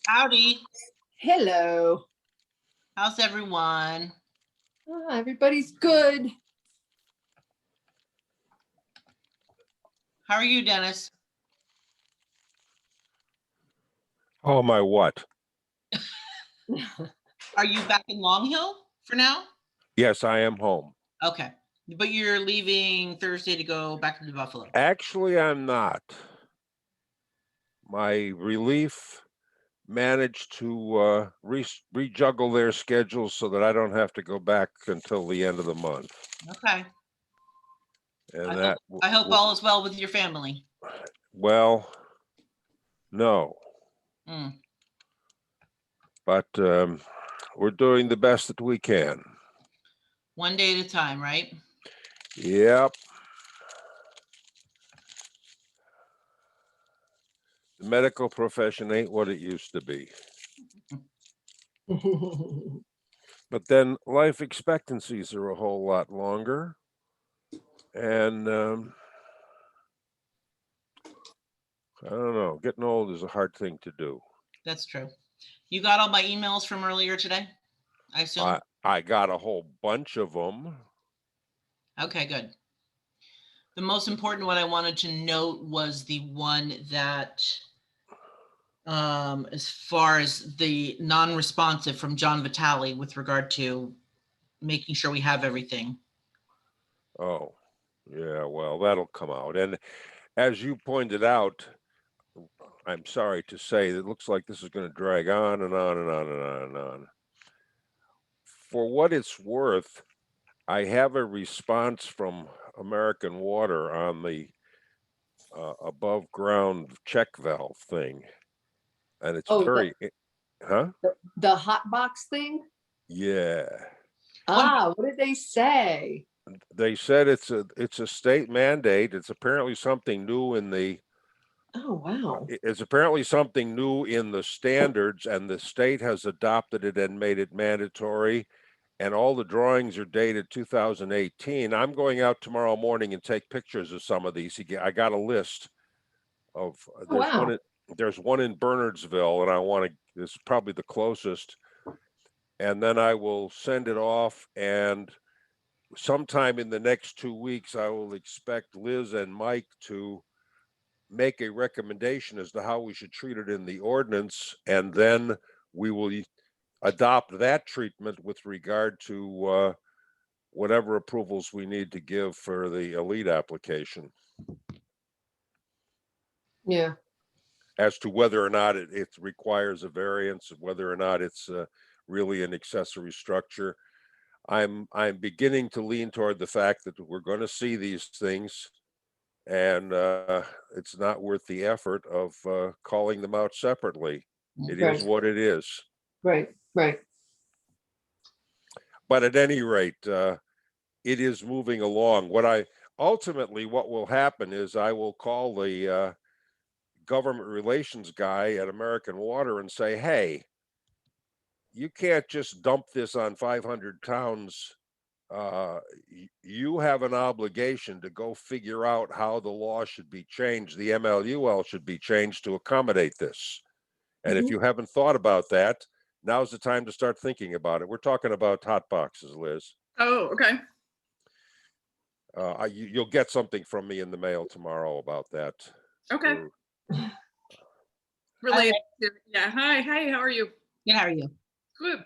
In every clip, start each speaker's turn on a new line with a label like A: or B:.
A: Howdy.
B: Hello.
A: How's everyone?
B: Everybody's good.
A: How are you, Dennis?
C: Oh, my what?
A: Are you back in Long Hill for now?
C: Yes, I am home.
A: Okay. But you're leaving Thursday to go back to Buffalo.
C: Actually, I'm not. My relief managed to rejuggle their schedules so that I don't have to go back until the end of the month.
A: Okay.
C: And
A: I hope all is well with your family.
C: Well, no. But we're doing the best that we can.
A: One day at a time, right?
C: Yep. The medical profession ain't what it used to be. But then life expectancies are a whole lot longer. And I don't know, getting old is a hard thing to do.
A: That's true. You got all my emails from earlier today, I assume?
C: I got a whole bunch of them.
A: Okay, good. The most important one I wanted to note was the one that, as far as the non-responsive from John Vitale with regard to making sure we have everything.
C: Oh, yeah, well, that'll come out. And as you pointed out, I'm sorry to say, it looks like this is going to drag on and on and on and on and on. For what it's worth, I have a response from American Water on the above ground check valve thing. And it's very, huh?
B: The hot box thing?
C: Yeah.
B: What did they say?
C: They said it's a state mandate. It's apparently something new in the
B: Oh, wow.
C: It's apparently something new in the standards, and the state has adopted it and made it mandatory. And all the drawings are dated 2018. I'm going out tomorrow morning and take pictures of some of these. I got a list of there's one in Bernardsville, and I want to. This is probably the closest. And then I will send it off, and sometime in the next 2 weeks, I will expect Liz and Mike to make a recommendation as to how we should treat it in the ordinance, and then we will adopt that treatment with regard to whatever approvals we need to give for the elite application.
B: Yeah.
C: As to whether or not it requires a variance, whether or not it's really an accessory structure. I'm beginning to lean toward the fact that we're going to see these things, and it's not worth the effort of calling them out separately. It is what it is.
B: Right.
C: But at any rate, it is moving along. Ultimately, what will happen is I will call the government relations guy at American Water and say, hey, you can't just dump this on 500 towns. You have an obligation to go figure out how the law should be changed. The MLUL should be changed to accommodate this. And if you haven't thought about that, now's the time to start thinking about it. We're talking about hot boxes, Liz.
D: Oh, okay.
C: You'll get something from me in the mail tomorrow about that.
D: Okay. Related. Yeah. Hi. How are you?
A: Good. How are you?
D: Good.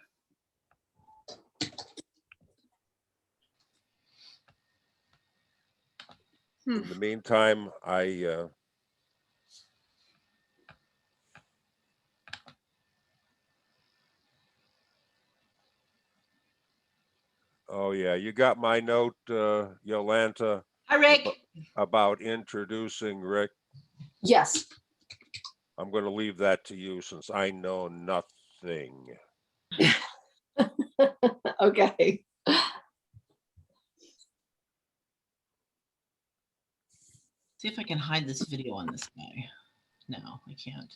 C: In the meantime, oh yeah, you got my note, Yolanta.
A: Hi, Rick.
C: About introducing Rick.
B: Yes.
C: I'm going to leave that to you since I know nothing.
B: Okay.
A: See if I can hide this video on this guy. No, I can't.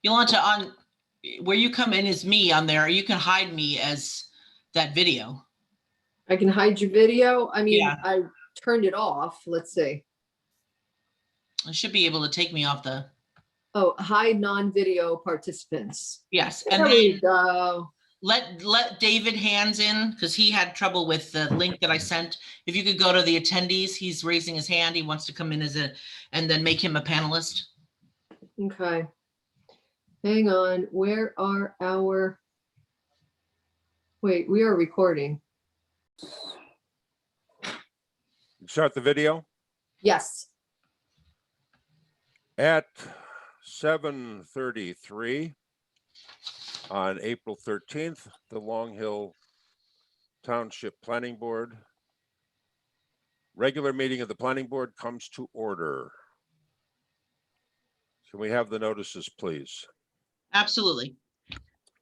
A: Yolanta, on where you come in as me on there, you can hide me as that video.
B: I can hide your video. I mean,
A: Yeah.
B: I turned it off. Let's see.
A: I should be able to take me off the.
B: Oh, hide non-video participants.
A: Yes, and
B: There
A: then
B: we go.
A: let David Hands in because he had trouble with the link that I sent. If you could go to the attendees, he's raising his hand. He wants to come in and then make him a panelist.
B: Okay. Hang on, where are our? Wait, we are recording.
C: Start the video.
B: Yes.
C: At 7:33 on April 13th, the Long Hill Township Planning Board regular meeting of the Planning Board comes to order. Can we have the notices, please?
A: Absolutely.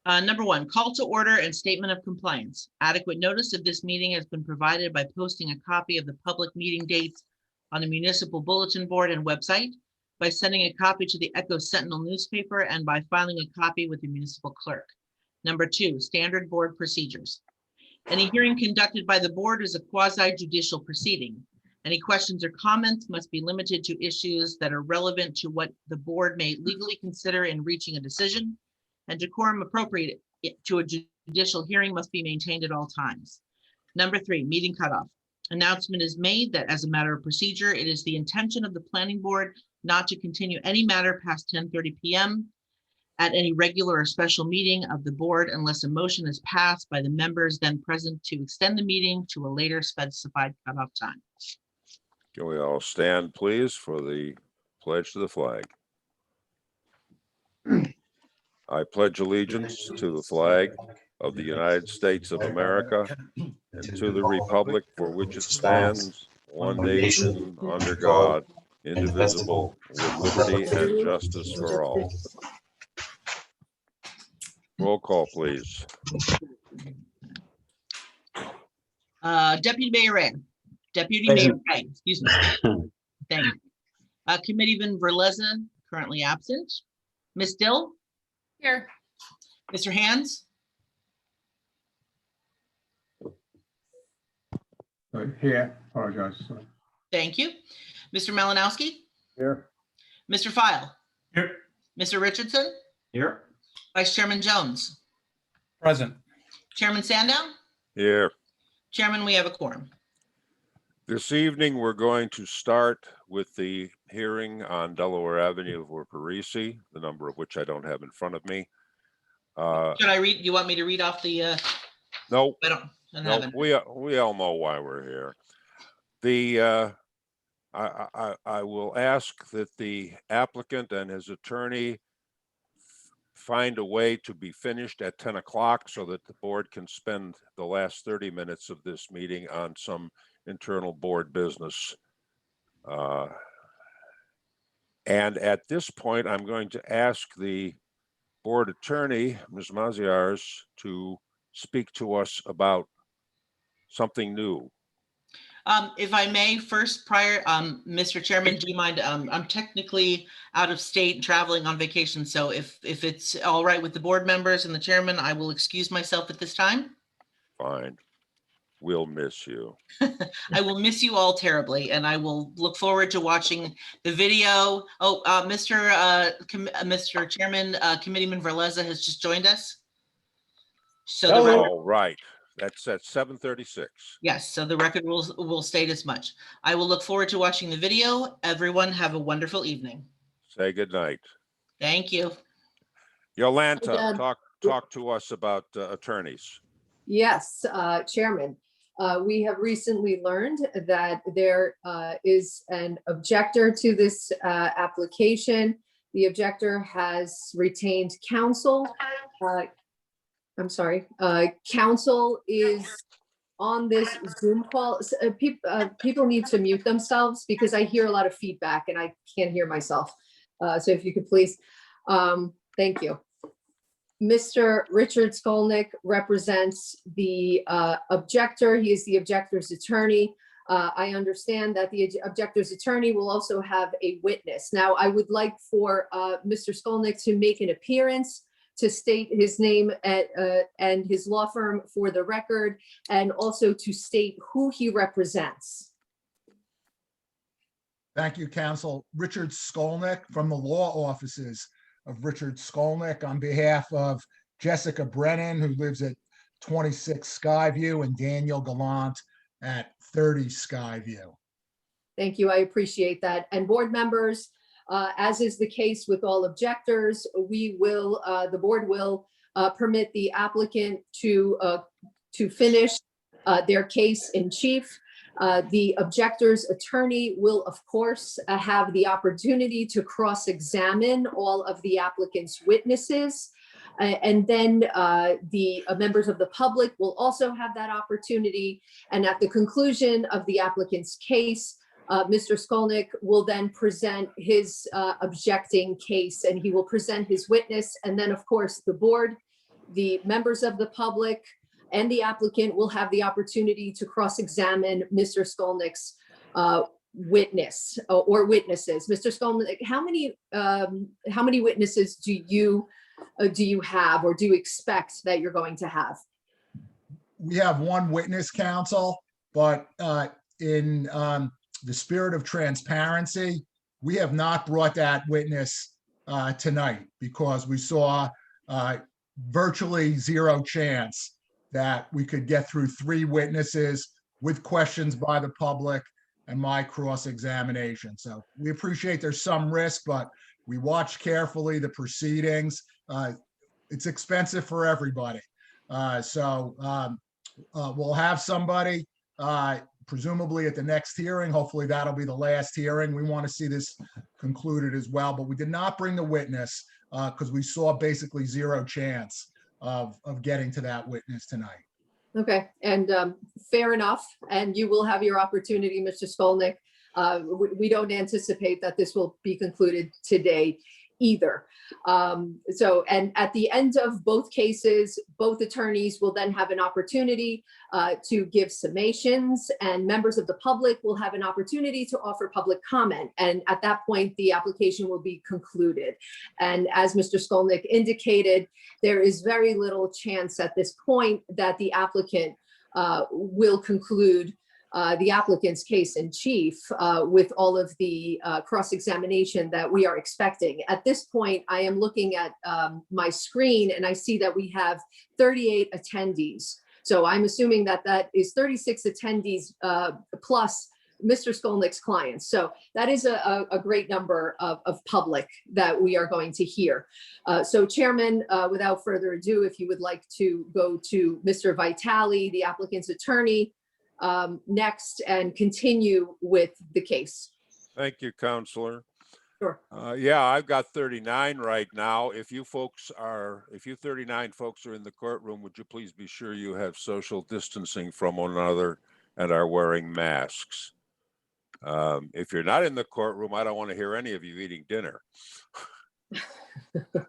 A: Number one, call to order and statement of compliance. Adequate notice of this meeting has been provided by posting a copy of the public meeting dates on the municipal bulletin board and website, by sending a copy to the Echo Sentinel newspaper, and by filing a copy with the municipal clerk. Number two, standard board procedures. Any hearing conducted by the board is a quasi-judicial proceeding. Any questions or comments must be limited to issues that are relevant to what the board may legally consider in reaching a decision, and decorum appropriate to a judicial hearing must be maintained at all times. Number three, meeting cutoff. Announcement is made that as a matter of procedure, it is the intention of the planning board not to continue any matter past 10:30 p.m. at any regular or special meeting of the board unless a motion is passed by the members then present to extend the meeting to a later specified cutoff time.
C: Can we all stand, please, for the pledge to the flag? I pledge allegiance to the flag of the United States of America and to the republic for which it stands, one nation, under God, indivisible, with liberty and justice for all. Roll call, please.
A: Deputy Mayor Ray. Deputy Mayor Ray, excuse me. Thank you. Committeeman Verleza, currently absent. Ms. Dill?
D: Here.
A: Mr. Hands?
E: Here, apologize.
A: Thank you. Mr. Malinowski?
E: Here.
A: Mr. File?
E: Here.
A: Mr. Richardson?
E: Here.
A: Vice Chairman Jones?
E: Present.
A: Chairman Sandown?
C: Here.
A: Chairman, we have a quorum.
C: This evening, we're going to start with the hearing on Delaware Avenue for Parisi, the number of which I don't have in front of me.
A: Should I read, you want me to read off the,
C: Nope.
A: I don't have
C: No,
A: it.
C: we all know why we're here. The I will ask that the applicant and his attorney find a way to be finished at 10 o'clock so that the board can spend the last 30 minutes of this meeting on some internal board business. And at this point, I'm going to ask the board attorney, Ms. Maziarz, to speak to us about something new.
A: If I may, first prior, Mr. Chairman, do you mind, I'm technically out of state traveling on vacation. So if it's all right with the board members and the chairman, I will excuse myself at this time.
C: Fine. We'll miss you.
A: I will miss you all terribly, and I will look forward to watching the video. Oh, Mr. Chairman, Committeeman Verleza has just joined us. So the record,
C: Oh, right. That's at 7:36.
A: yes, so the record will state as much. I will look forward to watching the video. Everyone have a wonderful evening.
C: Say goodnight.
A: Thank you.
C: Yolanta,
B: Again.
C: talk to us about attorneys.
B: Yes, Chairman. We have recently learned that there is an objector to this application. The objector has retained counsel. I'm sorry, counsel is on this Zoom call. People need to mute themselves because I hear a lot of feedback and I can't hear myself. So if you could please, thank you. Mr. Richard Skolnick represents the objector. He is the objector's attorney. I understand that the objector's attorney will also have a witness. Now, I would like for Mr. Skolnick to make an appearance to state his name and his law firm for the record, and also to state who he represents.
F: Thank you, Counsel. Richard Skolnick from the law offices of Richard Skolnick on behalf of Jessica Brennan, who lives at 26 Skyview, and Daniel Gallant at 30 Skyview.
B: Thank you. I appreciate that. And board members, as is the case with all objectors, the board will permit the applicant to finish their case in chief. The objector's attorney will, of course, have the opportunity to cross-examine all of the applicant's witnesses. And then the members of the public will also have that opportunity. And at the conclusion of the applicant's case, Mr. Skolnick will then present his objecting case, and he will present his witness. And then, of course, the board, the members of the public, and the applicant will have the opportunity to cross-examine Mr. Skolnick's witness or witnesses. Mr. Skolnick, how many witnesses do you have or do you expect that you're going to have?
F: We have one witness, Counsel, but in the spirit of transparency, we have not brought that witness tonight because we saw virtually zero chance that we could get through 3 witnesses with questions by the public and my cross-examination. So we appreciate there's some risk, but we watch carefully the proceedings. It's expensive for everybody. So we'll have somebody presumably at the next hearing. Hopefully that'll be the last hearing. We want to see this concluded as well, but we did not bring the witness because we saw basically zero chance of getting to that witness tonight.
B: Okay, and fair enough. And you will have your opportunity, Mr. Skolnick. We don't anticipate that this will be concluded today either. And at the end of both cases, both attorneys will then have an opportunity to give summations, and members of the public will have an opportunity to offer public comment. And at that point, the application will be concluded. And as Mr. Skolnick indicated, there is very little chance at this point that the applicant will conclude the applicant's case in chief with all of the cross-examination that we are expecting. At this point, I am looking at my screen and I see that we have 38 attendees. So I'm assuming that that is 36 attendees plus Mr. Skolnick's clients. So that is a great number of public that we are going to hear. So Chairman, without further ado, if you would like to go to Mr. Vitale, the applicant's attorney, next and continue with the case.
C: Thank you, Counselor.
B: Sure.
C: Yeah, I've got 39 right now. If you 39 folks are in the courtroom, would you please be sure you have social distancing from one another and are wearing masks? If you're not in the courtroom, I don't want to hear any of you eating dinner.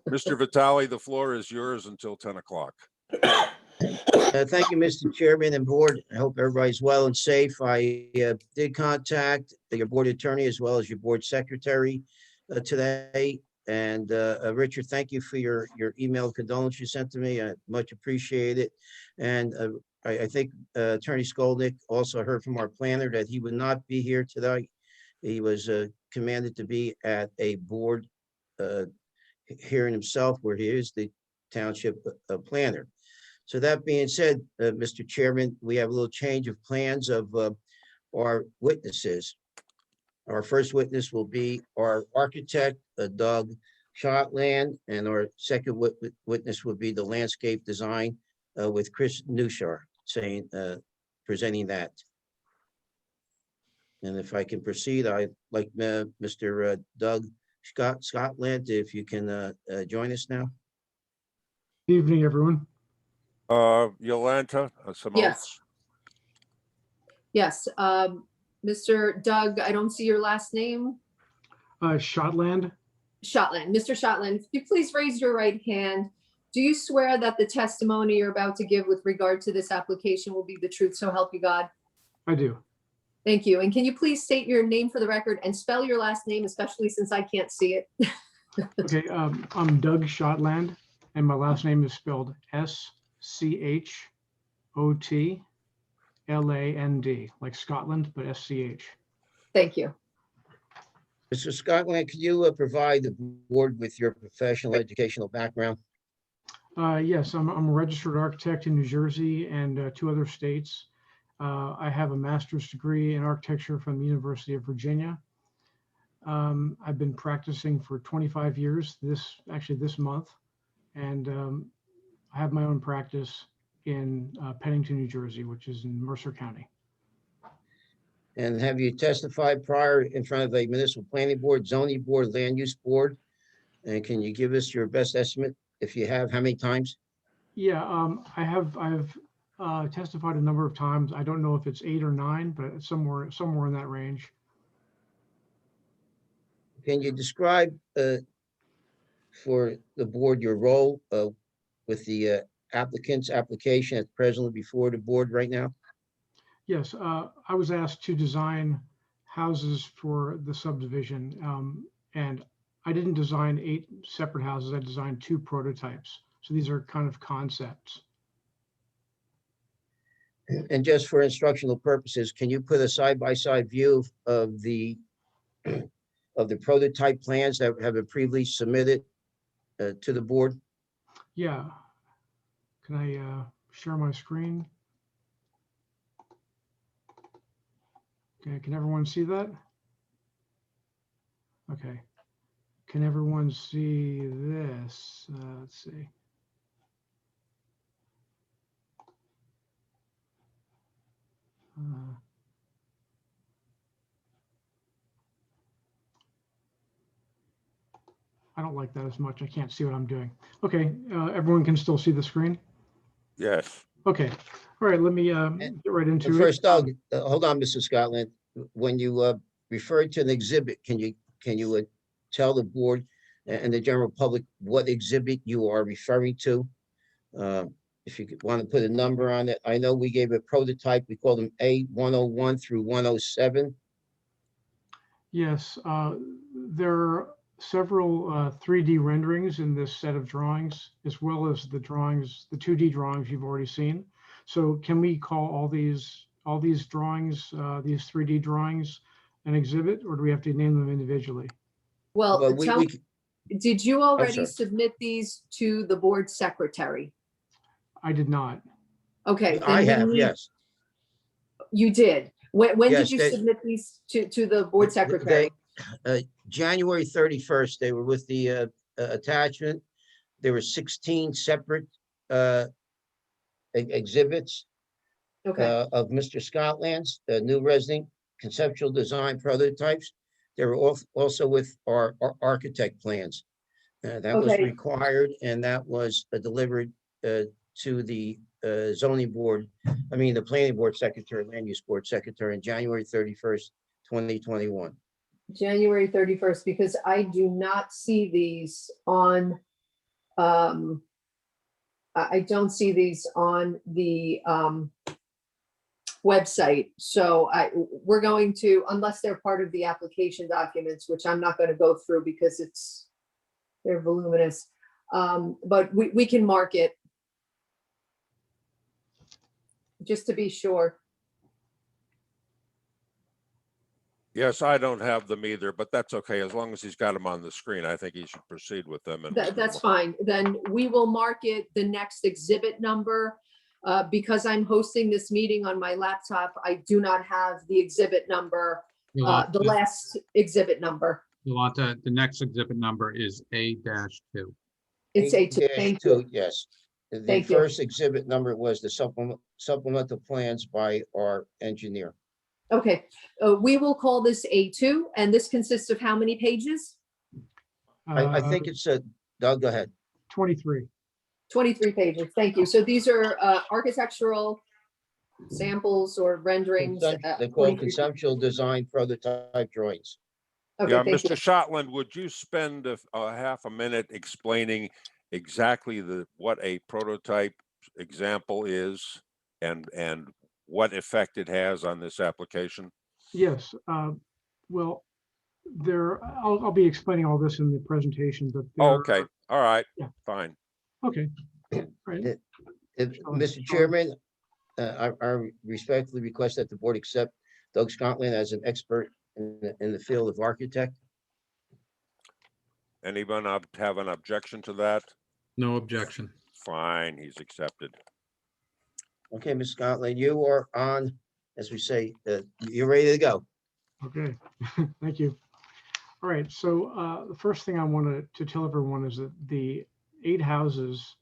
C: Mr. Vitale, the floor is yours until 10 o'clock.
G: Thank you, Mr. Chairman and Board. I hope everybody's well and safe. I did contact your board attorney as well as your board secretary today. And Richard, thank you for your email condolence you sent to me. I much appreciate it. And I think Attorney Skolnick also heard from our planner that he would not be here today. He was commanded to be at a board hearing himself, where he is the township planner. So that being said, Mr. Chairman, we have a little change of plans of our witnesses. Our first witness will be our architect, Doug Shotland, and our second witness will be the landscape design with Chris Newshar presenting that. And if I can proceed, I'd like Mr. Doug Scotland, if you can join us now.
E: Good evening, everyone.
C: Yolanta, some
B: Yes.
C: oaths.
B: Yes, Mr. Doug, I don't see your last name.
E: Shotland.
B: Shotland. Mr. Shotland, if you please raise your right hand. Do you swear that the testimony you're about to give with regard to this application will be the truth, so help you God?
E: I do.
B: Thank you. And can you please state your name for the record and spell your last name, especially since I can't see it?
E: Okay, I'm Doug Shotland, and my last name is spelled S-C-H-O-T-L-A-N-D, like Scotland, but S-C-H.
B: Thank you.
G: Mr. Scotland, could you provide the board with your professional educational background?
E: Yes, I'm a registered architect in New Jersey and 2 other states. I have a master's degree in architecture from the University of Virginia. I've been practicing for 25 years, this month, and I have my own practice in Pennington, New Jersey, which is in Mercer County.
G: And have you testified prior in front of a municipal planning board, zoning board, land use board? And can you give us your best estimate, if you have, how many times?
E: Yeah, I've testified a number of times. I don't know if it's 8 or 9, but it's somewhere in that range.
G: Can you describe for the board your role with the applicant's application that's presently before the board right now?
E: Yes, I was asked to design houses for the subdivision, and I didn't design 8 separate houses. I designed 2 prototypes. So these are kind of concepts.
G: And just for instructional purposes, can you put a side-by-side view of the prototype plans that have been previously submitted to the board?
E: Yeah. Can I share my screen? Okay, can everyone see that? Okay. Can everyone see this? Let's see. I don't like that as much. I can't see what I'm doing. Okay, everyone can still see the screen?
C: Yes.
E: Okay, all right, let me get right into it.
G: First, Doug, hold on, Mr. Scotland. When you referred to an exhibit, can you tell the board and the general public what exhibit you are referring to? If you want to put a number on it. I know we gave a prototype. We called them A101 through 107.
E: Yes, there are several 3D renderings in this set of drawings, as well as the drawings, the 2D drawings you've already seen. So can we call all these drawings, these 3D drawings, an exhibit, or do we have to name them individually?
B: Well,
G: we
B: did you already
G: sorry.
B: submit these to the board secretary?
E: I did not.
B: Okay.
G: I
B: then
G: have,
B: we need-
G: yes.
B: You did. When
G: Yes,
B: did you
G: they-
B: submit these to the board secretary?
G: January 31st, they were with the attachment. There were 16 separate exhibits
B: Okay,
G: of Mr. Scotland's new resident conceptual design prototypes. They were also with our architect plans. That was
B: Okay.
G: required, and that was delivered to the zoning board, the planning board secretary, land use board secretary, on January 31st, 2021.
B: January 31st, because I do not see these on, I don't see these on the website. So we're going to, unless they're part of the application documents, which I'm not going to go through because they're voluminous. But we can mark it just to be sure.
C: Yes, I don't have them either, but that's okay. As long as he's got them on the screen, I think he should proceed with them. And
B: That's fine. Then we will mark it the next exhibit number. Because I'm hosting this meeting on my laptop, I do not have the exhibit number, the last exhibit number.
H: Yolanta, the next exhibit number is A-2.
B: It's A2. Thank you.
G: Yes. The
B: Thank you.
G: first exhibit number was the supplemental plans by our engineer.
B: Okay, we will call this A2, and this consists of how many pages?
G: I think it's Doug, go ahead.
E: 23.
B: 23 pages. Thank you. So these are architectural samples or renderings.
G: They call
B: 23
G: conceptual design prototype drawings.
B: Okay,
C: yeah,
B: thank you.
C: Mr. Shotland, would you spend a half a minute explaining exactly what a prototype example is and what effect it has on this application?
E: Yes. Well, I'll be explaining all this in the presentation, but
C: Oh, okay. All right.
E: Yeah.
C: Fine.
E: Okay. Right.
G: Mr. Chairman, I respectfully request that the board accept Doug Scotland as an expert in the field of architect.
C: Anyone have an objection to that?
H: No objection.
C: Fine, he's accepted.
G: Okay, Ms. Scotland, you are on, as we say, you're ready to go.
E: Okay, thank you. All right, so the first thing I wanted to tell everyone is that the 8 houses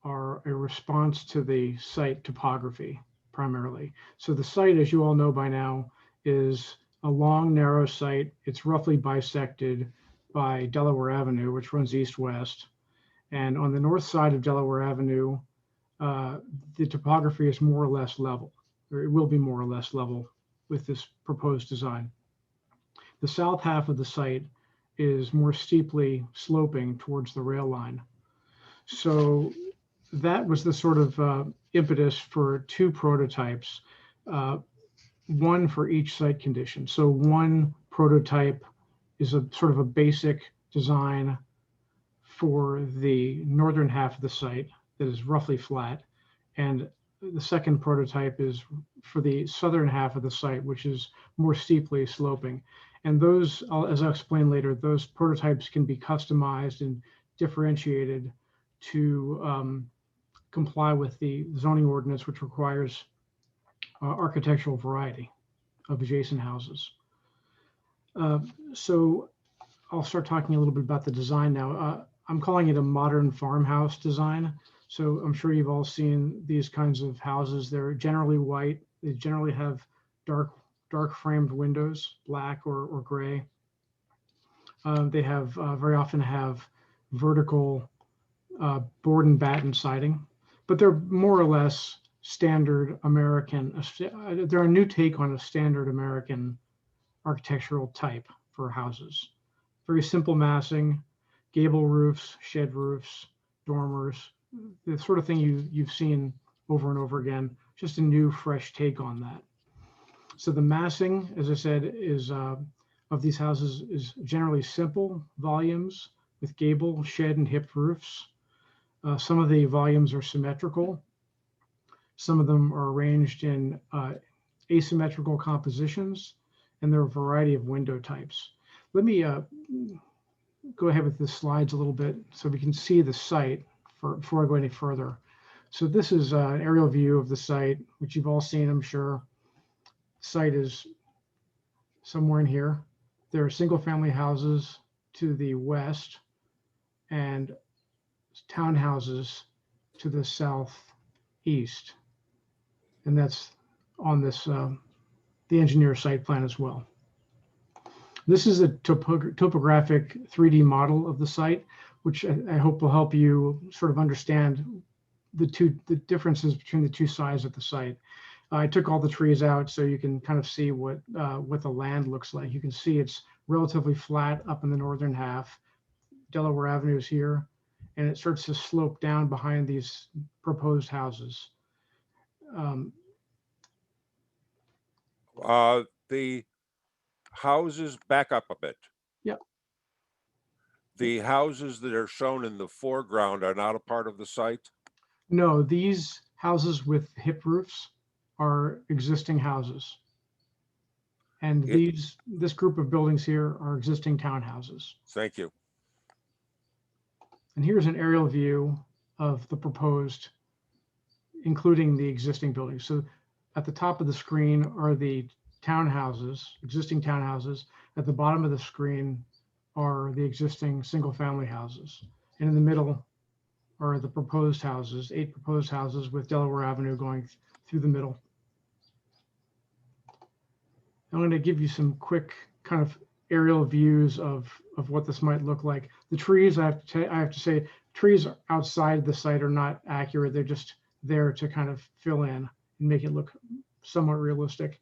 E: are a response to the site topography primarily. So the site, as you all know by now, is a long, narrow site. It's roughly bisected by Delaware Avenue, which runs east-west. And on the north side of Delaware Avenue, the topography is more or less level, or it will be more or less level with this proposed design. The south half of the site is more steeply sloping towards the rail line. So that was the sort of impetus for 2 prototypes, one for each site condition. So one prototype is a sort of a basic design for the northern half of the site that is roughly flat. And the second prototype is for the southern half of the site, which is more steeply sloping. And those, as I'll explain later, those prototypes can be customized and differentiated to comply with the zoning ordinance, which requires architectural variety of adjacent houses. So I'll start talking a little bit about the design now. I'm calling it a modern farmhouse design. So I'm sure you've all seen these kinds of houses. They're generally white. They generally have dark framed windows, black or gray. They have very often have vertical board and batten siding, but they're more or less standard American. They're a new take on a standard American architectural type for houses. Very simple massing, gable roofs, shed roofs, dormers, the sort of thing you've seen over and over again, just a new fresh take on that. So the massing, as I said, is of these houses is generally simple volumes with gable, shed, and hip roofs. Some of the volumes are symmetrical. Some of them are arranged in asymmetrical compositions, and there are a variety of window types. Let me go ahead with the slides a little bit so we can see the site before I go any further. So this is an aerial view of the site, which you've all seen, I'm sure. The site is somewhere in here. There are single-family houses to the west and townhouses to the southeast. And that's on this, the engineer site plan as well. This is a topographic 3D model of the site, which I hope will help you sort of understand the differences between the 2 sides of the site. I took all the trees out so you can kind of see what the land looks like. You can see it's relatively flat up in the northern half. Delaware Avenue is here, and it starts to slope down behind these proposed houses.
C: The houses, back up a bit.
E: Yep.
C: The houses that are shown in the foreground are not a part of the site?
E: No, these houses with hip roofs are existing houses. And this group of buildings here are existing townhouses.
C: Thank you.
E: And here's an aerial view of the proposed, including the existing buildings. So at the top of the screen are the townhouses, existing townhouses. At the bottom of the screen are the existing single-family houses. And in the middle are the proposed houses, 8 proposed houses with Delaware Avenue going through the middle. I'm going to give you some quick kind of aerial views of what this might look like. The trees, I have to say, trees outside the site are not accurate. They're just there to kind of fill in and make it look somewhat realistic.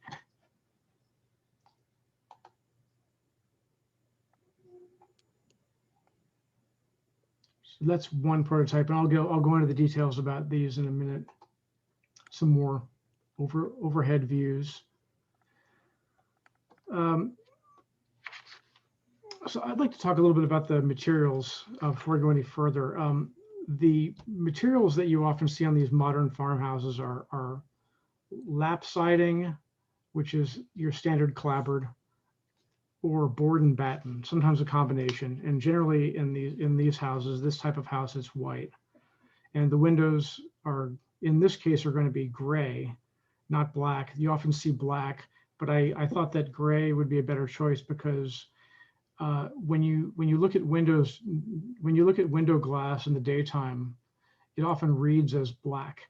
E: So that's one prototype, and I'll go into the details about these in a minute. Some more overhead views. So I'd like to talk a little bit about the materials before I go any further. The materials that you often see on these modern farmhouses are lap siding, which is your standard clapboard, or board and batten, sometimes a combination. And generally in these houses, this type of house is white. And the windows are, in this case, are going to be gray, not black. You often see black, but I thought that gray would be a better choice because when you look at windows, when you look at window glass in the daytime, it often reads as black.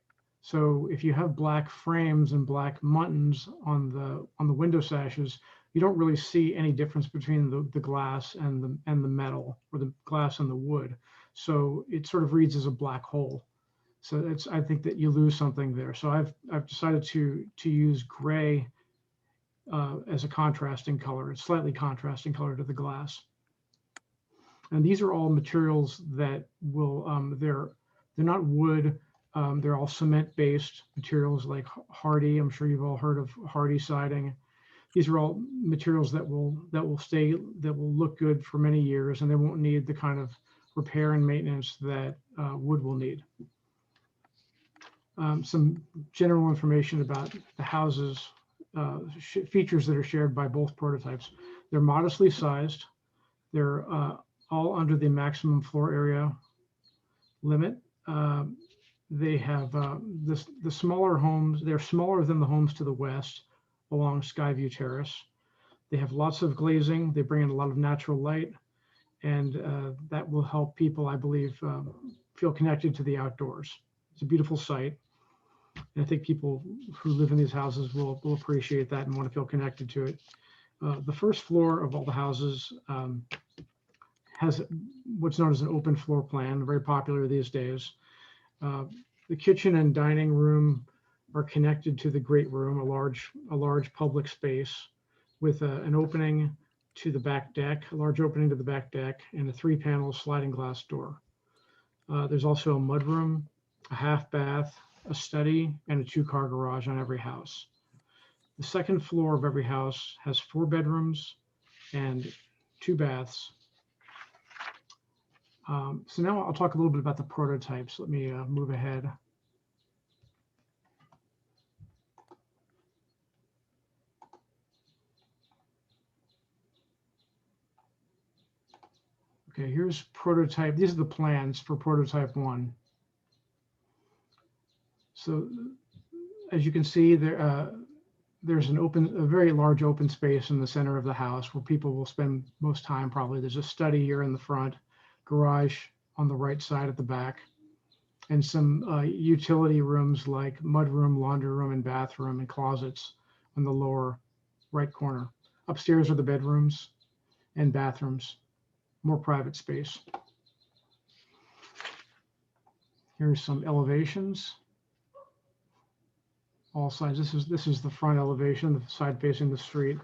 E: So if you have black frames and black muntins on the window sashes, you don't really see any difference between the glass and the metal, or the glass and the wood. So it sort of reads as a black hole. So I think that you lose something there. So I've decided to use gray as a contrasting color. It's slightly contrasting color to the glass. And these are all materials that will, they're not wood. They're all cement-based materials like hardy. I'm sure you've all heard of hardy siding. These are all materials that will look good for many years, and they won't need the kind of repair and maintenance that wood will need. Some general information about the houses, features that are shared by both prototypes. They're modestly sized. They're all under the maximum floor area limit. They have the smaller homes. They're smaller than the homes to the west along Skyview Terrace. They have lots of glazing. They bring in a lot of natural light, and that will help people, I believe, feel connected to the outdoors. It's a beautiful site. And I think people who live in these houses will appreciate that and want to feel connected to it. The first floor of all the houses has what's known as an open floor plan, very popular these days. The kitchen and dining room are connected to the great room, a large public space with an opening to the back deck, a large opening to the back deck, and a 3-panel sliding glass door. There's also a mudroom, a half bath, a study, and a 2-car garage on every house. The second floor of every house has 4 bedrooms and 2 baths. So now I'll talk a little bit about the prototypes. Let me move ahead. Okay, here's prototype. These are the plans for prototype 1. So as you can see, there's a very large open space in the center of the house where people will spend most time probably. There's a study here in the front, garage on the right side at the back, and some utility rooms like mudroom, laundry room, and bathroom, and closets on the lower right corner. Upstairs are the bedrooms and bathrooms, more private space. Here's some elevations. All sides. This is the front elevation, the side facing the street.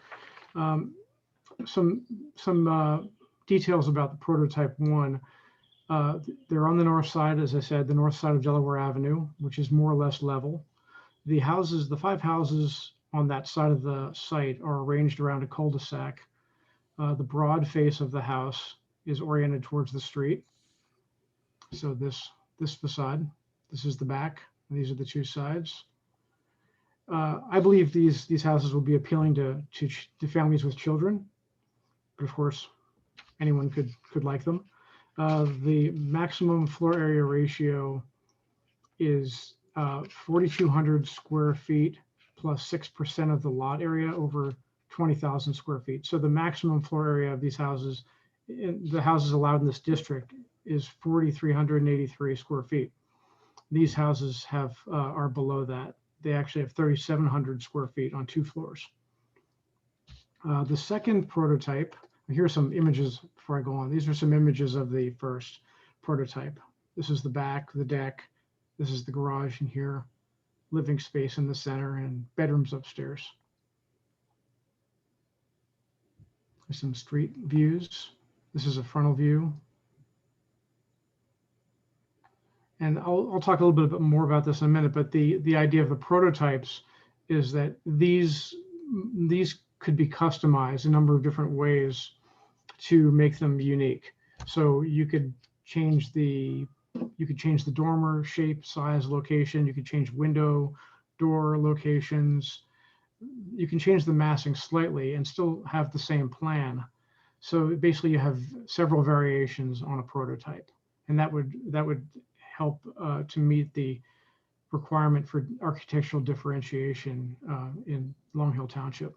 E: Some details about the prototype 1. They're on the north side, as I said, the north side of Delaware Avenue, which is more or less level. The 5 houses on that side of the site are arranged around a cul-de-sac. The broad face of the house is oriented towards the street. So this facade, this is the back. These are the 2 sides. I believe these houses will be appealing to families with children, but of course, anyone could like them. The maximum floor area ratio is 4,200 square feet plus 6% of the lot area over 20,000 square feet. So the maximum floor area of these houses, the houses allowed in this district, is 4,383 square feet. These houses are below that. They actually have 3,700 square feet on 2 floors. The second prototype, here's some images before I go on. These are some images of the first prototype. This is the back, the deck. This is the garage in here, living space in the center, and bedrooms upstairs. There's some street views. This is a frontal view. And I'll talk a little bit more about this in a minute, but the idea of the prototypes is that these could be customized a number of different ways to make them unique. So you could change the dormer shape, size, location. You could change window, door locations. you can change the massing slightly and still have the same plan. So basically you have several variations on a prototype, and that would help to meet the requirement for architectural differentiation in Long Hill Township.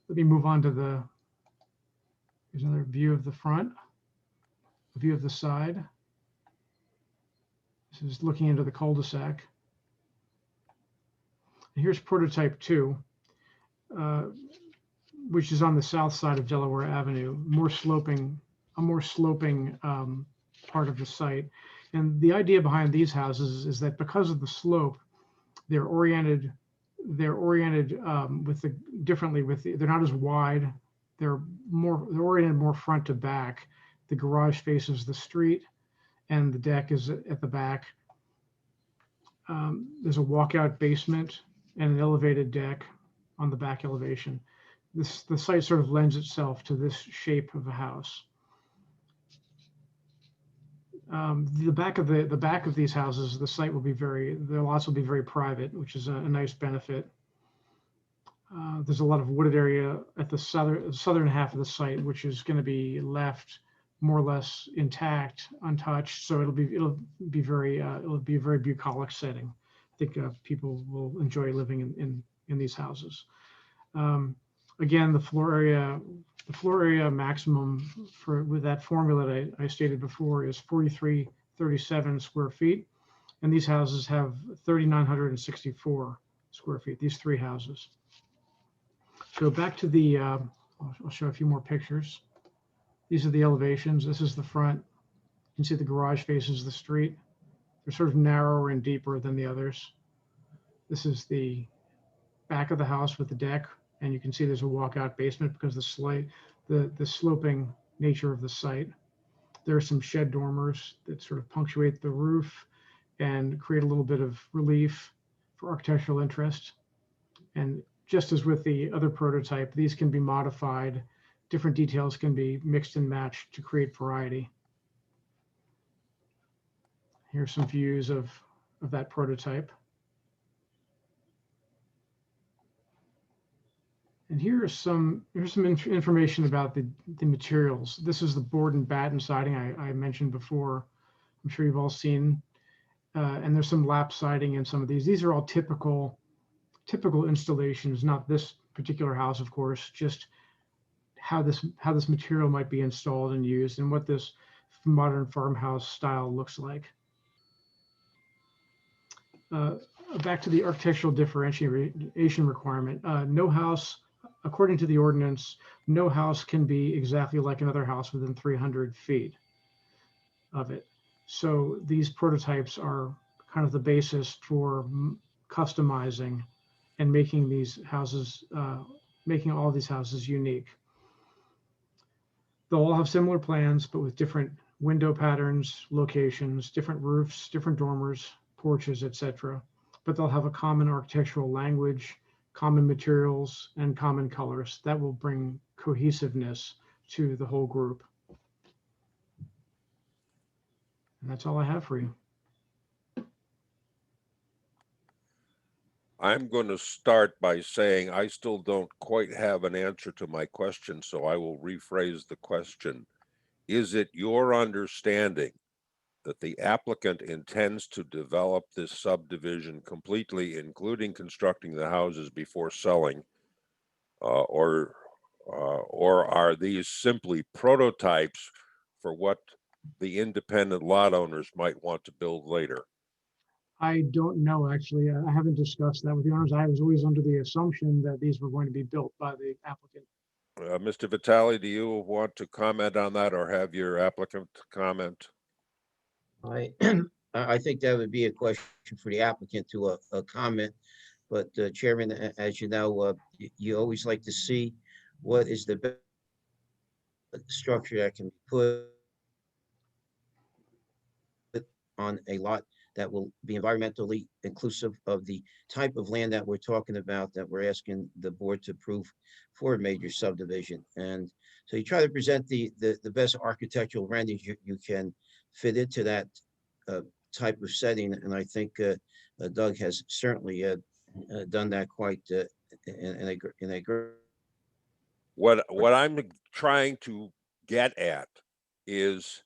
E: Let me move on to here's another view of the front, a view of the side. This is looking into the cul-de-sac. And here's prototype 2, which is on the south side of Delaware Avenue, a more sloping part of the site. And the idea behind these houses is that because of the slope, they're oriented differently. They're not as wide. They're oriented more front to back. The garage faces the street, and the deck is at the back. There's a walkout basement and an elevated deck on the back elevation. The site sort of lends itself to this shape of a house. The back of these houses, the lots will be very private, which is a nice benefit. There's a lot of wooded area at the southern half of the site, which is going to be left more or less intact, untouched. So it'll be a very bucolic setting. I think people will enjoy living in these houses. Again, the floor area maximum with that formula that I stated before is 4,337 square feet, and these houses have 3,964 square feet. These 3 houses. So back to I'll show a few more pictures. These are the elevations. This is the front. You can see the garage faces the street. They're sort of narrower and deeper than the others. This is the back of the house with the deck, and you can see there's a walkout basement because the sloping nature of the site. There are some shed dormers that sort of punctuate the roof and create a little bit of relief for architectural interest. And just as with the other prototype, these can be modified. Different details can be mixed and matched to create variety. Here's some views of that prototype. And here's some information about the materials. This is the board and batten siding I mentioned before. I'm sure you've all seen. And there's some lap siding in some of these. These are all typical installations, not this particular house, of course, just how this material might be installed and used and what this modern farmhouse style looks like. Back to the architectural differentiation requirement. No house, according to the ordinance, no house can be exactly like another house within 300 feet of it. So these prototypes are kind of the basis for customizing and making these houses, making all these houses unique. They'll all have similar plans, but with different window patterns, locations, different roofs, different dormers, porches, etc. But they'll have a common architectural language, common materials, and common colors. That will bring cohesiveness to the whole group. And that's all I have for you.
C: I'm going to start by saying I still don't quite have an answer to my question, so I will rephrase the question. Is it your understanding that the applicant intends to develop this subdivision completely, including constructing the houses before selling? Or are these simply prototypes for what the independent lot owners might want to build later?
E: I don't know, actually. I haven't discussed that with the owners. I was always under the assumption that these were going to be built by the applicant.
C: Mr. Vitale, do you want to comment on that or have your applicant comment?
G: I think that would be a question for the applicant to comment. But Chairman, as you know, you always like to see what is the best structure that can be put on a lot that will be environmentally inclusive of the type of land that we're talking about, that we're asking the board to approve for a major subdivision. And so you try to present the best architectural renderings you can fit into that type of setting. And I think Doug has certainly done that quite in a gr-
C: What I'm trying to get at is,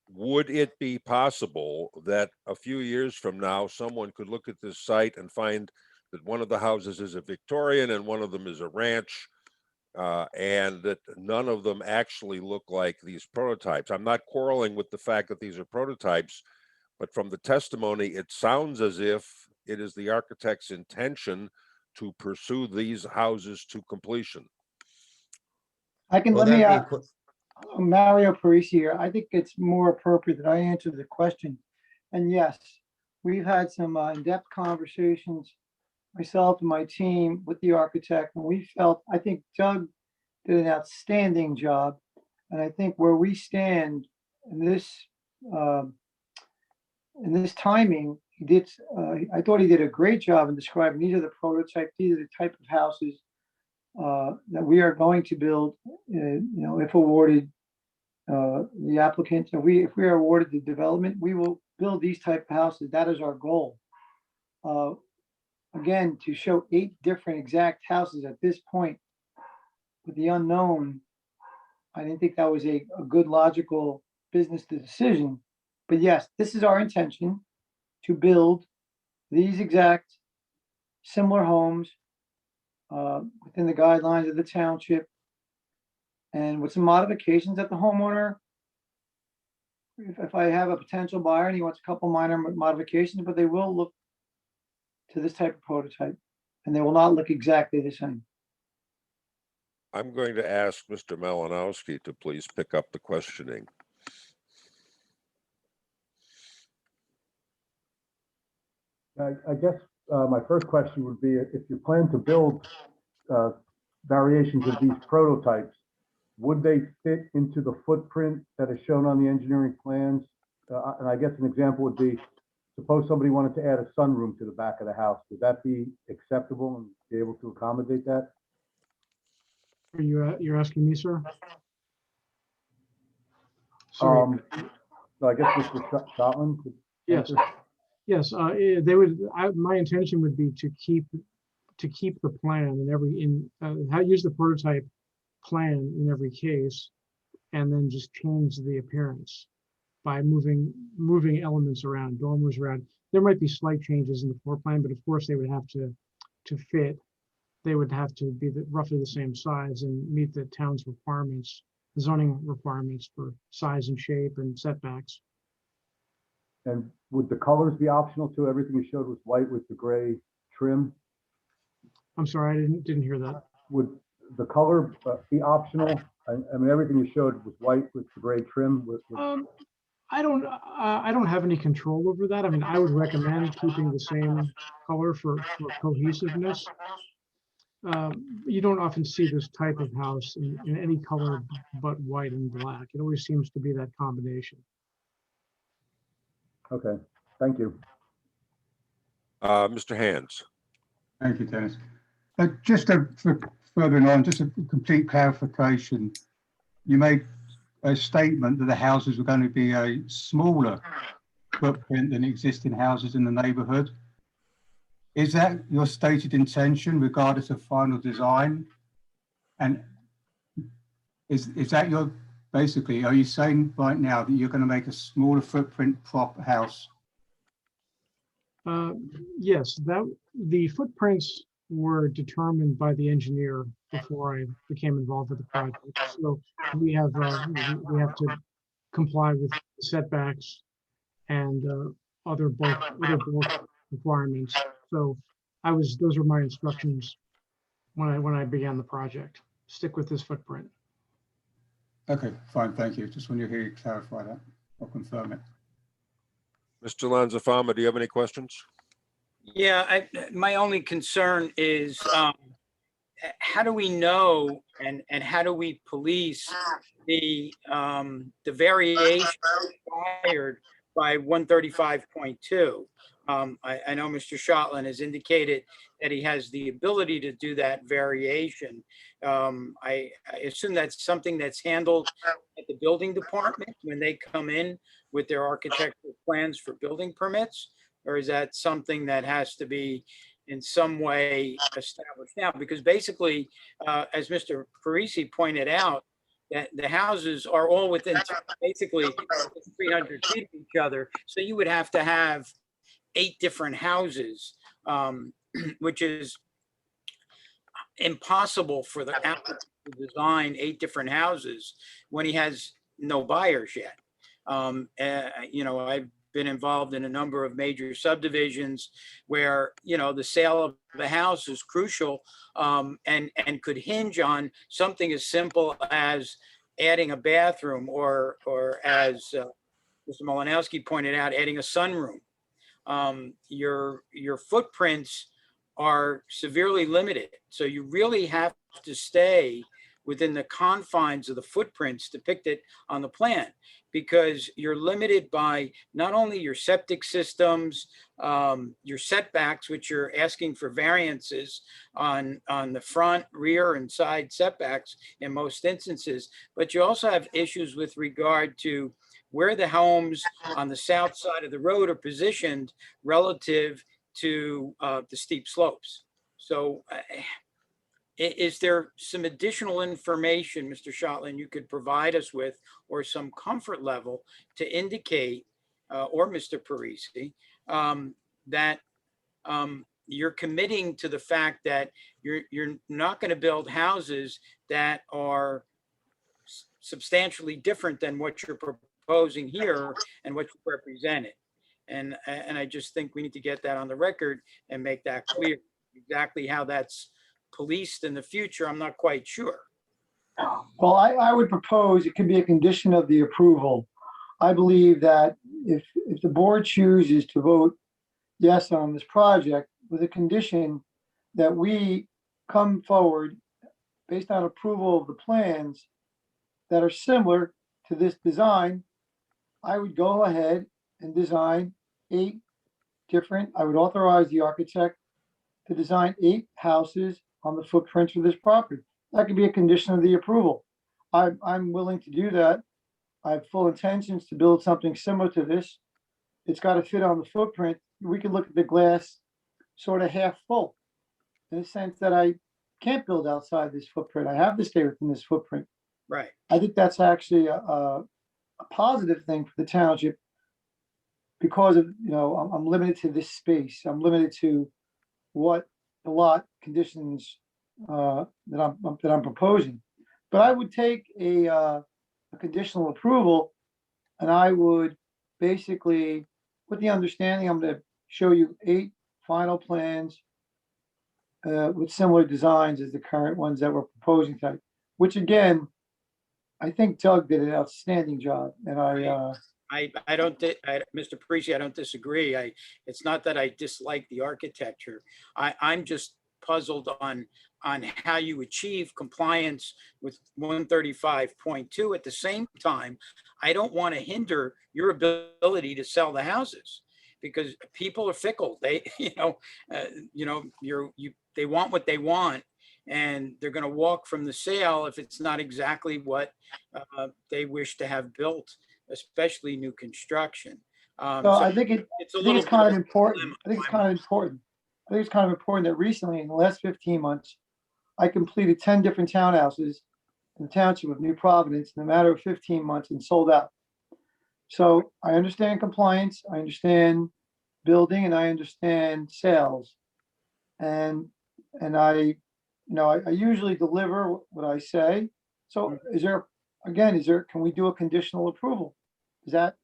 C: would it be possible that a few years from now, someone could look at this site and find that one of the houses is a Victorian and one of them is a ranch, and that none of them actually look like these prototypes? I'm not quarreling with the fact that these are prototypes, but from the testimony, it sounds as if it is the architect's intention to pursue these houses to completion.
I: I can,
G: well,
I: let me,
G: that'd be,
I: Mario Parisi here. I think it's more appropriate that I answer the question. And yes, we've had some in-depth conversations, myself and my team with the architect, and we felt, I think Doug did an outstanding job. And I think where we stand uh, in this timing, he did, I thought he did a great job in describing these are the prototype, these are the type of houses that we are going to build, if awarded the applicant, if we are awarded the development, we will build these type of houses. That is our goal. Again, to show 8 different exact houses at this point with the unknown, I didn't think that was a good logical business decision. But yes, this is our intention to build these exact similar homes within the guidelines of the township, and with some modifications that the homeowner, if I have a potential buyer and he wants a couple minor modifications, but they will look to this type of prototype, and they will not look exactly the same.
C: I'm going to ask Mr. Malinowski to please pick up the questioning.
J: I guess my first question would be, if you plan to build variations of these prototypes, would they fit into the footprint that is shown on the engineering plans? And I guess an example would be, suppose somebody wanted to add a sunroom to the back of the house. Would that be acceptable and be able to accommodate that?
E: You're asking me, sir? Sorry.
J: So I guess Mr. Shotland could
E: Yes.
J: answer.
E: Yes, they would, my intention would be to keep the plan use the prototype plan in every case, and then just change the appearance by moving elements around, dormers around. There might be slight changes in the floor plan, but of course they would have to fit. They would have to be roughly the same size and meet the town's requirements, the zoning requirements for size and shape and setbacks.
J: And would the colors be optional too? Everything you showed was white with the gray trim.
E: I'm sorry, I didn't hear that.
J: Would the color be optional? I mean, everything you showed was white with the gray trim.
E: I don't have any control over that. I mean, I would recommend keeping the same color for cohesiveness. You don't often see this type of house in any color but white and black. It always seems to be that combination.
J: Okay, thank you.
C: Mr. Hands.
K: Thank you, Dennis. Just further on, just a complete clarification. You made a statement that the houses were going to be a smaller footprint than existing houses in the neighborhood. Is that your stated intention regardless of final design? And is that your, basically, are you saying right now that you're going to make a smaller footprint prop house?
E: Yes, the footprints were determined by the engineer before I became involved with the project. So we have to comply with setbacks and other bulk requirements. So those were my instructions when I began the project. Stick with this footprint.
K: Okay, fine, thank you. Just want to hear you clarify that or confirm it.
C: Mr. Lanzafama, do you have any questions?
L: Yeah, my only concern is how do we know and how do we police the variation required by 135.2? I know Mr. Shotland has indicated that he has the ability to do that variation. I assume that's something that's handled at the building department when they come in with their architectural plans for building permits, or is that something that has to be in some way established now, because basically, as Mr. Parisi pointed out, that the houses are all within basically 300 feet of each other. So you would have to have 8 different houses, which is impossible for the applicant to design 8 different houses when he has no buyers yet. You know, I've been involved in a number of major subdivisions where, you know, the sale of the house is crucial, and could hinge on something as simple as adding a bathroom, or as Mr. Malinowski pointed out, adding a sunroom. Your footprints are severely limited. So you really have to stay within the confines of the footprints depicted on the plan, because you're limited by not only your septic systems, your setbacks, which you're asking for variances on the front, rear, and side setbacks in most instances, but you also have issues with regard to where the homes on the south side of the road are positioned relative to the steep slopes. So is there some additional information, Mr. Shotland, you could provide us with, or some comfort level to indicate, or Mr. Parisi, that you're committing to the fact that you're not going to build houses that are substantially different than what you're proposing here and what you represented? And I just think we need to get that on the record and make that clear. Exactly how that's policed in the future, I'm not quite sure.
I: Well, I would propose it could be a condition of the approval. I believe that if the board chooses to vote yes on this project with a condition that we come forward based on approval of the plans that are similar to this design, I would go ahead and design 8 different, I would authorize the architect to design 8 houses on the footprints for this property. That could be a condition of the approval. I'm willing to do that. I have full intentions to build something similar to this. It's got to fit on the footprint. We can look at the glass sort of half full, in the sense that I can't build outside this footprint. I have to stay within this footprint.
L: Right.
I: I think that's actually a positive thing for the township, because of, you know, I'm limited to this space. I'm limited to what the lot conditions that I'm proposing. But I would take a conditional approval, and I would basically, with the understanding, I'm going to show you 8 final plans with similar designs as the current ones that we're proposing tonight, which again, I think Doug did an outstanding job. And
L: I don't, Mr. Parisi, I don't disagree. It's not that I dislike the architecture. I'm just puzzled on how you achieve compliance with 135.2. At the same time, I don't want to hinder your ability to sell the houses, because people are fickle. They, they want what they want, and they're going to walk from the sale if it's not exactly what they wish to have built, especially new construction.
I: so I think
L: it's a
I: I think
L: little
I: it's kind of
L: bit
I: important. I think it's kind of important. I think it's kind of important that recently, in the last 15 months, I completed 10 different townhouses in the township of New Providence in a matter of 15 months and sold out. So I understand compliance, I understand building, and I understand sales. And I usually deliver what I say. So can we do a conditional approval? Is that?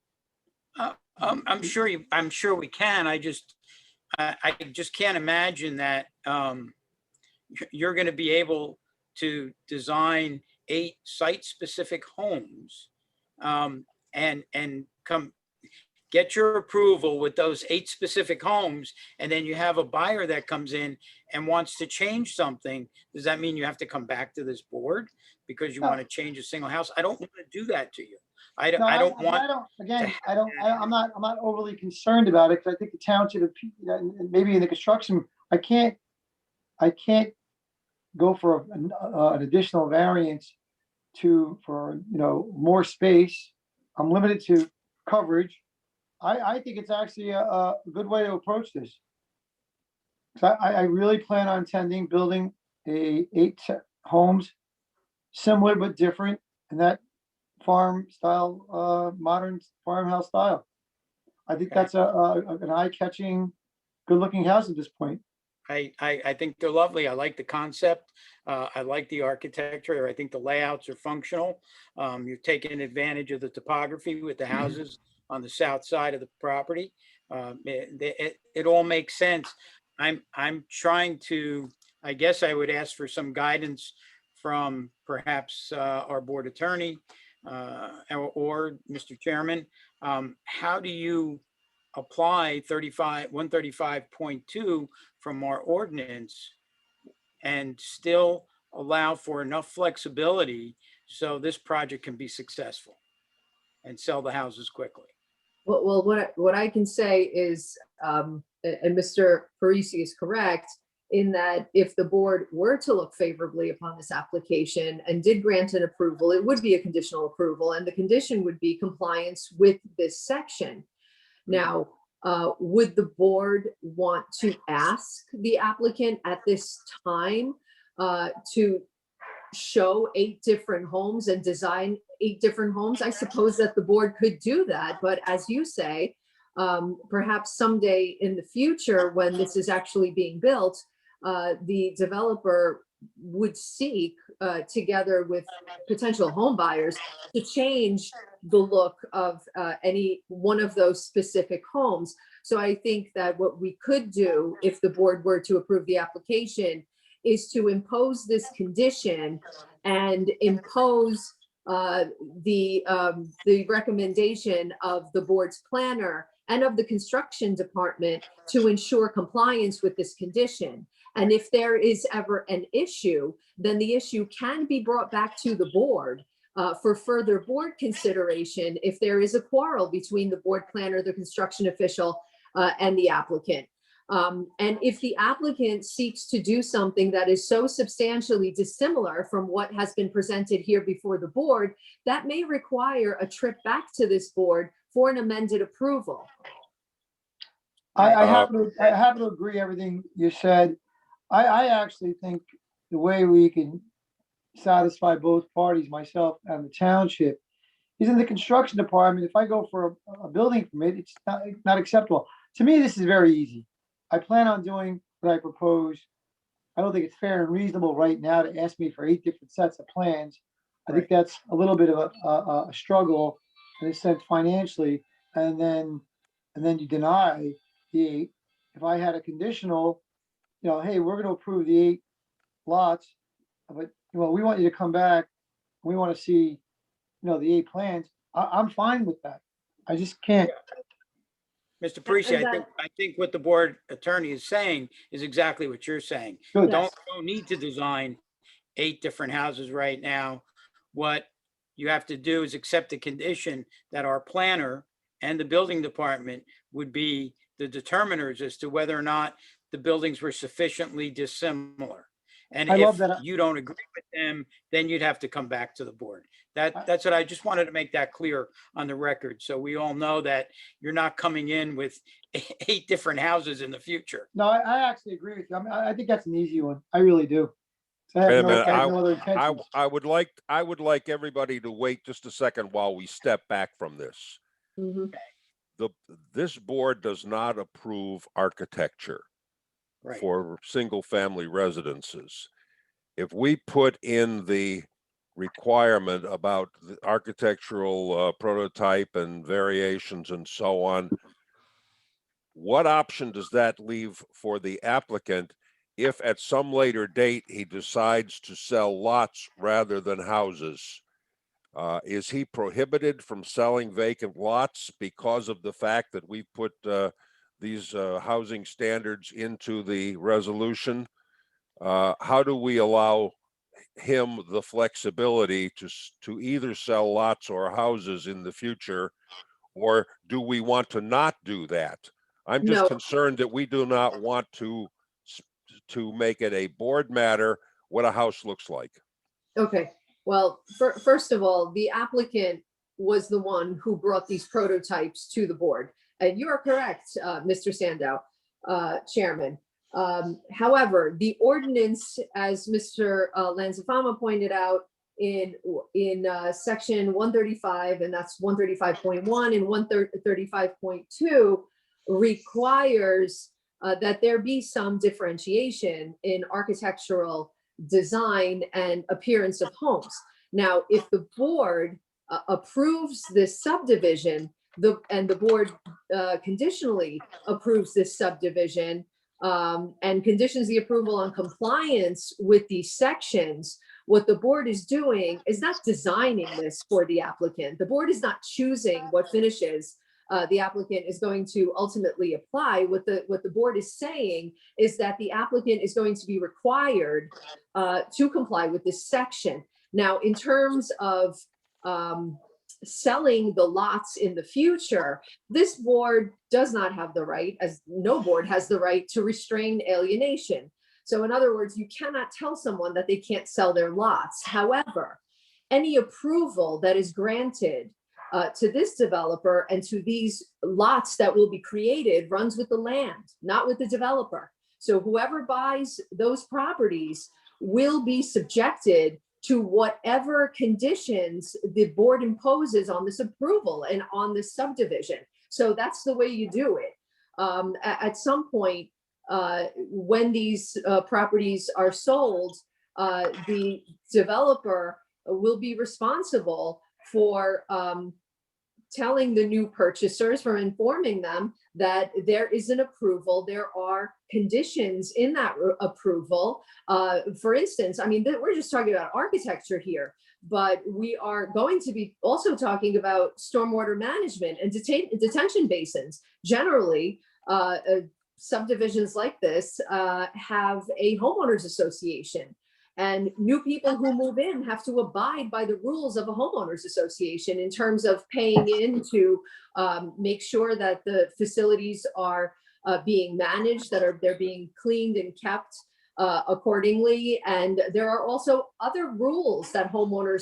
L: I'm sure we can. I just can't imagine that you're going to be able to design 8 site-specific homes and come get your approval with those 8 specific homes, and then you have a buyer that comes in and wants to change something. Does that mean you have to come back to this board because you want to change a single house? I don't want to do that to you. I'm not
I: overly concerned about it, because I think the township, maybe in the construction, I can't go for an additional variance for more space. I'm limited to coverage. I think it's actually a good way to approach this. So I really plan on building eight homes, similar but different, in that farm style, modern farmhouse style. I think that's an eye-catching, good-looking house at this point.
L: I think they're lovely. I like the concept. I like the architecture. I think the layouts are functional. You've taken advantage of the topography with the houses on the south side of the property. It all makes sense. I'm trying to, I guess I would ask for some guidance from perhaps our board attorney or Mr. Chairman. How do you apply 135.2 from our ordinance and still allow for enough flexibility so this project can be successful and sell the houses quickly?
B: Well, what I can say is, and Mr. Parisi is correct, in that if the board were to look favorably upon this application and did grant an approval, it would be a conditional approval, and the condition would be compliance with this section. Now, would the board want to ask the applicant at this time to show 8 different homes and design 8 different homes? I suppose that the board could do that, but as you say, perhaps someday in the future, when this is actually being built, the developer would seek, together with potential home buyers, to change the look of any one of those specific homes. So I think that what we could do, if the board were to approve the application, is to impose this condition and impose the recommendation of the board's planner and of the construction department to ensure compliance with this condition. And if there is ever an issue, then the issue can be brought back to the board for further board consideration if there is a quarrel between the board planner, the construction official, and the applicant. And if the applicant seeks to do something that is so substantially dissimilar from what has been presented here before the board, that may require a trip back to this board for an amended approval.
I: I happen to agree everything you said. I actually think the way we can satisfy both parties, myself and the township, is in the construction department. If I go for a building permit, it's not acceptable. To me, this is very easy. I plan on doing what I propose. I don't think it's fair and reasonable right now to ask me for 8 different sets of plans. I think that's a little bit of a struggle in a sense financially, and then you deny the 8. If I had a conditional, hey, we're going to approve the 8 lots, but we want you to come back. We want to see, the 8 plans. I'm fine with that. I just can't.
L: Mr. Parisi, I think what the board attorney is saying is exactly what you're saying.
I: Good.
L: Don't need to design 8 different houses right now. What you have to do is accept the condition that our planner and the building department would be the determiners as to whether or not the buildings were sufficiently dissimilar. And
I: I love
L: if
I: that.
L: you don't agree with them, then you'd have to come back to the board. That's what I just wanted to make that clear on the record. So we all know that you're not coming in with 8 different houses in the future.
I: No, I actually agree with you. I think that's an easy one. I really do. So I
C: Wait a
I: have
C: minute.
I: no other intentions.
C: I would like everybody to wait just a second while we step back from this.
B: Mhm.
C: This board does not approve architecture for single-family residences. If we put in the requirement about the architectural prototype and variations and so on, what option does that leave for the applicant if at some later date he decides to sell lots rather than houses? Is he prohibited from selling vacant lots because of the fact that we put these housing standards into the resolution? How do we allow him the flexibility to either sell lots or houses in the future, or do we want to not do that? I'm just concerned that we do not want to make it a board matter what a house looks like.
B: Okay, well, first of all, the applicant was the one who brought these prototypes to the board. And you are correct, Mr. Sandow, Chairman. However, the ordinance, as Mr. Lanzafama pointed out, in section 135, and that's 135.1 and 135.2, requires that there be some differentiation in architectural design and appearance of homes. Now, if the board approves this subdivision, and the board conditionally approves this subdivision, and conditions the approval on compliance with these sections, what the board is doing is not designing this for the applicant. The board is not choosing what finishes the applicant is going to ultimately apply. What the board is saying is that the applicant is going to be required to comply with this section. Now, in terms of selling the lots in the future, this board does not have the right, as no board has the right, to restrain alienation. So in other words, you cannot tell someone that they can't sell their lots. However, any approval that is granted to this developer and to these lots that will be created runs with the land, not with the developer. So whoever buys those properties will be subjected to whatever conditions the board imposes on this approval and on this subdivision. So that's the way you do it. At some point, when these properties are sold, the developer will be responsible for telling the new purchasers, for informing them that there is an approval, there are conditions in that approval. For instance, I mean, we're just talking about architecture here, but we are going to be also talking about stormwater management and detention basins. Generally, subdivisions like this have a homeowners association. And new people who move in have to abide by the rules of a homeowners association in terms of paying in to make sure that the facilities are being managed, that they're being cleaned and kept accordingly. And there are also other rules that homeowner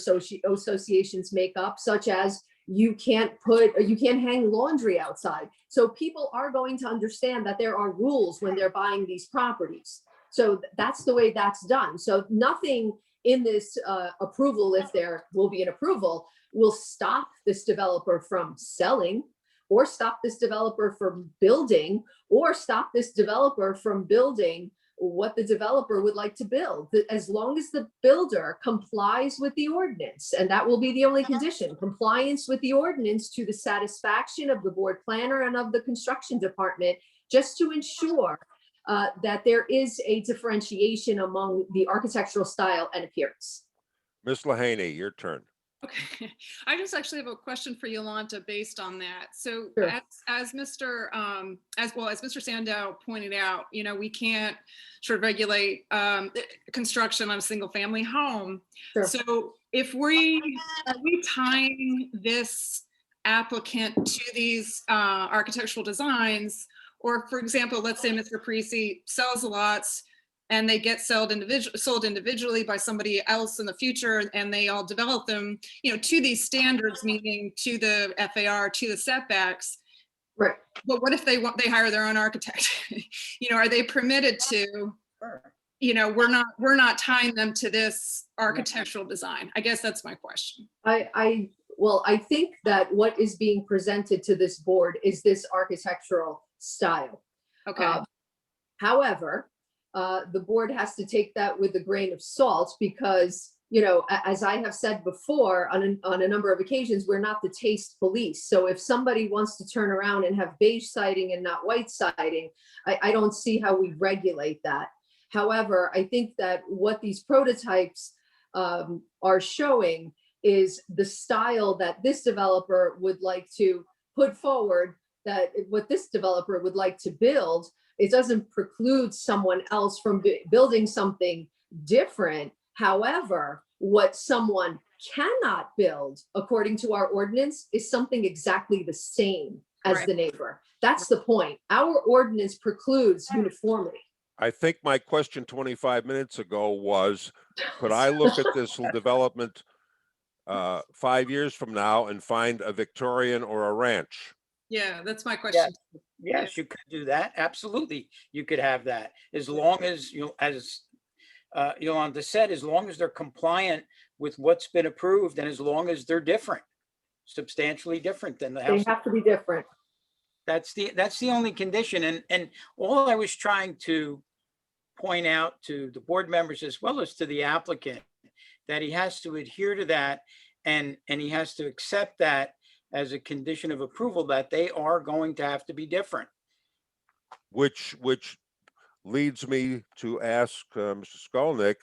B: associations make up, such as you can't hang laundry outside. So people are going to understand that there are rules when they're buying these properties. So that's the way that's done. So nothing in this approval, if there will be an approval, will stop this developer from selling, or stop this developer from building, or stop this developer from building what the developer would like to build, as long as the builder complies with the ordinance. And that will be the only condition: compliance with the ordinance to the satisfaction of the board planner and of the construction department, just to ensure that there is a differentiation among the architectural style and appearance.
C: Ms. Lahaney, your turn.
D: Okay, I just actually have a question for Yolanta based on that. So
B: Sure.
D: as Mr. Sandow pointed out, you know, we can't sort of regulate construction on a single family home.
B: Sure.
D: So if are we tying this applicant to these architectural designs? Or for example, let's say Mr. Parisi sells the lots and they get sold individually by somebody else in the future, and they all develop them, you know, to these standards, meaning to the FAR, to the setbacks.
B: Right.
D: But what if they hire their own architect? You know, are they permitted to? You know, we're not tying them to this architectural design. I guess that's my question.
B: Well, I think that what is being presented to this board is this architectural style.
D: Okay.
B: However, the board has to take that with a grain of salt, because, you know, as I have said before on a number of occasions, we're not the taste police. So if somebody wants to turn around and have beige siding and not white siding, I don't see how we regulate that. However, I think that what these prototypes are showing is the style that this developer would like to put forward, that what this developer would like to build. It doesn't preclude someone else from building something different. However, what someone cannot build, according to our ordinance, is something exactly the same as
D: Right.
B: the neighbor. That's the point. Our ordinance precludes uniformity.
C: I think my question 25 minutes ago was, could I look at this development 5 years from now and find a Victorian or a ranch?
D: Yeah, that's my question.
L: Yes, you could do that. Absolutely. You could have that as long as, as Yolanda said, as long as they're compliant with what's been approved and as long as they're different, substantially different than the
B: They
L: house.
B: have to be different.
L: That's the only condition. And all I was trying to point out to the board members as well as to the applicant, that he has to adhere to that and he has to accept that as a condition of approval, that they are going to have to be different.
C: Which leads me to ask Mr. Skolnick,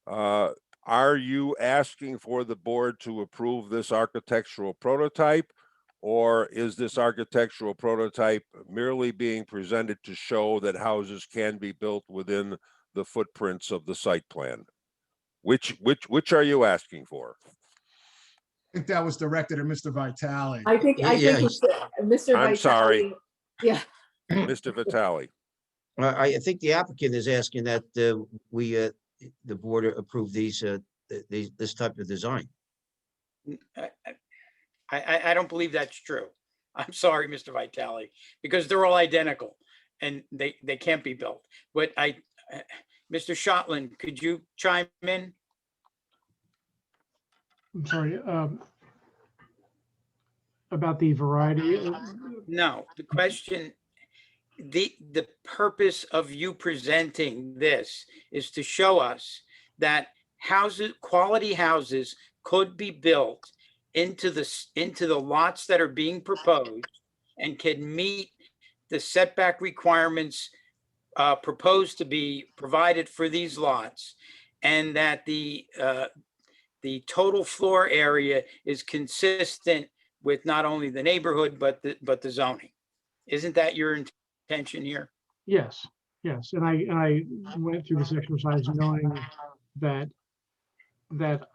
C: are you asking for the board to approve this architectural prototype? Or is this architectural prototype merely being presented to show that houses can be built within the footprints of the site plan? Which are you asking for?
F: I think that was directed at Mr. Vitale.
B: I think
G: Yeah,
B: it's Mr.
C: I'm sorry.
B: Vitale. Yeah,
C: Mr. Vitale.
G: I think the applicant is asking that the board approve this type of design.
L: I don't believe that's true. I'm sorry, Mr. Vitale, because they're all identical and they can't be built. But Mr. Shotland, could you chime in?
E: I'm sorry, about the variety.
L: No, the question, the purpose of you presenting this is to show us that quality houses could be built into the lots that are being proposed and can meet the setback requirements proposed to be provided for these lots, and that the total floor area is consistent with not only the neighborhood, but the zoning. Isn't that your intention here?
E: Yes, and I went through this exercise knowing that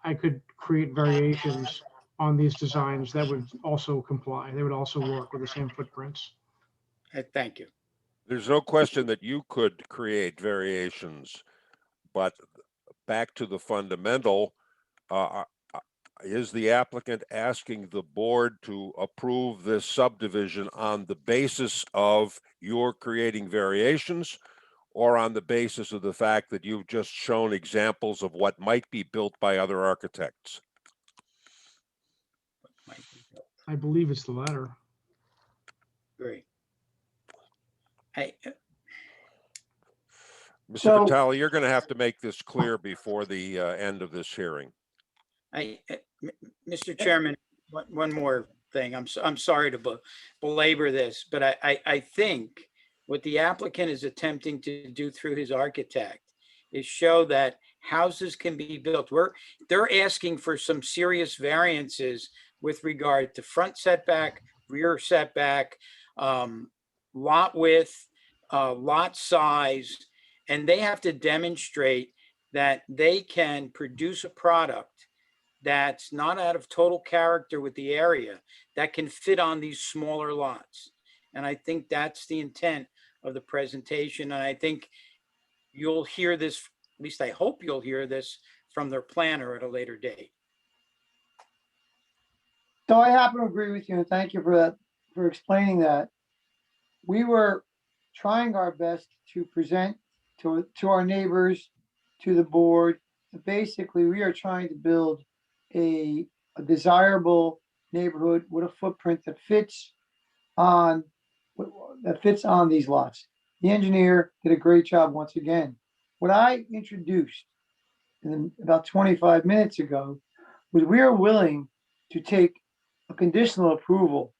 E: I could create variations on these designs that would also comply. They would also work with the same footprints.
L: Thank you.
C: There's no question that you could create variations, but back to the fundamental, is the applicant asking the board to approve this subdivision on the basis of your creating variations, or on the basis of the fact that you've just shown examples of what might be built by other architects?
E: I believe it's the latter.
L: Great.
C: Mr.
I: So-
C: Vitale, you're going to have to make this clear before the end of this hearing.
L: Mr. Chairman, one more thing. I'm sorry to belabor this, but I think what the applicant is attempting to do through his architect is show that houses can be built. They're asking for some serious variances with regard to front setback, rear setback, lot width, lot size, and they have to demonstrate that they can produce a product that's not out of total character with the area, that can fit on these smaller lots. And I think that's the intent of the presentation. And I think you'll hear this, at least I hope you'll hear this from their planner at a later date.
I: So I happen to agree with you, and thank you for that, for explaining that. We were trying our best to present to our neighbors, to the board. Basically, we are trying to build a desirable neighborhood with a footprint that fits on these lots. The engineer did a great job once again. What I introduced about 25 minutes ago was we are willing to take a conditional approval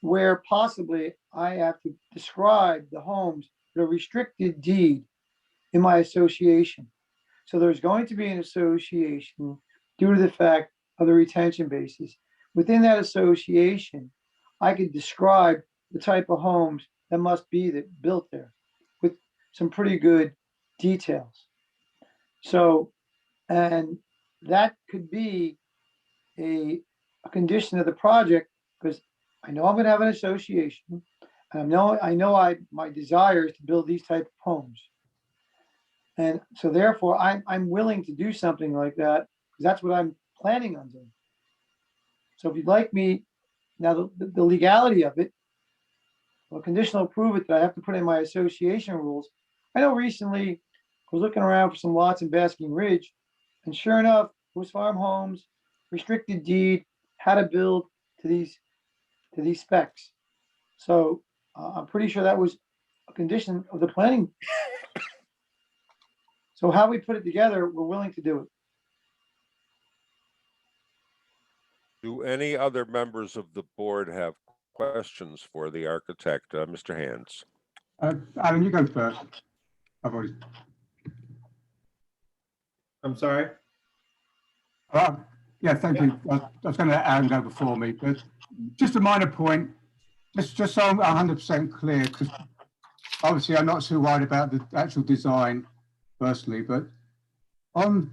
I: where possibly I have to describe the homes that are restricted deed in my association. So there's going to be an association due to the fact of the retention basis. Within that association, I could describe the type of homes that must be built there with some pretty good details. So, and that could be a condition of the project, because I know I'm going to have an association, and my desire is to build these type of homes. And so therefore I'm willing to do something like that, because that's what I'm planning on doing. So if you'd like me, now the legality of it, well, conditional approve it that I have to put in my association rules. I know recently I was looking around for some lots in Basking Ridge, and sure enough, Moose Farm Homes, restricted deed, how to build to these specs. So I'm pretty sure that was a condition of the planning. So how we put it together, we're willing to do it.
C: Do any other members of the board have questions for the architect, Mr. Hands?
K: Alan, you go first. I've already.
M: I'm sorry.
K: Yeah, thank you. I was going to let Aaron go before me, but just a minor point, just so I'm 100% clear, because obviously I'm not too worried about the actual design personally, but on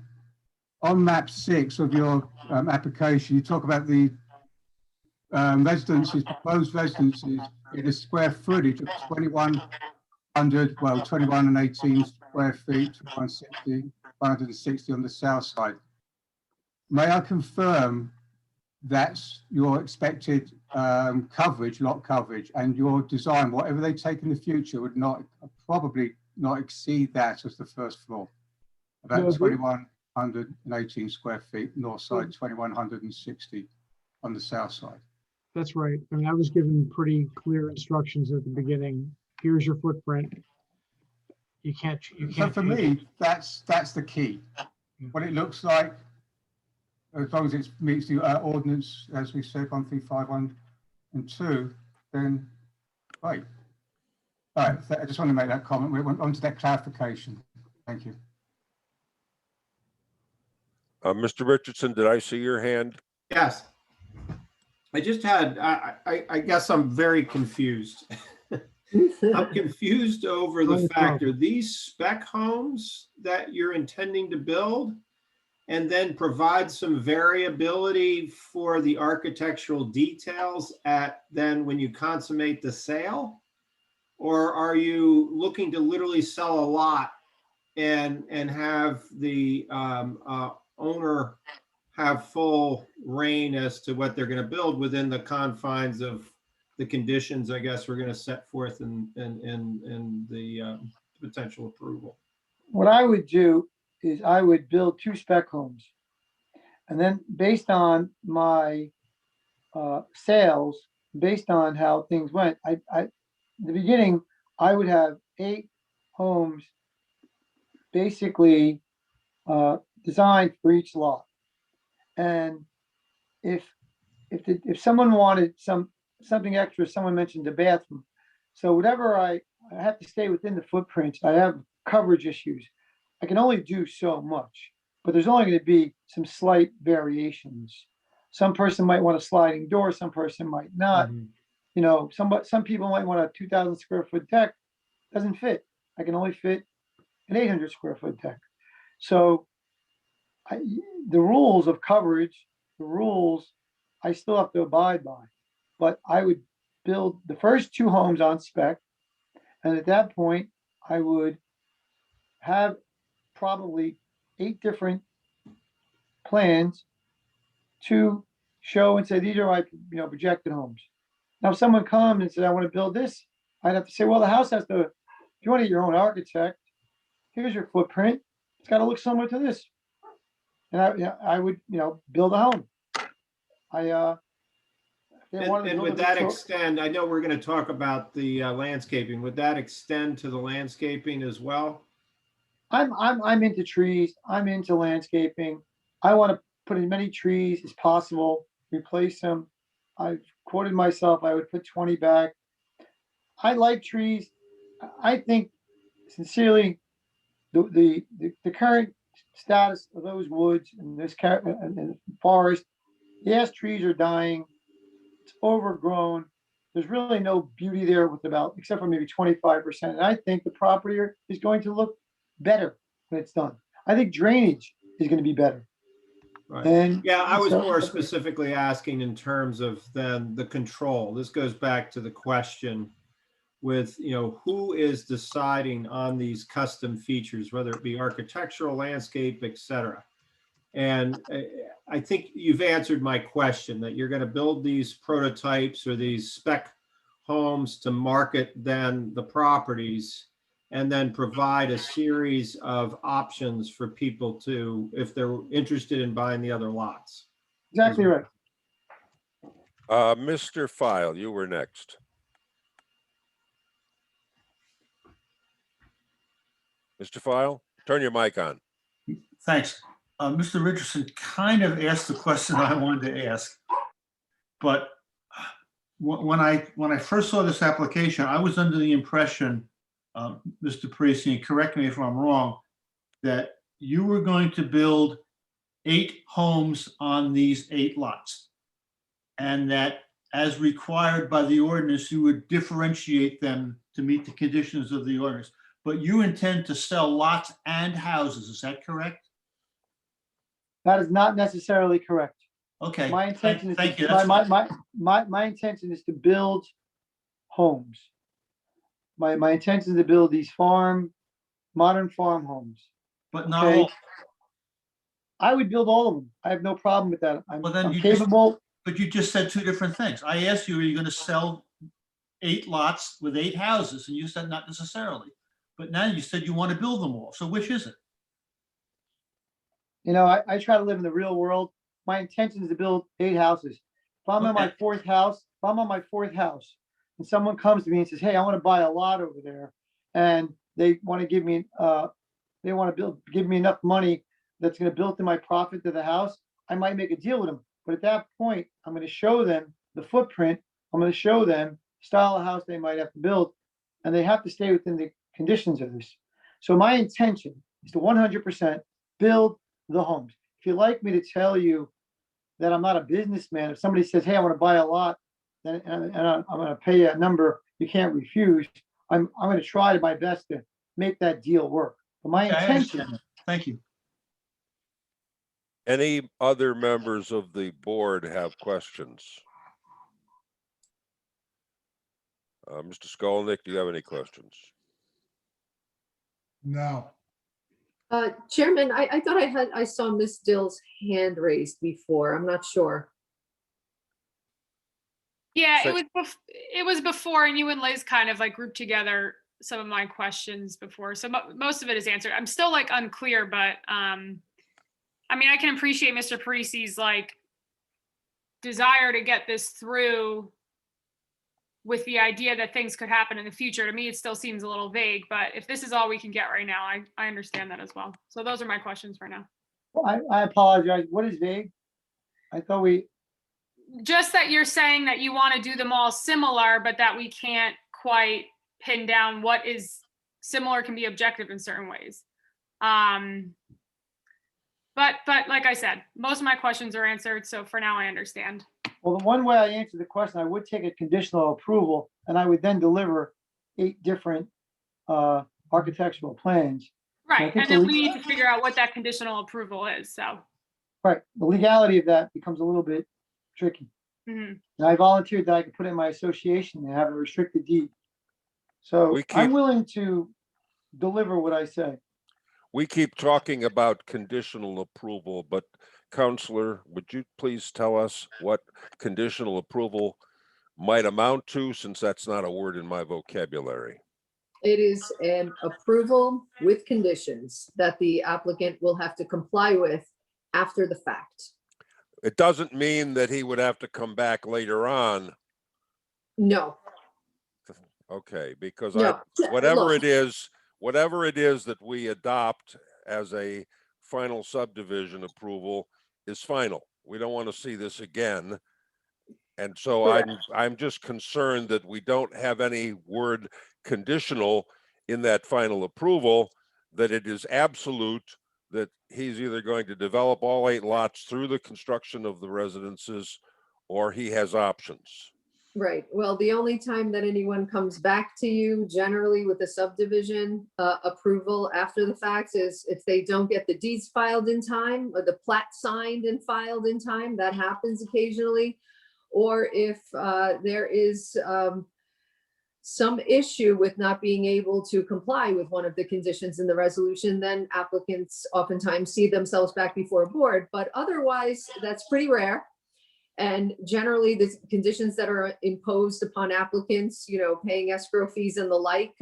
K: map 6 of your application, you talk about the residences, proposed residences in a square footage of 2,100, well, 2118 square feet, 160 on the south side. May I confirm that's your expected coverage, lot coverage, and your design, whatever they take in the future, would probably not exceed that as the first floor, about
E: No,
K: 2,118 square feet, north side, 2,160 on the south side.
E: That's right. I mean, I was given pretty clear instructions at the beginning. Here's your footprint. You can't.
K: So for me, that's the key. What it looks like, as long as it meets the ordinance, as we said, 1351 and 2, then right. All right. I just want to make that comment. We went on to that clarification. Thank you.
C: Mr. Richardson, did I see your hand?
M: Yes. I just had, I guess I'm very confused. I'm confused over the fact, are these spec homes that you're intending to build and then provide some variability for the architectural details at then when you consummate the sale? Or are you looking to literally sell a lot and have the owner have full reign as to what they're going to build within the confines of the conditions, I guess, we're going to set forth in the potential approval?
I: What I would do is I would build 2 spec homes. And then based on my sales, based on how things went, in the beginning, I would have 8 homes basically designed for each lot. And if someone wanted something extra, someone mentioned the bathroom. So whatever I have to stay within the footprints. I have coverage issues. I can only do so much, but there's only going to be some slight variations. Some person might want a sliding door, some person might not. You know, some people might want a 2,000 square foot deck. Doesn't fit. I can only fit an 800 square foot deck. So the rules of coverage, the rules, I still have to abide by. But I would build the first 2 homes on spec. And at that point, I would have probably 8 different plans to show and say, these are my projected homes. Now, if someone comes and says, I want to build this, I'd have to say, well, the house has to, if you want to get your own architect, here's your footprint. It's got to look similar to this. And I would, build a home.
M: And would that extend, I know we're going to talk about the landscaping, would that extend to the landscaping as well?
I: I'm into trees. I'm into landscaping. I want to put as many trees as possible, replace them. I've quoted myself, I would put 20 back. I like trees. I think sincerely, the current status of those woods and this and forest, yes, trees are dying. It's overgrown. There's really no beauty there except for maybe 25%. And I think the property is going to look better when it's done. I think drainage is going to be better.
M: Right. And yeah, I was more specifically asking in terms of then the control. This goes back to the question with, who is deciding on these custom features, whether it be architectural, landscape, etc. And I think you've answered my question that you're going to build these prototypes or these spec homes to market then the properties and then provide a series of options for people to, if they're interested in buying the other lots.
I: Exactly right.
C: Mr. File, you were next. Mr. File, turn your mic on.
N: Thanks. Mr. Richardson kind of asked the question I wanted to ask, but when I first saw this application, I was under the impression, Mr. Parisi, and correct me if I'm wrong, that you were going to build 8 homes on these 8 lots, and that as required by the ordinance, you would differentiate them to meet the conditions of the ordinance. But you intend to sell lots and houses, is that correct?
I: That is not necessarily correct.
N: Okay.
I: My intention is,
N: Thank you.
I: my intention is to build homes. My intention is to build these modern farm homes.
N: But not
I: Okay.
N: all.
I: I would build all of them. I have no problem with that. I'm
N: Well, then
I: I'm
N: you just-
I: capable.
N: But you just said 2 different things. I asked you, are you going to sell 8 lots with 8 houses? And you said not necessarily. But now you said you want to build them all. So which is it?
I: You know, I try to live in the real world. My intention is to build 8 houses. If I'm on my
N: Okay.
I: 4th house, and someone comes to me and says, hey, I want to buy a lot over there, and they want to give me, give me enough money that's going to build to my profit to the house, I might make a deal with them. But at that point, I'm going to show them the footprint. I'm going to show them style of house they might have to build, and they have to stay within the conditions of this. So my intention is to 100% build the homes. If you'd like me to tell you that I'm not a businessman, if somebody says, hey, I want to buy a lot, then and I'm going to pay you a number you can't refuse, I'm going to try my best to make that deal work. But my
N: Okay, I
I: intention,
N: understand that. Thank you.
C: Any other members of the board have questions? Mr. Skolnick, do you have any questions?
F: No.
B: Chairman, I thought I saw Miss Dill's hand raised before. I'm not sure.
O: Yeah,
C: So-
O: it was before, and you and Liz kind of like grouped together some of my questions before. So most of it is answered. I'm still like unclear, but I mean, I can appreciate Mr. Parisi's like desire to get this through with the idea that things could happen in the future. To me, it still seems a little vague, but if this is all we can get right now, I understand that as well. So those are my questions for now.
I: I apologize. What is vague? I thought
O: Just that you're saying that you want to do them all similar, but that we can't quite pin down what is similar can be objective in certain ways. But like I said, most of my questions are answered. So for now, I understand.
I: well, the one way I answer the question, I would take a conditional approval, and I would then deliver 8 different architectural plans.
O: Right.
I: think
O: And then
I: the
O: we need to figure out what that conditional approval is. So.
I: Right, the legality of that becomes a little bit tricky.
O: Mhm.
I: And I volunteered that I could put in my association and have a restricted deed. So
C: We keep-
I: I'm willing to deliver what I say.
C: We keep talking about conditional approval, but Counselor, would you please tell us what conditional approval might amount to, since that's not a word in my vocabulary?
B: It is an approval with conditions that the applicant will have to comply with after the fact.
C: It doesn't mean that he would have to come back later on.
B: No,
C: Okay, because
B: no.
C: whatever
B: Look,
C: it is that we adopt as a final subdivision approval is final. We don't want to see this again. And so I'm just concerned that we don't have any word conditional in that final approval, that it is absolute, that he's either going to develop all 8 lots through the construction of the residences, or he has options.
B: Right. Well, the only time that anyone comes back to you generally with a subdivision approval after the fact is if they don't get the deeds filed in time or the plat signed and filed in time. That happens occasionally. Or if there is some issue with not being able to comply with one of the conditions in the resolution, then applicants oftentimes see themselves back before a board. But otherwise, that's pretty rare. And generally, the conditions that are imposed upon applicants, paying escrow fees and the like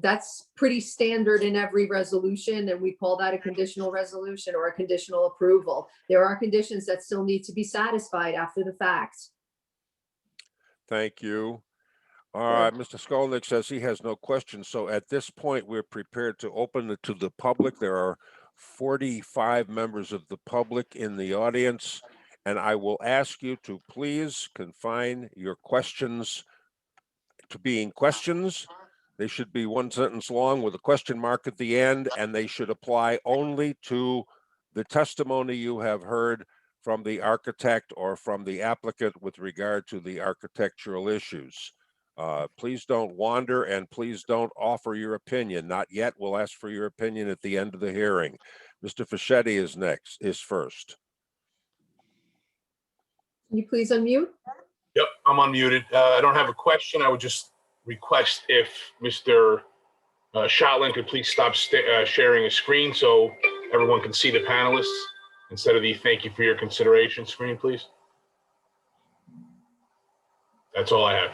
B: that's pretty standard in every resolution, and we call that a conditional resolution or a conditional approval. There are conditions that still need to be satisfied after the fact.
C: Thank you. All right, Mr. Skolnick says he has no questions. So at this point, we're prepared to open it to the public. There are 45 members of the public in the audience, and I will ask you to please confine your questions to being questions. They should be one sentence long with a question mark at the end, and they should apply only to the testimony you have heard from the architect or from the applicant with regard to the architectural issues. Please don't wander, and please don't offer your opinion. Not yet. We'll ask for your opinion at the end of the hearing. Mr. Fischetti is first.
B: Can you please unmute?
P: Yep, I'm unmuted. I don't have a question. I would just request if Mr. Shotland could please stop sharing a screen so everyone can see the panelists instead of the thank you for your consideration screen, please. That's all I have.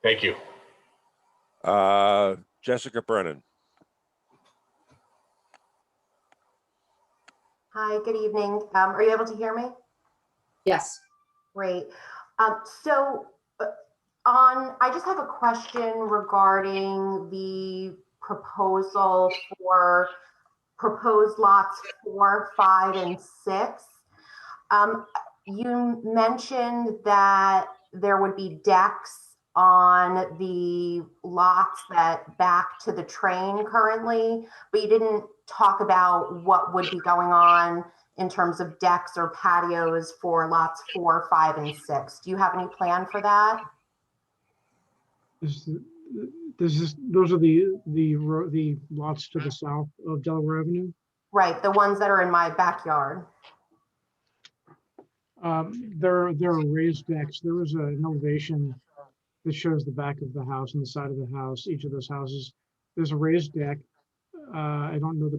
P: Thank you.
C: Jessica Brennan.
Q: Hi, good evening. Are you able to hear me?
B: Yes.
Q: Great. I just have a question regarding the proposal for proposed lots 4, 5, and 6. You mentioned that there would be decks on the lots that back to the train currently, but you didn't talk about what would be going on in terms of decks or patios for lots 4, 5, and 6. Do you have any plan for that?
E: Those are the lots to the south of Delaware Avenue.
Q: Right, the ones that are in my backyard.
E: There are raised decks. There was an elevation that shows the back of the house and the side of the house, each of those houses. There's a raised deck. I don't know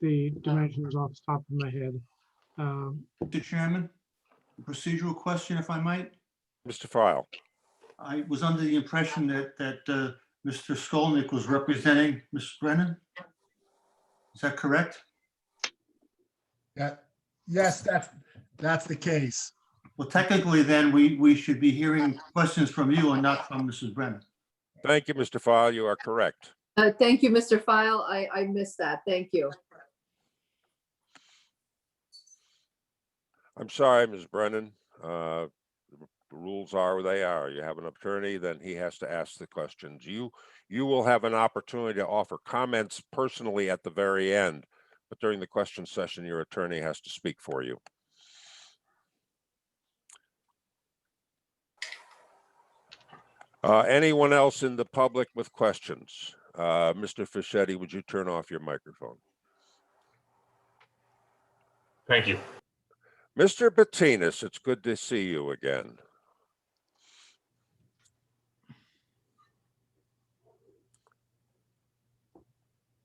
E: the dimensions off the top of my head.
N: Mr. Chairman, a procedural question, if I might.
C: Mr. File.
N: I was under the impression that Mr. Skolnick was representing Ms. Brennan. Is that correct?
F: Yeah. Yes, that's the case.
N: Well, technically, then we should be hearing questions from you and not from Mrs. Brennan.
C: Thank you, Mr. File. You are correct.
B: Thank you, Mr. File. I missed that. Thank you.
C: I'm sorry, Ms. Brennan. The rules are what they are. You have an attorney, then he has to ask the questions. You will have an opportunity to offer comments personally at the very end, but during the question session, your attorney has to speak for you. Anyone else in the public with questions? Mr. Fischetti, would you turn off your microphone?
P: Thank you.
C: Mr. Bettinas, it's good to see you again.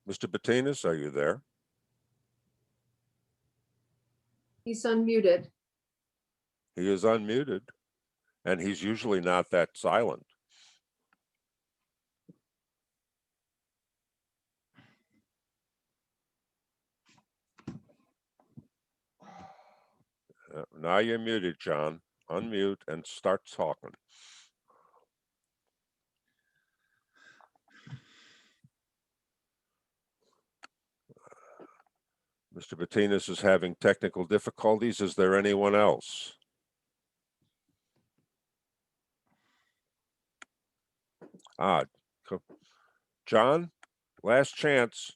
C: Mr. Bettinas, are you there?
B: He's unmuted.
C: He is unmuted, and he's usually not that silent. Now you're muted, John. Unmute and start talking. Mr. Bettinas is having technical difficulties. Is there anyone else? John, last chance.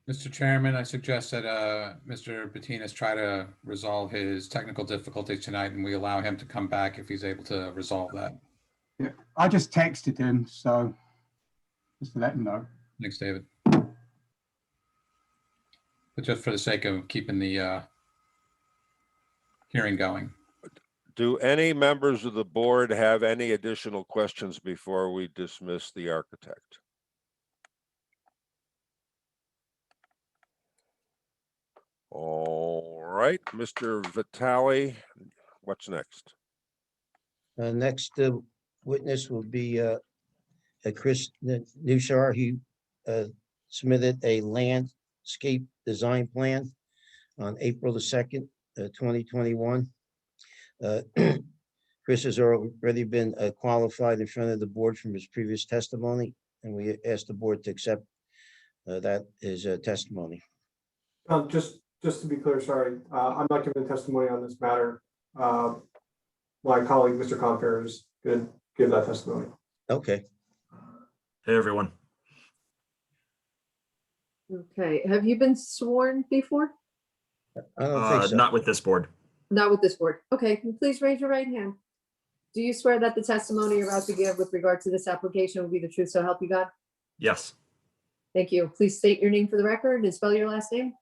H: Mr. Chairman, I suggest that Mr. Bettinas try to resolve his technical difficulties tonight, and we allow him to come back if he's able to resolve that.
K: Yeah, I just texted him, so just to let him know.
H: Thanks, David. but just for the sake of keeping the hearing going.
C: Do any members of the board have any additional questions before we dismiss the architect? All right, Mr. Vitale, what's next?
G: Next witness will be Chris Nushar. He submitted a landscape design plan on April the 2nd, 2021. Chris has already been qualified in front of the board from his previous testimony, and we asked the board to accept that his testimony.
R: Just to be clear, sorry, I'm not giving testimony on this matter. My colleague, Mr. Confer, is going to give that testimony.
G: Okay.
S: Hey, everyone.
B: Okay, have you been sworn before?
G: I don't think so.
S: Not with this board.
B: Not with this board. Okay, can you please raise your right hand? Do you swear that the testimony you're about to give with regard to this application will be the truth, so help you God?
S: Yes.
B: Thank you. Please state your name for the record and spell your last name.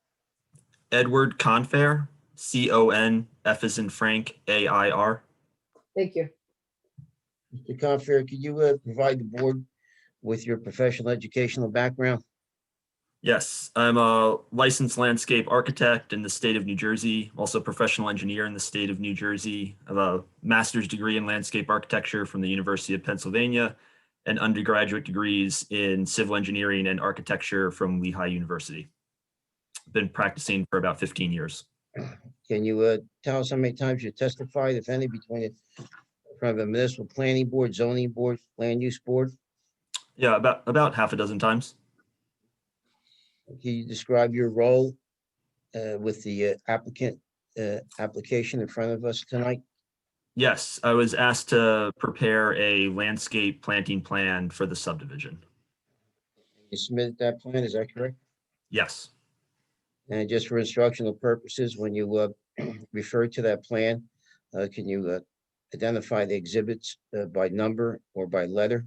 S: Edward Confair, C-O-N-F as in Frank, A-I-R.
B: Thank you.
G: Mr. Confer, could you provide the board with your professional educational background?
S: Yes, I'm a licensed landscape architect in the state of New Jersey, also professional engineer in the state of New Jersey. I have a master's degree in landscape architecture from the University of Pennsylvania and undergraduate degrees in civil engineering and architecture from Lehigh University. I've been practicing for about 15 years.
G: Can you tell us how many times you testified, if any, between in front of a municipal planning board, zoning board, land use board?
S: Yeah, about half a dozen times.
G: Can you describe your role with the application in front of us tonight?
S: Yes, I was asked to prepare a landscape planting plan for the subdivision.
G: You submitted that plan, is that correct?
S: Yes.
G: And just for instructional purposes, when you refer to that plan, can you identify the exhibits by number or by letter?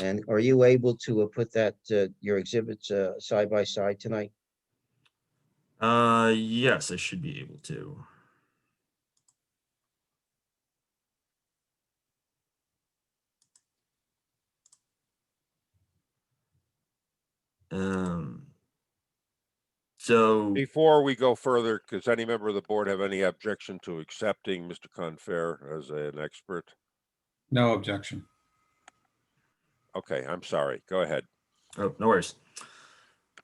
G: And are you able to put that your exhibits side by side tonight?
S: Yes, I should be able to. So
C: before we go further, does any member of the board have any objection to accepting Mr. Confair as an expert?
H: No objection.
C: Okay, I'm sorry. Go ahead.
S: Oh, no worries.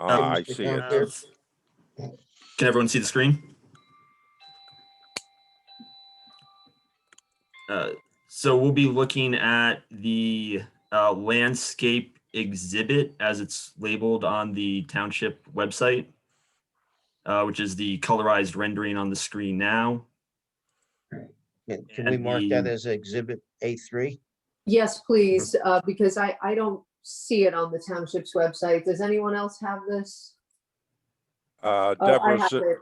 C: I see it.
S: Can everyone see the screen? So we'll be looking at the landscape exhibit as it's labeled on the township website, which is the colorized rendering on the screen now.
G: Can we mark that as exhibit A3?
B: Yes, please, because I don't see it on the township's website. Does anyone else have this? I have it.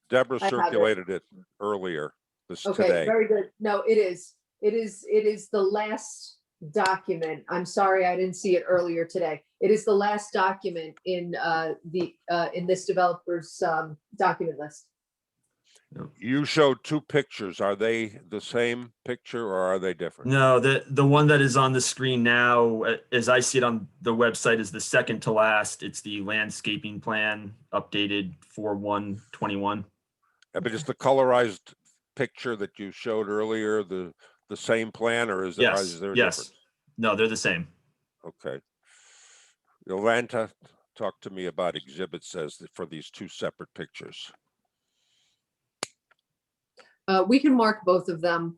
C: Deborah
B: I have it.
C: circulated it earlier
B: Okay,
C: today.
B: very good. No, it is. It is the last document. I'm sorry, I didn't see it earlier today. It is the last document in in this developer's document list.
C: You showed two pictures. Are they the same picture or are they different?
S: No, the one that is on the screen now, as I see it on the website, is the second to last. It's the landscaping plan updated for 1/21.
C: Yeah, but is the colorized picture that you showed earlier the same plan, or is there, is there a difference?
S: No, they're the same.
C: Okay. Yolanta, talk to me about exhibits as for these two separate pictures.
B: We can mark both of them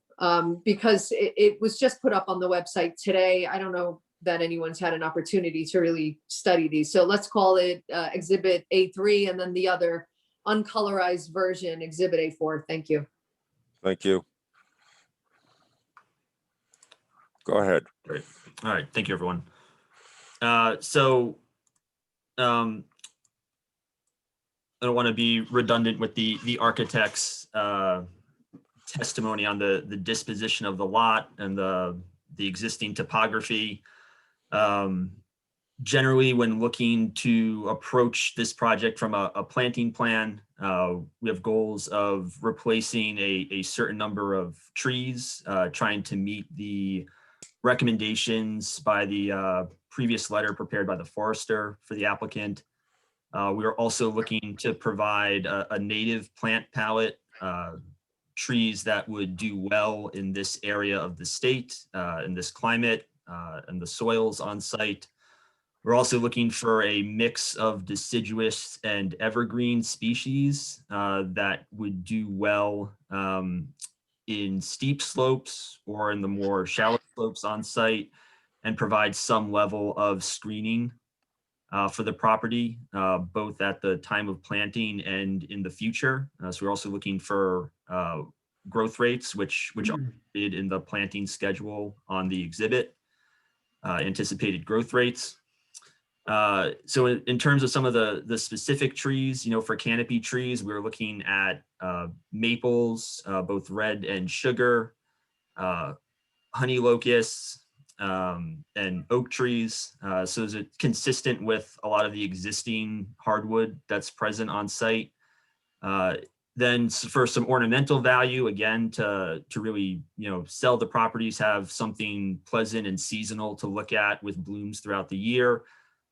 B: because it was just put up on the website today. I don't know that anyone's had an opportunity to really study these. So let's call it exhibit A3 and then the other uncolorized version, exhibit A4. Thank you.
C: Thank you. Go ahead.
S: Great. All right. Thank you, everyone. I don't want to be redundant with the architect's testimony on the disposition of the lot and the existing topography. Generally, when looking to approach this project from a planting plan, we have goals of replacing a certain number of trees, trying to meet the recommendations by the previous letter prepared by the forester for the applicant. We are also looking to provide a native plant palette, trees that would do well in this area of the state, in this climate, and the soils on site. We're also looking for a mix of deciduous and evergreen species that would do well in steep slopes or in the more shallow slopes on site, and provide some level of screening for the property, both at the time of planting and in the future. So we're also looking for growth rates, which are included in the planting schedule on the exhibit, anticipated growth rates. So in terms of some of the specific trees, for canopy trees, we're looking at maples, both red and sugar, honey locusts, and oak trees. So is it consistent with a lot of the existing hardwood that's present on site? Then for some ornamental value, again, to really, sell the properties, have something pleasant and seasonal to look at with blooms throughout the year.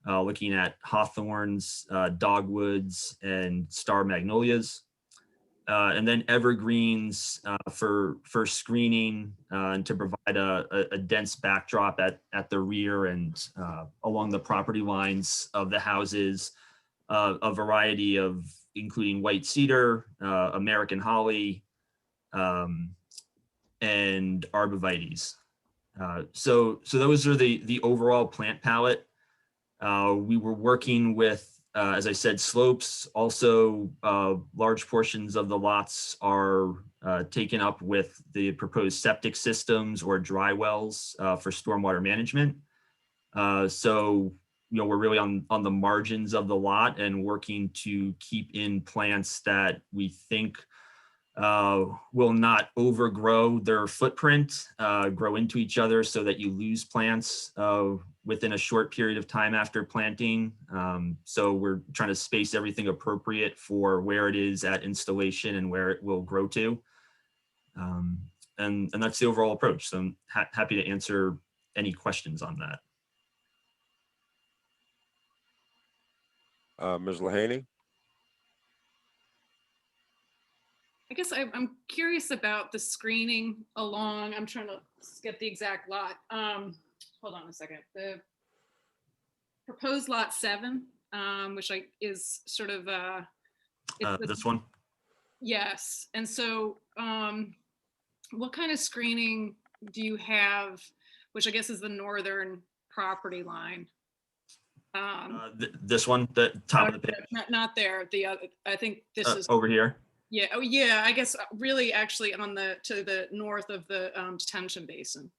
S: Looking at hawthorns, dogwoods, and star magnolias. And then evergreens for screening and to provide a dense backdrop at the rear and along the property lines of the houses. A variety of, including white cedar, American holly, and arborvitaes. So those are the overall plant palette. We were working with, as I said, slopes. Also, large portions of the lots are taken up with the proposed septic systems or dry wells for stormwater management. So, we're really on the margins of the lot and working to keep in plants that we think will not overgrow their footprint, grow into each other so that you lose plants within a short period of time after planting. So we're trying to space everything appropriate for where it is at installation and where it will grow to. And that's the overall approach. So I'm happy to answer any questions on that.
C: Ms. Lahaney?
D: I guess I'm curious about the screening along, I'm trying to get the exact lot. Hold on a second. The proposed lot 7, which is sort of
S: this one?
D: Yes. And so what kind of screening do you have, which I guess is the northern property line?
S: This one, the top of the page?
D: Not there. The other, I think this is
S: over here.
D: Yeah. Oh, yeah. I guess really actually to the north of the detention basin.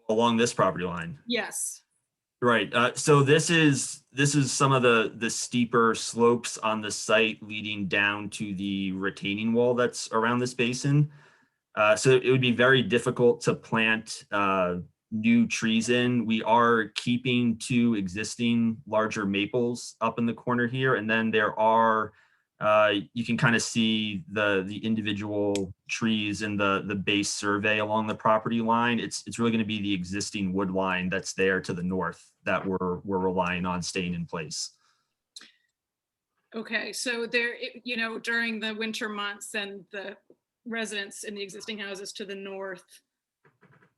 S: Along this property line.
D: Yes.
S: Right. So this is some of the steeper slopes on the site leading down to the retaining wall that's around this basin. So it would be very difficult to plant new trees in. We are keeping 2 existing larger maples up in the corner here, and then there are you can kind of see the individual trees in the base survey along the property line. It's really going to be the existing wood line that's there to the north that we're relying on staying in place.
D: Okay, so there, during the winter months, and the residents in the existing houses to the north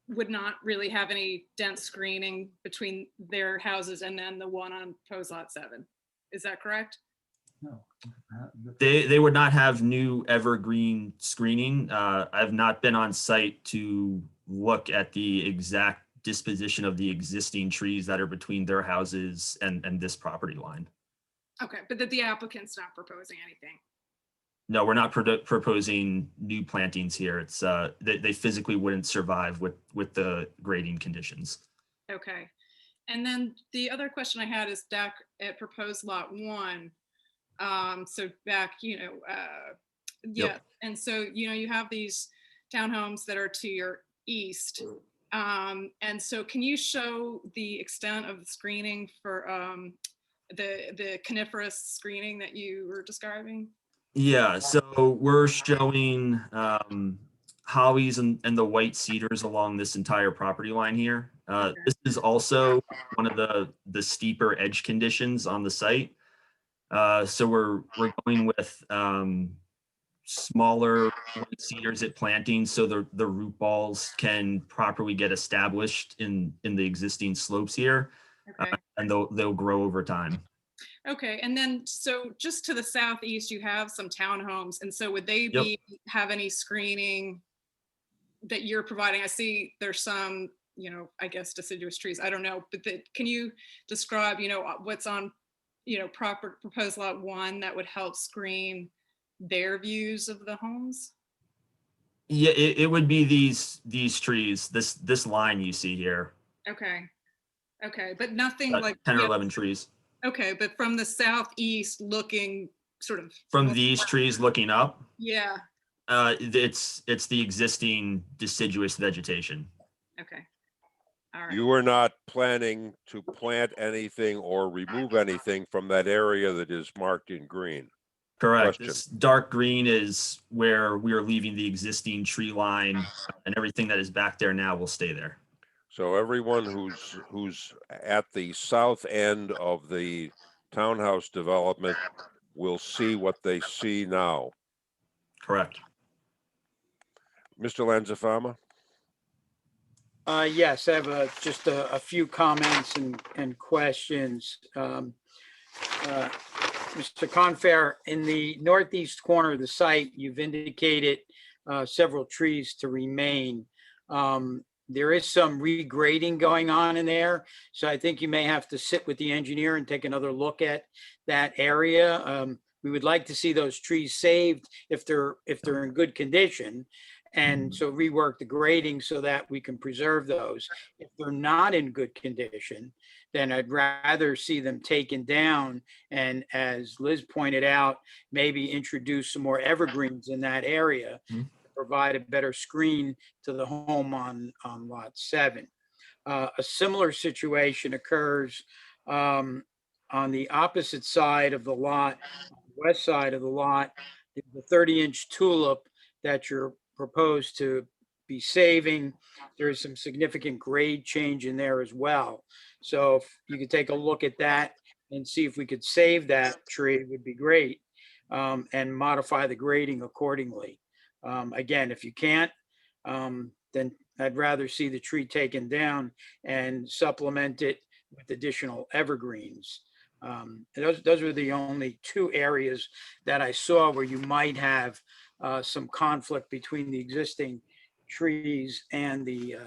D: would not really have any dense screening between their houses and then the one on proposed lot 7. Is that correct?
K: No.
S: They would not have new evergreen screening. I have not been on site to look at the exact disposition of the existing trees that are between their houses and this property line.
D: Okay, but that the applicant's not proposing anything.
S: No, we're not proposing new plantings here. It's they physically wouldn't survive with the grading conditions.
D: Okay, and then the other question I had is back at proposed lot 1. So back, yeah,
S: Yep.
D: and so you have these townhomes that are to your east, And so can you show the extent of the screening for the coniferous screening that you were describing?
S: Yeah, so we're showing hollies and the white cedars along this entire property line here. This is also one of the steeper edge conditions on the site. So we're going with smaller white cedars at planting, so the root balls can properly get established in the existing slopes here,
D: Okay.
S: and they'll grow over time.
D: Okay, and then so just to the southeast, you have some townhomes, and so would they
S: Yep.
D: have any screening that you're providing? I see there's some, I guess deciduous trees. I don't know, but can you describe, what's on, proposed lot 1 that would help screen their views of the homes?
S: Yeah, it would be these trees, this line you see here,
D: Okay, but nothing
S: 10 or 11 trees.
D: Okay, but from the southeast looking sort of.
S: From these trees looking up,
D: Yeah,
S: it's the existing deciduous vegetation.
D: okay. All right.
C: You are not planning to plant anything or remove anything from that area that is marked in green?
S: Correct.
C: Question.
S: This dark green is where we are leaving the existing tree line, and everything that is back there now will stay there.
C: So everyone who's at the south end of the townhouse development will see what they see now.
S: Correct.
C: Mr. Lanzafama?
L: Yes, I have just a few comments and questions. Mr. Confair, in the northeast corner of the site, you've indicated several trees to remain. There is some regrading going on in there, so I think you may have to sit with the engineer and take another look at that area. We would like to see those trees saved if they're in good condition, and so rework the grading so that we can preserve those. If they're not in good condition, then I'd rather see them taken down, and as Liz pointed out, maybe introduce some more evergreens in that area. Provide a better screen to the home on lot 7. A similar situation occurs on the opposite side of the lot, west side of the lot. The 30-inch tulip that you're proposed to be saving, there's some significant grade change in there as well. So if you could take a look at that and see if we could save that tree, it would be great, and modify the grading accordingly. Again, if you can't, then I'd rather see the tree taken down and supplement it with additional evergreens. Those are the only 2 areas that I saw where you might have some conflict between the existing trees and the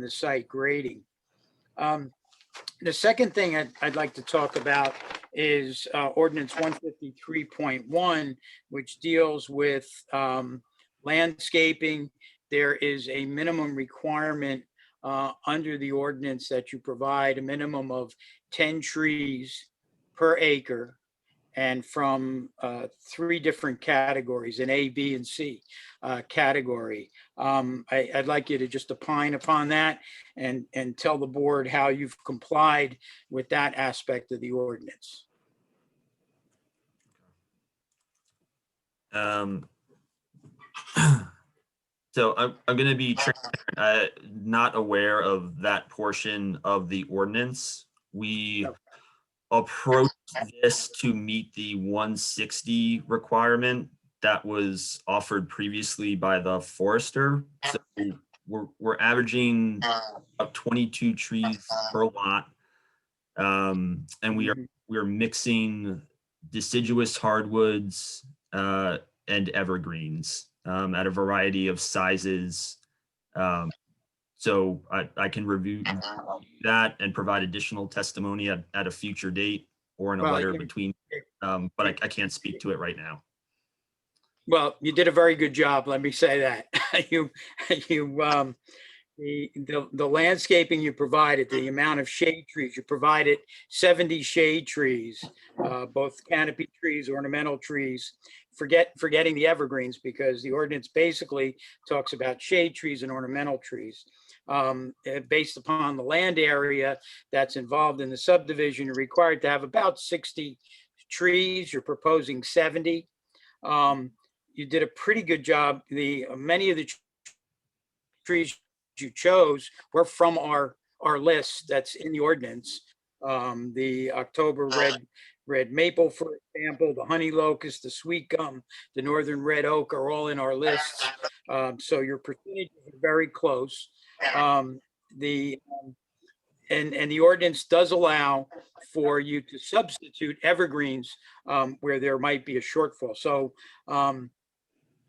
L: site grading. The second thing I'd like to talk about is ordinance 153.1, which deals with landscaping. There is a minimum requirement under the ordinance that you provide a minimum of 10 trees per acre, and from 3 different categories, an A, B, and C category. I'd like you to just opine upon that and tell the board how you've complied with that aspect of the ordinance.
S: So I'm going to be not aware of that portion of the ordinance. We approached this to meet the 160 requirement that was offered previously by the forester. So we're averaging about 22 trees per lot, and we are mixing deciduous hardwoods and evergreens at a variety of sizes. So I can review that and provide additional testimony at a future date or in a letter between, but I can't speak to it right now.
L: Well, you did a very good job. Let me say that. The landscaping you provided, the amount of shade trees, you provided 70 shade trees, both canopy trees, ornamental trees, forgetting the evergreens, because the ordinance basically talks about shade trees and ornamental trees. based upon the land area that's involved in the subdivision, you're required to have about 60 trees. You're proposing 70. You did a pretty good job. Many of the trees you chose were from our list that's in the ordinance. The October red maple, for example, the honey locust, the sweet gum, the northern red oak are all in our lists. So your percentages are very close. And the ordinance does allow for you to substitute evergreens where there might be a shortfall. So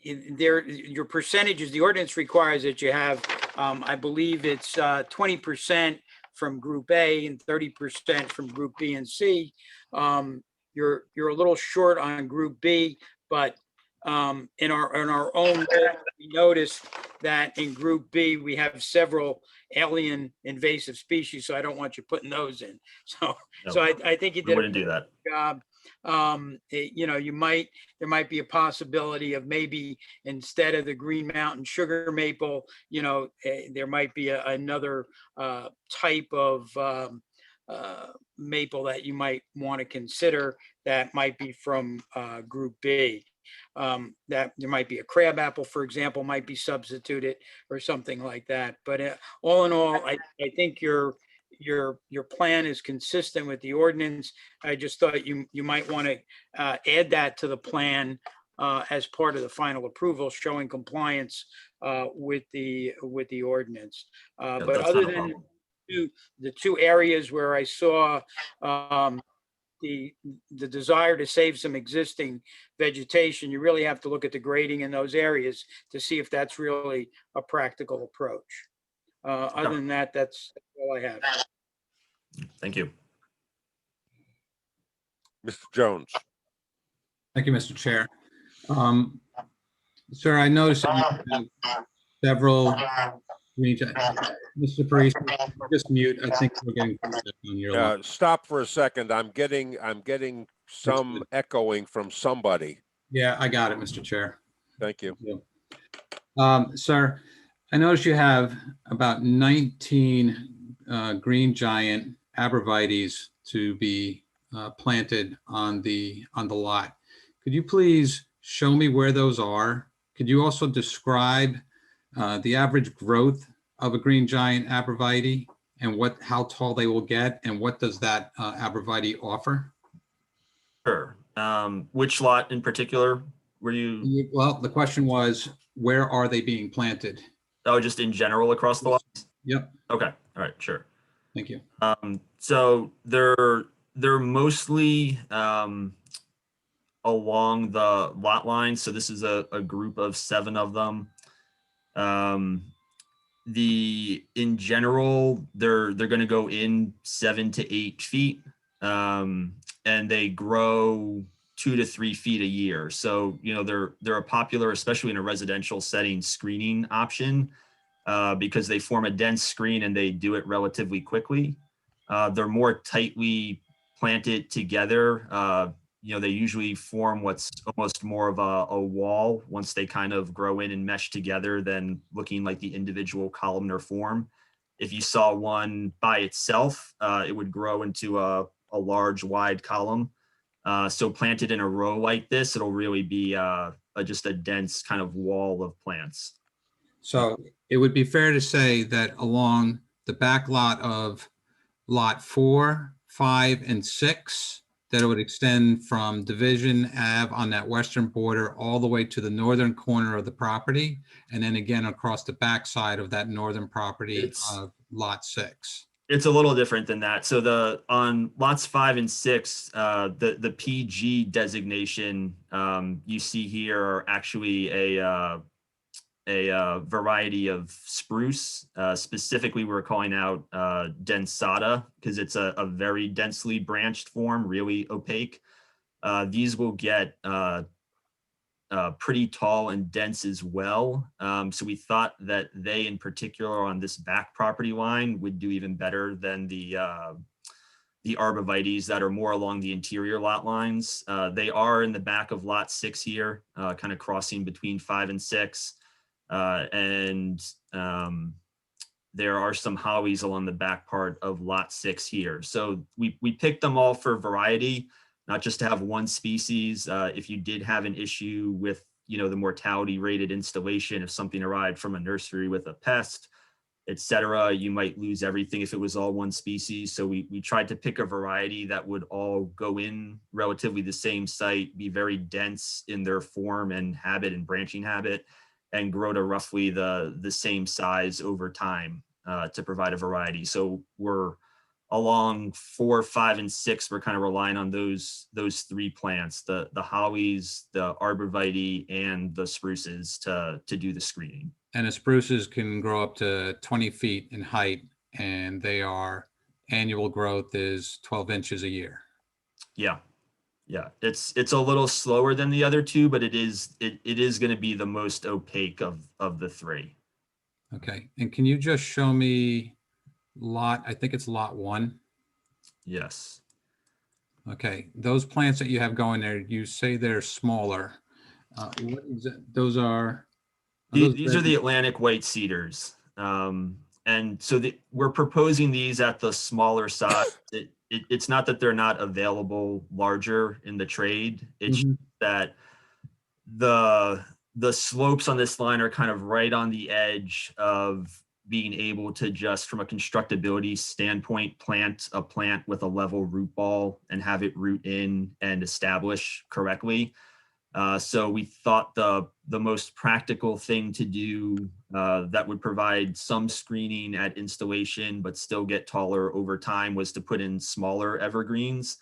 L: your percentages, the ordinance requires that you have, I believe it's 20% from Group A and 30% from Group B and C. You're a little short on Group B, but in our own list, we noticed that in Group B we have several alien invasive species, so I don't want you putting those in. So I think you did
S: wouldn't do that.
L: Job. There might be a possibility of maybe instead of the Green Mountain sugar maple, there might be another type of maple that you might want to consider that might be from Group B. That there might be a crab apple, for example, might be substituted or something like that. But all in all, I think your plan is consistent with the ordinance. I just thought you might want to add that to the plan as part of the final approval, showing compliance with the ordinance. But other than the two areas where I saw the desire to save some existing vegetation, you really have to look at the grading in those areas to see if that's really a practical approach. Other than that, that's all I have.
S: Thank you.
C: Mr. Jones.
H: Thank you, Mr. Chair. Sir, I noticed that you have several Mr. Priest, just mute. I think we're getting feedback on your line.
C: Stop for a second. I'm getting some echoing from somebody.
H: Yeah, I got it, Mr. Chair.
C: Thank you.
H: Sir, I noticed you have about 19 green giant abrevieties to be planted on the lot. Could you please show me where those are? Could you also describe the average growth of a green giant abreviety and how tall they will get, and what does that abreviety offer?
S: Sure. Which lot in particular were you?
H: Well, the question was, where are they being planted?
S: Oh, just in general across the lots?
H: Yep.
S: Okay. All right. Sure.
H: Thank you.
S: So they're mostly along the lot line. So this is a group of 7 of them. In general, they're going to go in 7 to 8 feet, and they grow 2 to 3 feet a year. So they're a popular, especially in a residential setting, screening option because they form a dense screen and they do it relatively quickly. They're more tightly planted together. They usually form what's almost more of a wall once they kind of grow in and mesh together than looking like the individual columnar form. If you saw one by itself, it would grow into a large wide column. So planted in a row like this, it'll really be just a dense kind of wall of plants.
H: So it would be fair to say that along the back lot of lot 4, 5, and 6, that it would extend from Division Ave on that western border all the way to the northern corner of the property, and then again across the backside of that northern property of lot 6.
S: It's a little different than that. So on lots 5 and 6, the PG designation you see here are actually a variety of spruce. Specifically, we're calling out densata because it's a very densely branched form, really opaque. These will get pretty tall and dense as well. So we thought that they in particular on this back property line would do even better than the arborvitaes that are more along the interior lot lines. They are in the back of lot 6 here, kind of crossing between 5 and 6. there are some hollies along the back part of lot 6 here. So we picked them all for variety, not just to have one species. If you did have an issue with, the mortality rated installation, if something arrived from a nursery with a pest, etc., you might lose everything if it was all one species. So we tried to pick a variety that would all go in relatively the same site, be very dense in their form and habit and branching habit, and grow to roughly the same size over time to provide a variety. So we're along 4, 5, and 6. We're kind of relying on those 3 plants, the hollies, the arborvitae, and the spruces to do the screening.
H: And the spruces can grow up to 20 feet in height, and annual growth is 12 inches a year.
S: Yeah. It's a little slower than the other 2, but it is going to be the most opaque of the 3.
H: Okay. And can you just show me I think it's lot 1.
S: Yes.
H: Okay. Those plants that you have going there, you say they're smaller. What is it? Those are
S: These are the Atlantic white cedars. And so we're proposing these at the smaller size. It's not that they're not available larger in the trade. It's that the slopes on this line are kind of right on the edge of being able to just, from a constructability standpoint, plant a plant with a level root ball and have it root in and establish correctly. So we thought the most practical thing to do that would provide some screening at installation but still get taller over time was to put in smaller evergreens.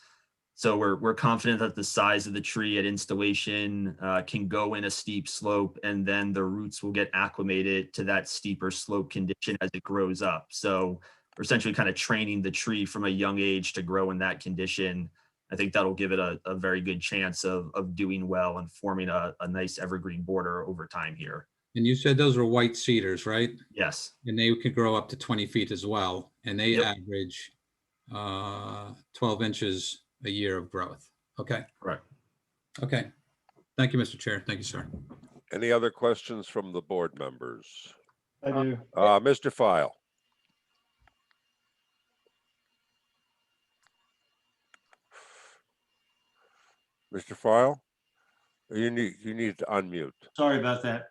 S: So we're confident that the size of the tree at installation can go in a steep slope, and then the roots will get acclimated to that steeper slope condition as it grows up. So we're essentially kind of training the tree from a young age to grow in that condition. I think that'll give it a very good chance of doing well and forming a nice evergreen border over time here.
H: And you said those were white cedars, right?
S: Yes.
H: And they could grow up to 20 feet as well. And they average 12 inches a year of growth. Okay.
S: Right.
H: Okay. Thank you, Mr. Chair. Thank you, sir.
C: Any other questions from the board members?
R: I do.
C: Mr. File. Mr. File, you need to unmute.
N: Sorry about that.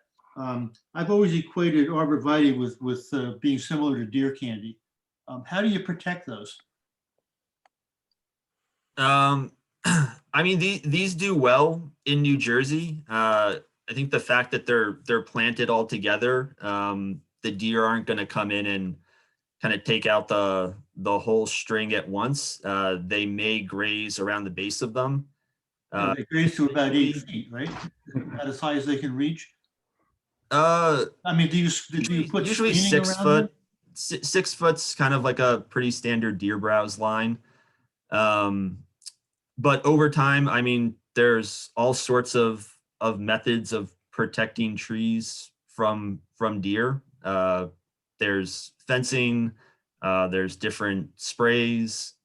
N: I've always equated arborvitae with being similar to deer candy. How do you protect those?
S: I mean, these do well in New Jersey. I think the fact that they're planted all together, the deer aren't going to come in and kind of take out the whole string at once. They may graze around the base of them.
N: They graze to about 8 feet, right? About as high as they can reach.
S: I
N: mean, do you put
S: usually
N: screening
S: 6
N: around
S: foot?
N: them?
S: 6 foot's kind of like a pretty standard deer browse line. But over time, I mean, there's all sorts of methods of protecting trees from deer. There's fencing, there's different sprays.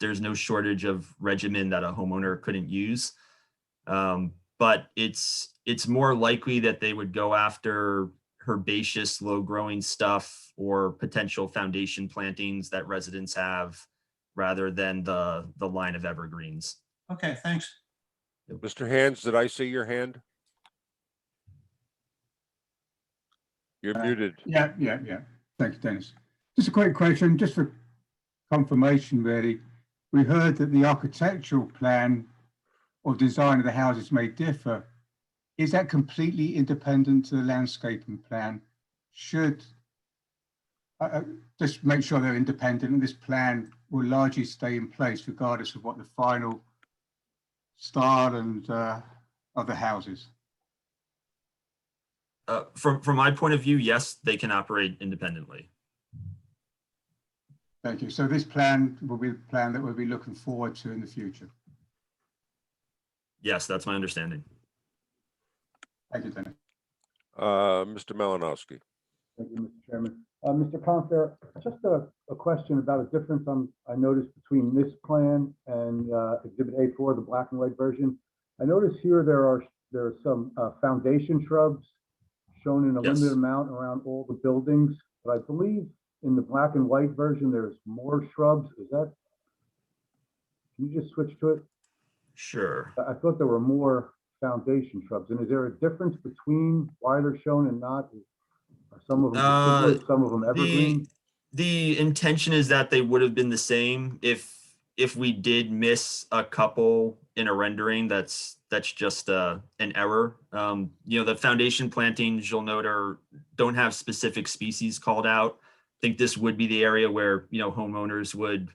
S: There's no shortage of regimen that a homeowner couldn't use. But it's more likely that they would go after herbaceous, low-growing stuff or potential foundation plantings that residents have, rather than the line of evergreens.
N: Okay, thanks.
C: Mr. Hands, did I see your hand? You're muted.
K: Yeah. Thanks, Dennis. Just a quick question, just for confirmation, really. We heard that the architectural plan or design of the houses may differ. Is that completely independent to the landscaping plan? Should just make sure they're independent, and this plan will largely stay in place regardless of what the final style and of the houses?
S: From my point of view, yes, they can operate independently.
K: Thank you. So this plan will be the plan that we'll be looking forward to in the future.
S: Yes, that's my understanding.
K: Thank you, Dennis.
C: Mr. Malinowski.
J: Thank you, Mr. Chairman. Mr. Confer, just a question about a difference I noticed between this plan and Exhibit A4, the black and white version. I notice here there are some foundation shrubs shown in a limited amount around all the buildings. but I believe in the black and white version, there's more shrubs. Is that, can you just switch to it?
S: Sure.
J: I thought there were more foundation shrubs. And is there a difference between why they're shown and not? Are some of them deciduous, some of them evergreen?
S: The intention is that they would have been the same. If we did miss a couple in a rendering, that's just an error. You know, the foundation plantings you'll note don't have specific species called out. I think this would be the area where, you know, homeowners would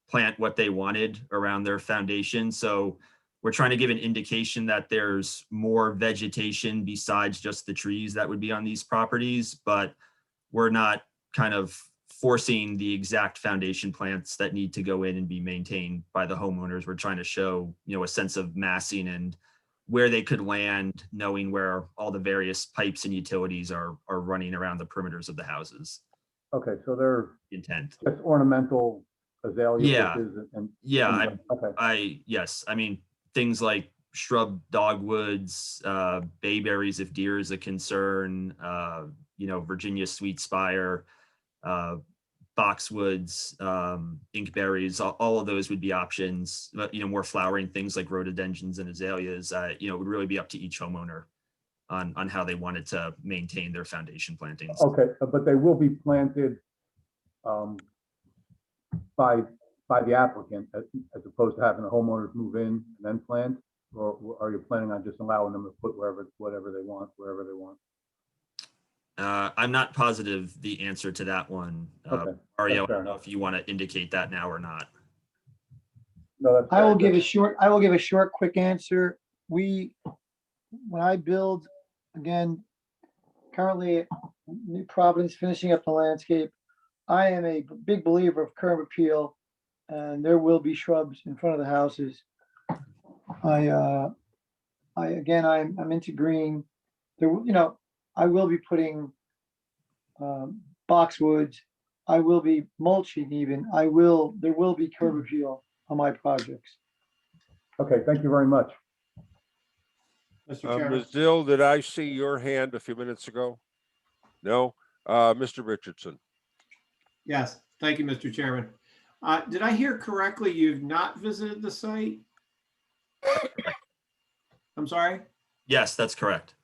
S: plant what they wanted around their foundation. So we're trying to give an indication that there's more vegetation besides just the trees that would be on these properties, but we're not kind of forcing the exact foundation plants that need to go in and be maintained by the homeowners. We're trying to show, you know, a sense of massing and where they could land, knowing where all the various pipes and utilities are running around the perimeters of the houses.
J: Okay, so they're
S: Intent.
J: just ornamental azalea
S: Yeah.
J: bushes and.
S: Yeah,
J: Okay.
S: yes. I mean, things like shrub dogwoods, bayberries if deer is a concern, you know, Virginia sweet spire, boxwoods, inkberries, all of those would be options. But, you know, more flowering things like rhododendrons and azaleas, you know, it would really be up to each homeowner on how they wanted to maintain their foundation plantings.
J: Okay, but they will be planted by the applicant as opposed to having the homeowners move in and then plant? Or are you planning on just allowing them to put whatever they want, wherever they want?
S: I'm not positive the answer to that one.
J: Okay,
S: Mario, I
J: that's fair
S: don't know if you want to indicate that now or not.
J: No, that's
I: I
J: fair.
I: will give a short, quick answer. When I build, again, currently New Providence, finishing up the landscape, I am a big believer of curb appeal, and there will be shrubs in front of the houses. I'm into green. There, you know, I will be putting boxwoods. I will be mulching even. There will be curb appeal on my projects.
J: Okay, thank you very much.
N: Mr. Chairman.
C: Ms. Dill, did I see your hand a few minutes ago? No? Mr. Richardson?
M: Yes, thank you, Mr. Chairman. Did I hear correctly? You've not visited the site? I'm sorry?
S: Yes, that's correct.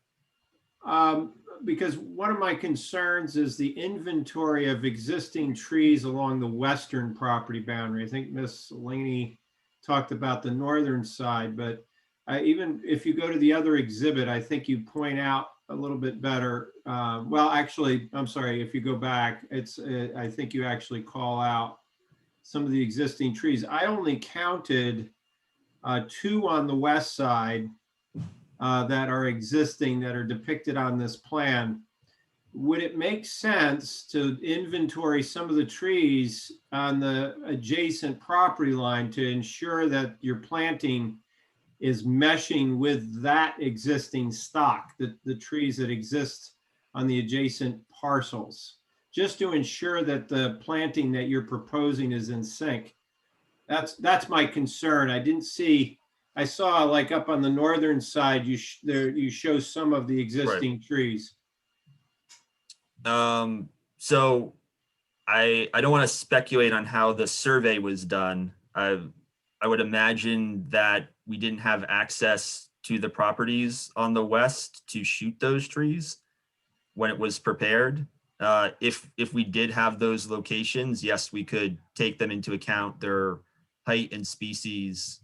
M: Because one of my concerns is the inventory of existing trees along the western property boundary. I think Ms. Laney talked about the northern side, but even if you go to the other exhibit, I think you point out a little bit better. Well, actually, I'm sorry, if you go back, I think you actually call out some of the existing trees. I only counted 2 on the west side that are existing, that are depicted on this plan. Would it make sense to inventory some of the trees on the adjacent property line to ensure that your planting is meshing with that existing stock, the trees that exist on the adjacent parcels, just to ensure that the planting that you're proposing is in sync? That's my concern. I saw like up on the northern side, you show some of the existing trees.
S: So I don't want to speculate on how the survey was done. I would imagine that we didn't have access to the properties on the west to shoot those trees when it was prepared. If we did have those locations, yes, we could take them into account, their height and species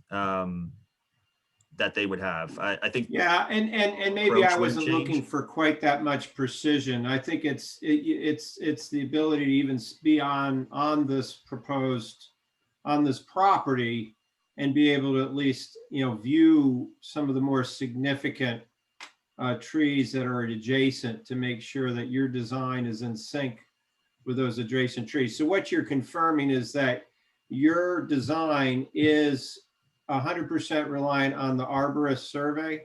S: that they would have. I think.
M: Yeah, and maybe I wasn't looking for quite that much precision. I think it's the ability to even be on this property and be able to at least, you know, view some of the more significant trees that are adjacent to make sure that your design is in sync with those adjacent trees. So what you're confirming is that your design is 100% reliant on the arborist survey?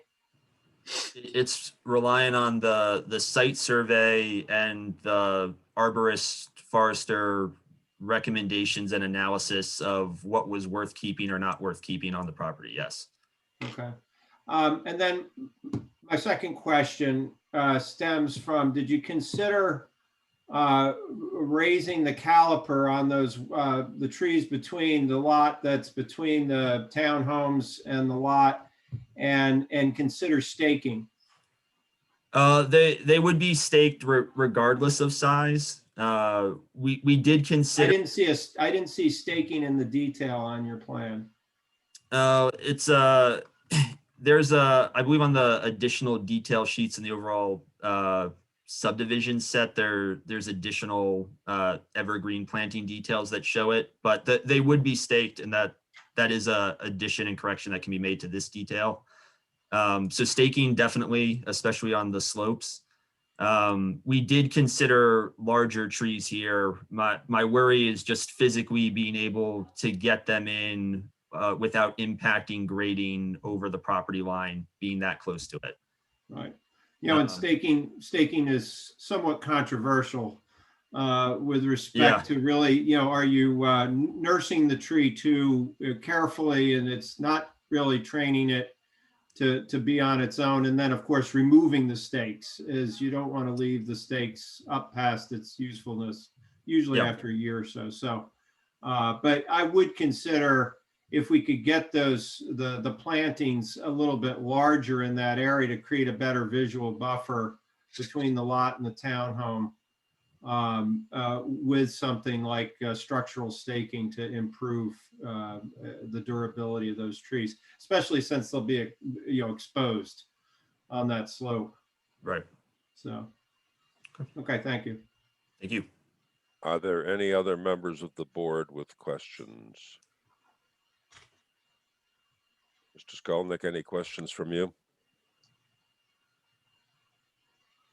S: It's relying on the site survey and the arborist forester recommendations and analysis of what was worth keeping or not worth keeping on the property. Yes.
M: Okay. And then my second question stems from, did you consider raising the caliper on those, the trees between the lot that's between the townhomes and the lot, and consider staking?
S: They would be staked regardless of size. We did
M: I
S: consider.
M: didn't see staking in the detail on your plan.
S: It's there's I believe on the additional detail sheets in the overall subdivision set there's additional evergreen planting details that show it, but they would be staked, and that is a addition and correction that can be made to this detail. So staking definitely, especially on the slopes. We did consider larger trees here. My worry is just physically being able to get them in without impacting grading over the property line, being that close to it.
M: Right. You know, and staking is somewhat controversial with respect to really, you know, are you nursing the tree too carefully, and it's not really training it to be on its own. And then of course, removing the stakes is you don't want to leave the stakes up past its usefulness, usually after a year or so. So, but I would consider if we could get the plantings a little bit larger in that area to create a better visual buffer between the lot and the townhome, with something like structural staking to improve the durability of those trees, especially since they'll be, you know, exposed on that slope.
S: Right.
M: So, okay, thank you.
S: Thank you.
C: Are there any other members of the board with questions? Mr. Skolnick, any questions from you?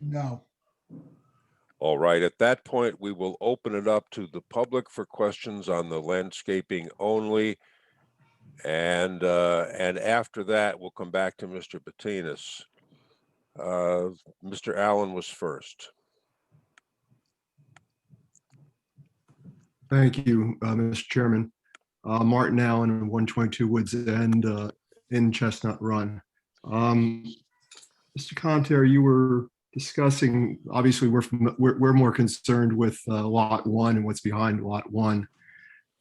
F: No.
C: All right, at that point, we will open it up to the public for questions on the landscaping only. And after that, we'll come back to Mr. Patinas. Mr. Allen was first.
T: Thank you, Mr. Chairman. Martin Allen, 122 Woods End in Chestnut Run. Mr. Conter, you were discussing, obviously we're more concerned with lot 1 and what's behind lot 1.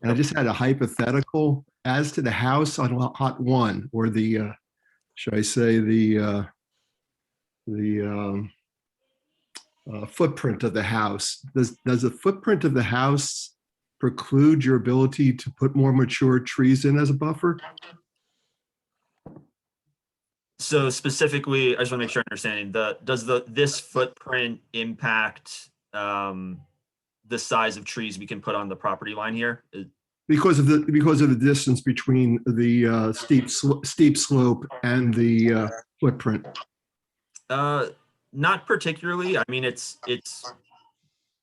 T: And I just had a hypothetical as to the house on lot 1, or the, should I say the footprint of the house. Does the footprint of the house preclude your ability to put more mature trees in as a buffer?
S: So specifically, I just want to make sure I'm understanding, does this footprint impact the size of trees we can put on the property line here?
T: Because of the distance between the steep slope and the footprint.
S: Not particularly. I mean, it's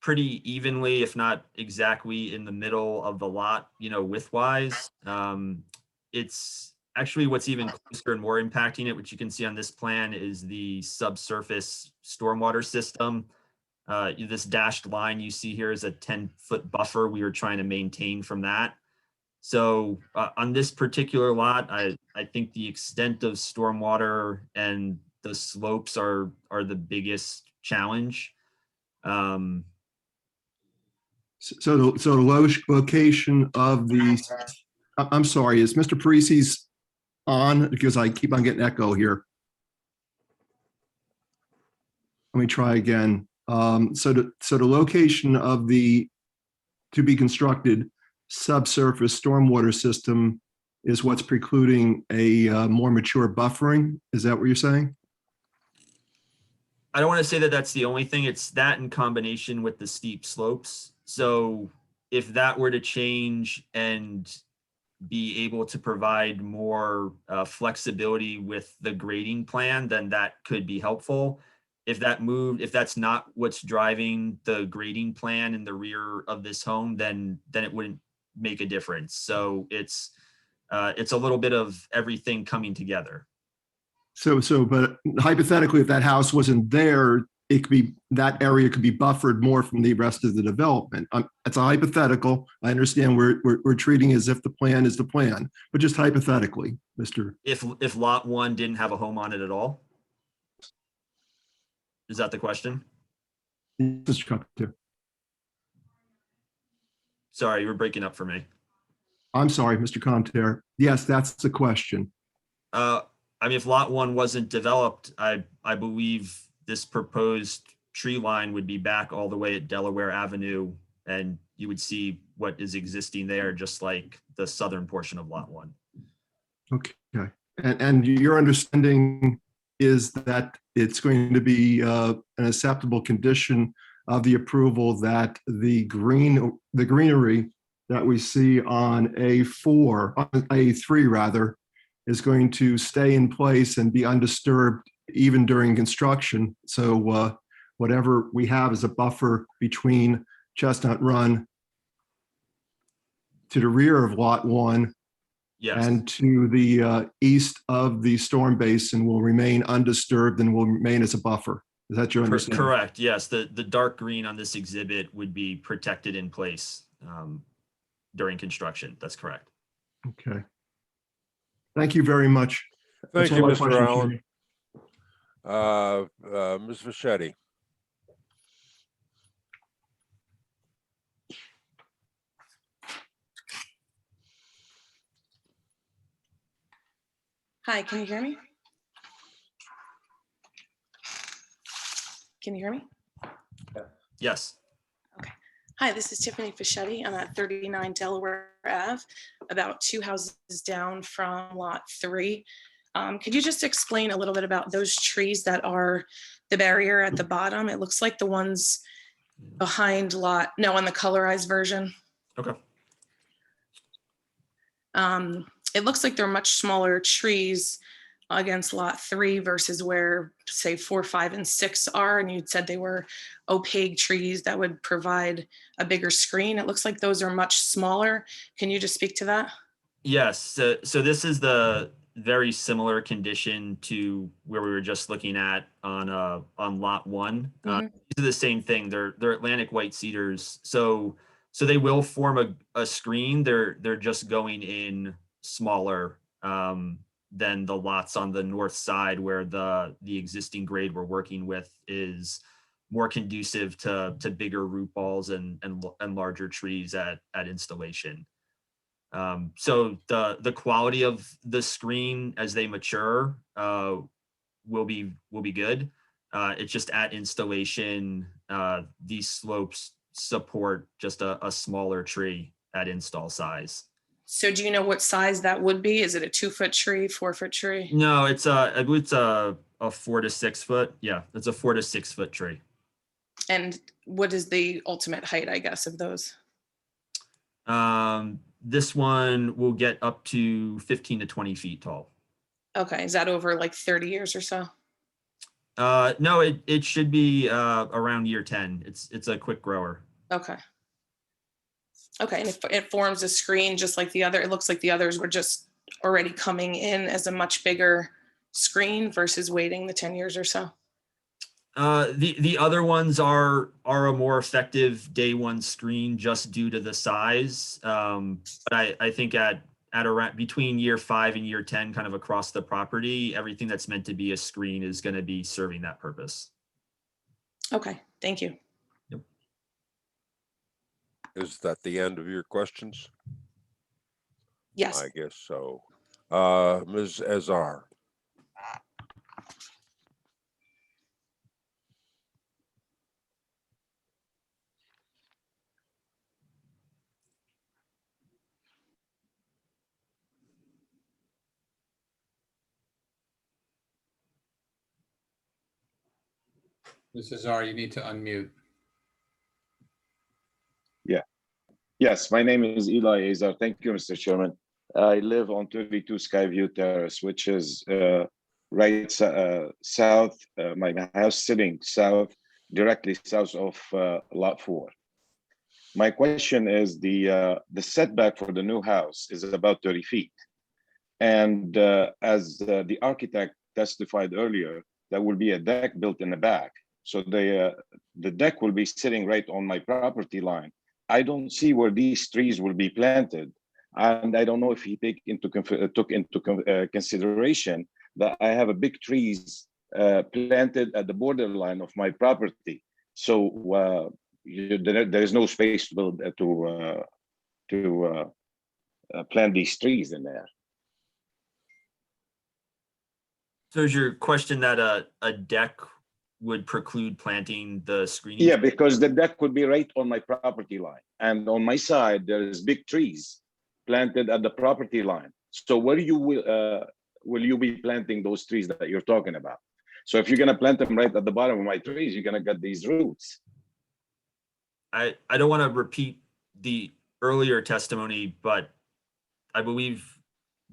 S: pretty evenly, if not exactly in the middle of the lot, you know, width-wise. It's actually what's even closer and more impacting it, which you can see on this plan, is the subsurface stormwater system. This dashed line you see here is a 10-foot buffer we were trying to maintain from that. So on this particular lot, I think the extent of stormwater and the slopes are the biggest challenge.
T: So the location of the, I'm sorry, is Mr. Parisi's on? Because I keep on getting echo here. Let me try again. So the location of the to be constructed subsurface stormwater system is what's precluding a more mature buffering. Is that what you're saying?
S: I don't want to say that that's the only thing. It's that in combination with the steep slopes. So if that were to change and be able to provide more flexibility with the grading plan, then that could be helpful. If that's not what's driving the grading plan in the rear of this home, then it wouldn't make a difference. So it's a little bit of everything coming together.
T: But hypothetically, if that house wasn't there, it could be, that area could be buffered more from the rest of the development. It's a hypothetical. I understand we're treating it as if the plan is the plan, but just hypothetically, Mr.
S: If lot 1 didn't have a home on it at all? Is that the question?
T: Mr. Conter.
S: Sorry, you were breaking up for me.
T: I'm sorry, Mr. Conter. Yes, that's the question.
S: I mean, if lot 1 wasn't developed, I believe this proposed tree line would be back all the way at Delaware Avenue, and you would see what is existing there, just like the southern portion of lot 1.
T: Okay. And your understanding is that it's going to be an acceptable condition of the approval that the greenery that we see on A3 rather, is going to stay in place and be undisturbed even during construction. So whatever we have as a buffer between Chestnut Run to the rear of Lot 1
S: Yes.
T: and to the east of the storm basin will remain undisturbed and will remain as a buffer. Is that your understanding?
S: Correct. Yes. The dark green on this exhibit would be protected in place during construction. That's correct.
T: Okay. Thank you very much.
C: Thank
T: That's all
C: you,
T: my
C: Mr.
T: questions,
C: Allen. Ms. Fischetti.
U: Hi, can you hear me? Can you hear me?
S: Yes.
U: Hi, this is Tiffany Fischetti. I'm at 39 Delaware Ave, about 2 houses down from lot 3. Could you just explain a little bit about those trees that are the barrier at the bottom? It looks like the ones behind on the colorized version.
S: Okay.
U: It looks like they're much smaller trees against lot 3 versus where say 4, 5, and 6 are. And you said they were opaque trees that would provide a bigger screen. It looks like those are much smaller. Can you just speak to that?
S: Yes. So this is the very similar condition to where we were just looking at on lot 1. These are the same thing. They're Atlantic white cedars. So they will form a screen. They're just going in smaller than the lots on the north side, where the existing grade we're working with is more conducive to bigger root balls and larger trees at installation. So the quality of the screen as they mature will be good. It's just at installation, these slopes support just a smaller tree at install size.
U: So do you know what size that would be? Is it a 2-foot tree, 4-foot tree?
S: No, I believe it's a 4 to 6 foot. Yeah, it's a 4 to 6 foot tree.
U: And what is the ultimate height, I guess, of those?
S: This one will get up to 15 to 20 feet tall.
U: Okay, is that over like 30 years or so?
S: No, it should be around year 10. It's a quick grower.
U: Okay. Okay, and it forms a screen just like the other. It looks like the others were just already coming in as a much bigger screen versus waiting the 10 years or so.
S: The other ones are a more effective day 1 screen just due to the size. But I think at around between year 5 and year 10, kind of across the property, everything that's meant to be a screen is going to be serving that purpose.
U: Okay, thank you.
S: Yep.
C: Is that the end of your questions?
U: Yes.
C: I guess so. Ms. Azar.
H: Mrs. Azar, you need to unmute.
V: Yeah. Yes, my name is Eli Azar. Thank you, Mr. Chairman. I live on 32 Skyview Terrace, which is right south, my house sitting south, directly south of lot 4. My question is the setback for the new house is about 30 feet. And as the architect testified earlier, there will be a deck built in the back. So the deck will be sitting right on my property line. I don't see where these trees will be planted. And I don't know if he took into consideration that I have a big trees planted at the borderline of my property. So there is no space to build to plant these trees in there.
S: So is your question that a deck would preclude planting the screening?
V: Yeah, because the deck would be right on my property line, and on my side there is big trees planted at the property line. So where will you be planting those trees that you're talking about? So if you're gonna plant them right at the bottom of my trees, you're gonna get these roots.
S: I don't want to repeat the earlier testimony, but I believe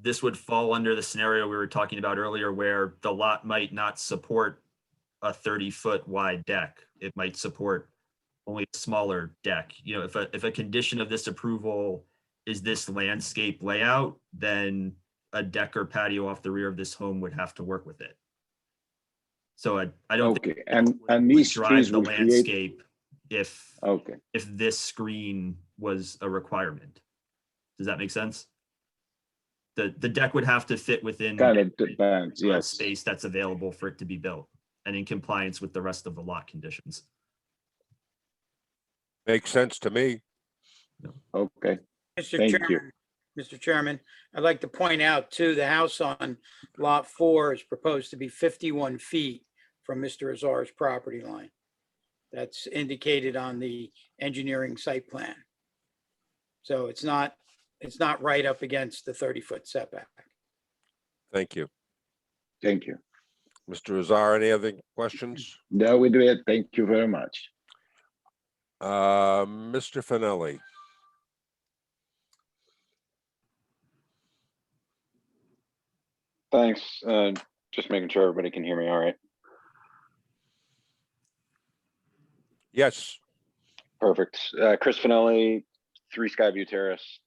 S: this would fall under the scenario we were talking about earlier where the lot might not support a 30-foot wide deck. It might support only a smaller deck. You know, if a condition of this approval is this landscape layout, then a deck or patio off the rear of this home would have to work with it. So I don't think
V: and
S: would
V: these
S: drive
V: trees
S: the
V: will create.
S: landscape if
V: Okay.
S: if this screen was a requirement. Does that make sense? The deck would have to fit within
V: Kind of depends, yes.
S: space that's available for it to be built and in compliance with the rest of the lot conditions.
C: Makes sense to me.
V: Okay.
L: Mr.
V: Thank you.
L: Chairman, Mr. Chairman, I'd like to point out too, the house on lot 4 is proposed to be 51 feet from Mr. Azar's property line. That's indicated on the engineering site plan. So it's not right up against the 30-foot setback.
C: Thank you.
V: Thank you.
C: Mr. Azar, any other questions?
V: No, we do it. Thank you very much.
C: Mr. Finelli.
A: Thanks. Just making sure everybody can hear me all right.
C: Yes.
A: Perfect. Chris Finelli, 3 Skyview Terrace.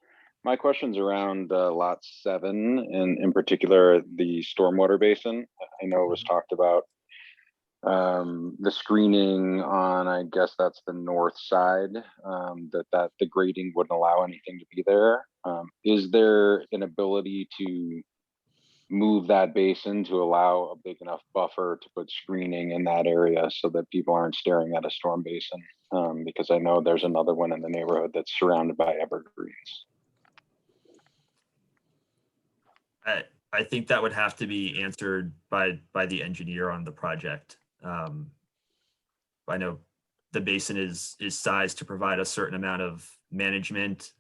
A: My question's around lot 7 and in particular the stormwater basin. I know it was talked about the screening on, I guess that's the north side, that the grading wouldn't allow anything to be there. Is there an ability to move that basin to allow a big enough buffer to put screening in that area so that people aren't staring at a storm basin? Because I know there's another one in the neighborhood that's surrounded by evergreens.
S: I think that would have to be answered by the engineer on the project. I know the basin is sized to provide a certain amount of management.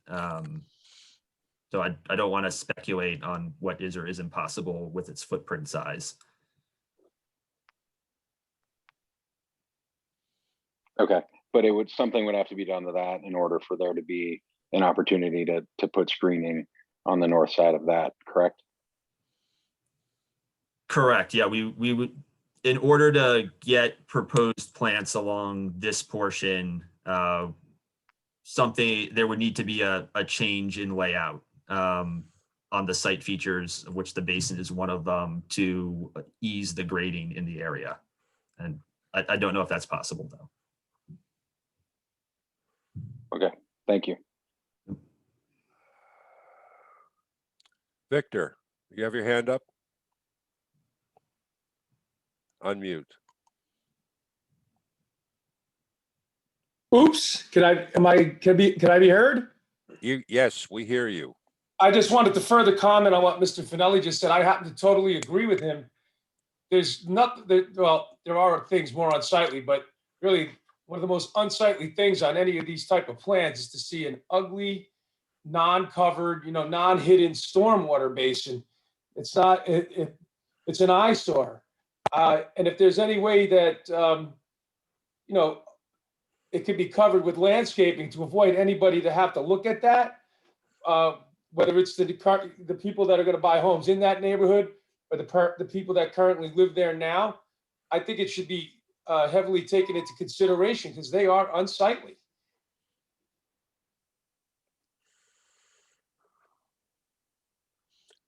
S: So I don't want to speculate on what is or isn't possible with its footprint size.
A: Okay, but something would have to be done to that in order for there to be an opportunity to put screening on the north side of that, correct?
S: Correct. Yeah, we would, in order to get proposed plants along this portion, there would need to be a change in layout on the site features, of which the basin is one of them, to ease the grading in the area. And I don't know if that's possible though.
A: Okay, thank you.
C: Victor, you have your hand up? Unmute.
O: Oops, can I be heard?
C: Yes, we hear you.
O: I just wanted to further comment on what Mr. Finelli just said. I happen to totally agree with him. There's not, well, there are things more unsightly, but really one of the most unsightly things on any of these type of plans is to see an ugly, non-covered, non-hidden stormwater basin. It's not, it's an eyesore. And if there's any way that, it could be covered with landscaping to avoid anybody to have to look at that, whether it's the people that are going to buy homes in that neighborhood or the people that currently live there now, I think it should be heavily taken into consideration because they are unsightly.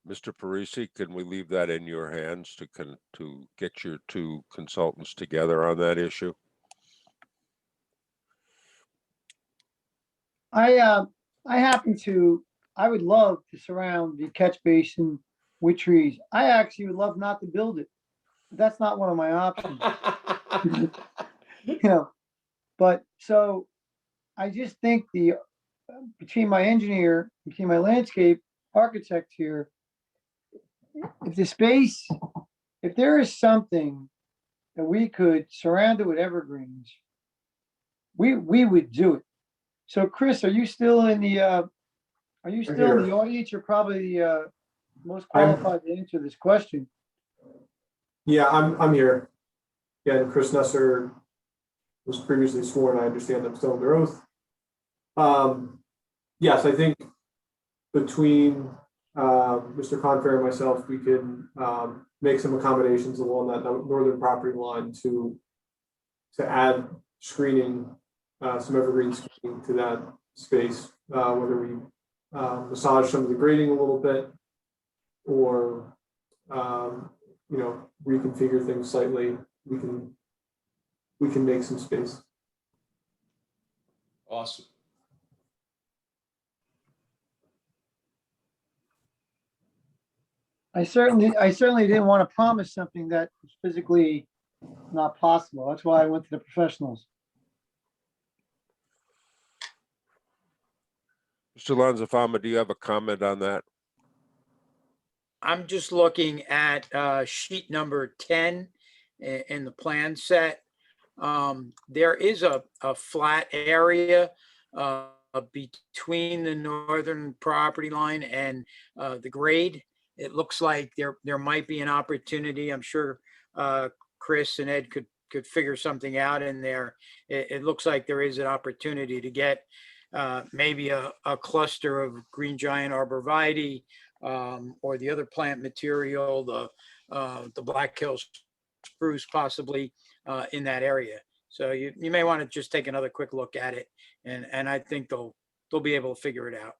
C: Mr. Parisi, can we leave that in your hands to get your 2 consultants together on that issue?
I: I would love to surround the catch basin with trees. I actually would love not to build it. But that's not one of my options. But so I just think between my engineer, between my landscape architect here, if the space, if there is something that we could surround it with evergreens, we would do it. So Chris, are you still in the, are you still in the audience? You're probably the most qualified to answer this question.
R: Yeah, I'm here. Yeah, and Chris Nesser was previously sworn. I understand I'm still under oath. Yes, I think between Mr. Confair and myself, we can make some accommodations along that northern property line to add screening, some evergreen screening to that space, whether we massage some of the grading a little bit or you know, reconfigure things slightly. We can make some space.
O: Awesome.
I: I certainly didn't want to promise something that was physically not possible. That's why I went to the professionals.
C: Mr. Lanzafama, do you have a comment on that?
L: I'm just looking at sheet number 10 in the plan set. There is a flat area between the northern property line and the grade. It looks like there might be an opportunity. I'm sure Chris and Ed could figure something out in there. It looks like there is an opportunity to get maybe a cluster of green giant arborvitae or the other plant material, the Black Hills spruce possibly in that area. So you may want to just take another quick look at it, and I think they'll be able to figure it out.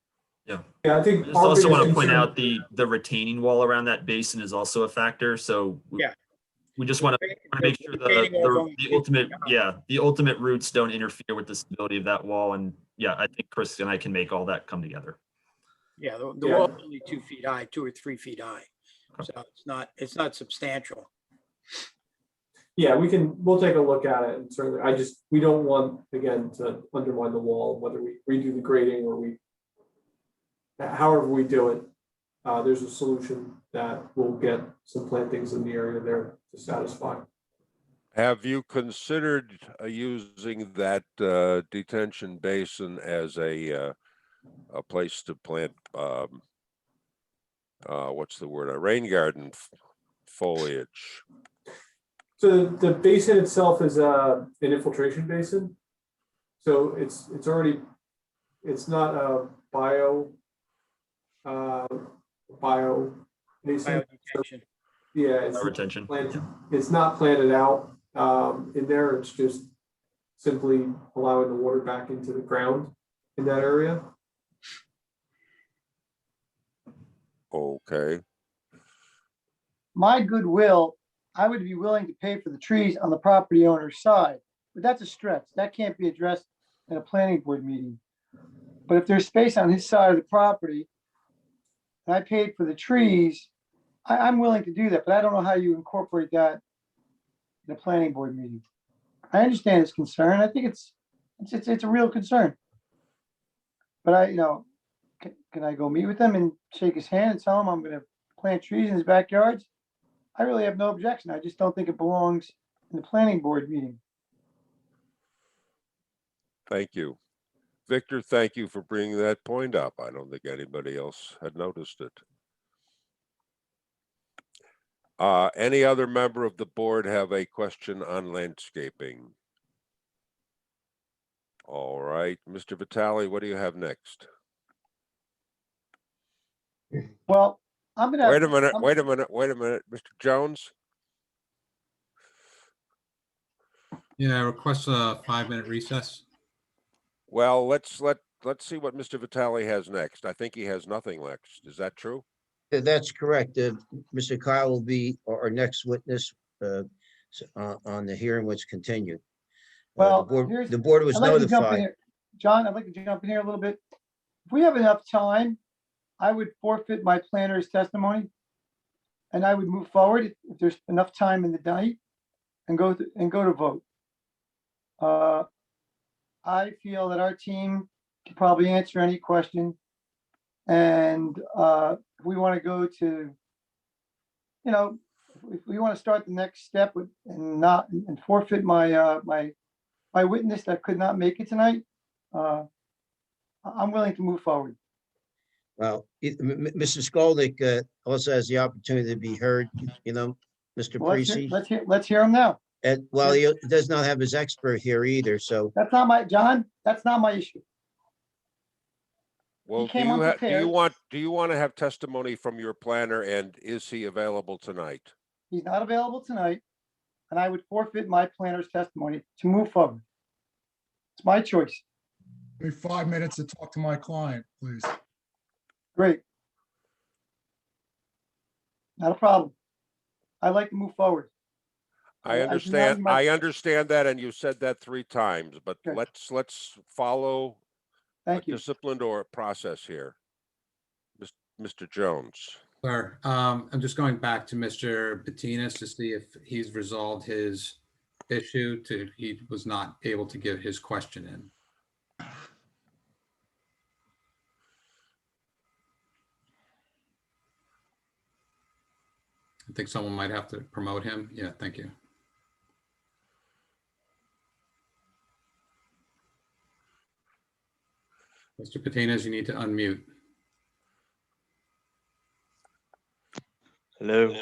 S: Yeah.
R: Yeah, I think
S: I just also want to point out the retaining wall around that basin is also a factor. So we just want to make sure the ultimate roots don't interfere with the stability of that wall. And yeah, I think Chris and I can make all that come together.
L: Yeah, the wall is only 2 feet high, 2 or 3 feet high, so it's not substantial.
R: Yeah, we'll take a look at it, and certainly we don't want, again, to undermine the wall, whether we redo the grading or however we do it. There's a solution that will get some plantings in the area there to satisfy.
C: Have you considered using that detention basin as a place to plant, what's the word, a rain garden foliage?
R: So the basin itself is an infiltration basin. So it's not a bio basin.
L: Biodetection.
R: Yeah, it's not planted out in there. It's just simply allowing the water back into the ground in that area.
C: Okay.
I: My goodwill, I would be willing to pay for the trees on the property owner's side, but that's a stretch. That can't be addressed in a planning board meeting. But if there's space on his side of the property, and I paid for the trees, I'm willing to do that, but I don't know how you incorporate that in a planning board meeting. I understand his concern. I think it's a real concern. But can I go meet with him and shake his hand and tell him I'm going to plant trees in his backyards? I really have no objection. I just don't think it belongs in the planning board meeting.
C: Thank you. Victor, thank you for bringing that point up. I don't think anybody else had noticed it. Any other member of the board have a question on landscaping? All right, Mr. Vitale, what do you have next?
I: Well, I'm gonna.
C: Wait a minute, Mr. Jones?
H: Yeah, request a 5-minute recess.
C: Well, let's see what Mr. Vitale has next. I think he has nothing next. Is that true?
G: That's correct. Mr. Kyle will be our next witness on the hearing which continued.
I: Well,
G: the board was notified.
I: John, I'd like to jump in here a little bit. If we have enough time, I would forfeit my planner's testimony, and I would move forward if there's enough time in the night, and go to vote. I feel that our team can probably answer any question. And if we want to go to, you know, if we want to start the next step with and not and forfeit my my witness that could not make it tonight, I'm willing to move forward.
G: Well, Mr. Skolnick also has the opportunity to be heard, you know, Mr.
I: Well,
G: Parisi.
I: let's hear him now.
G: And well, he does not have his expert here either, so.
I: That's not my, John, that's not my issue.
C: Well,
I: came unprepared.
C: do you want to have testimony from your planner, and is he available tonight?
I: He's not available tonight, and I would forfeit my planner's testimony to move forward. It's my choice.
F: Give me 5 minutes to talk to my client, please.
I: Great. Not a problem. I'd like to move forward.
C: I understand that, and you said that 3 times, but
I: Okay.
C: let's follow a
I: Thank you.
C: disciplined or process here. Mr. Jones.
H: Sir, I'm just going back to Mr. Patinas to see if he's resolved his issue he was not able to give his question in. I think someone might have to promote him. Yeah, thank you. Mr. Patinas, you need to unmute.
E: Hello.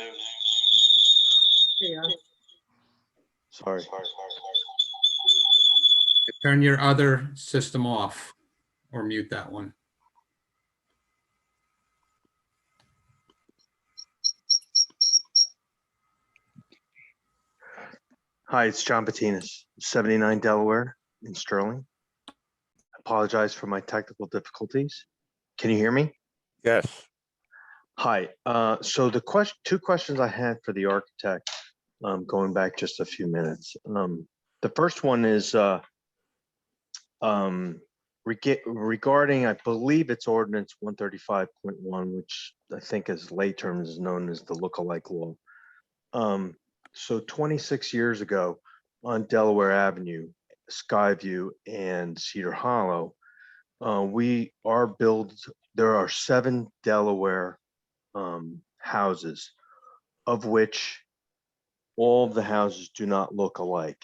E: Sorry.
H: Turn your other system off or mute that one.
E: Hi, it's John Patinas, 79 Delaware in Sterling. Apologize for my technical difficulties. Can you hear me?
C: Yes.
E: Hi. So the two questions I had for the architect, going back just a few minutes. The first one is regarding, I believe it's ordinance 135.1, which I think as lay terms is known as the lookalike law. So 26 years ago on Delaware Avenue, Skyview and Cedar Hollow, there are 7 Delaware houses, of which all of the houses do not look alike.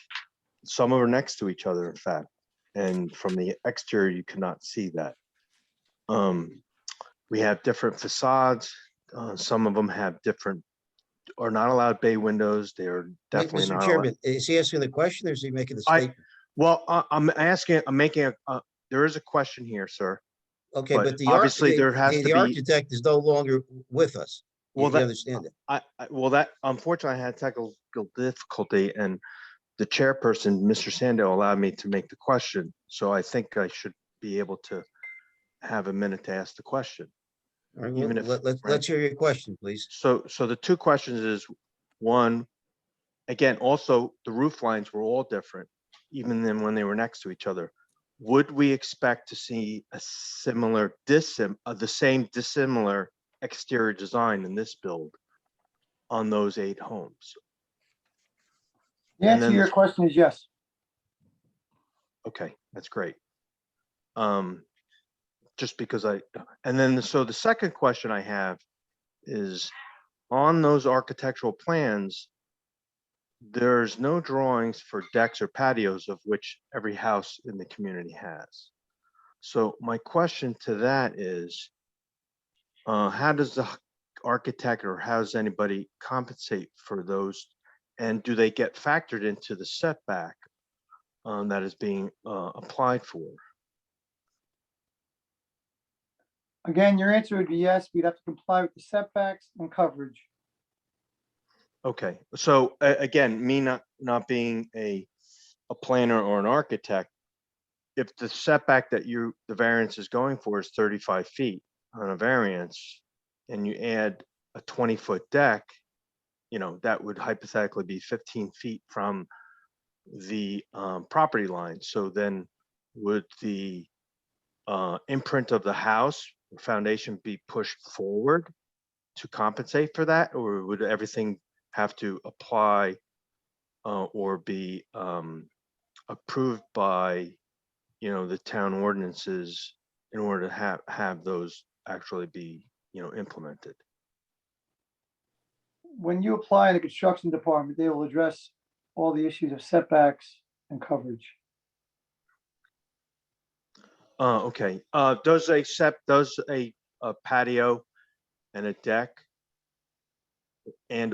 E: Some are next to each other, in fact, and from the exterior, you cannot see that. We have different facades. Some of them have are not allowed bay windows. They are definitely
G: Mr.
E: not
G: Chairman,
E: allowed.
G: is he asking the question or is he making a statement?
E: There is a question here, sir.
G: Okay, but
E: obviously there has to
G: the
E: be.
G: architect is no longer with us.
E: Well,
G: You understand it?
E: That unfortunately I had technical difficulty, and the chairperson, Mr. Sando, allowed me to make the question. So I think I should be able to have a minute to ask the question.
G: All right, let's hear your question, please.
E: So the 2 questions is, one, again, also the roof lines were all different, even then when they were next to each other. Would we expect to see a similar the same dissimilar exterior design in this build on those 8 homes?
I: The answer to your question is yes.
E: Okay, that's great. Just because so the second question I have is, on those architectural plans, there's no drawings for decks or patios, of which every house in the community has. So my question to that is, how does the architect or how does anybody compensate for those? And do they get factored into the setback that is being applied for?
I: Again, your answer would be yes. We'd have to comply with the setbacks and coverage.
E: Okay, so again, me not being a planner or an architect, if the setback that the variance is going for is 35 feet on a variance, and you add a 20-foot deck, that would hypothetically be 15 feet from the property line. So then would the imprint of the house foundation be pushed forward to compensate for that, or would everything have to apply or be approved by the town ordinances in order to have those actually be, implemented.
I: When you apply in the construction department, they will address all the issues of setbacks and coverage.
E: Okay, does a patio and a deck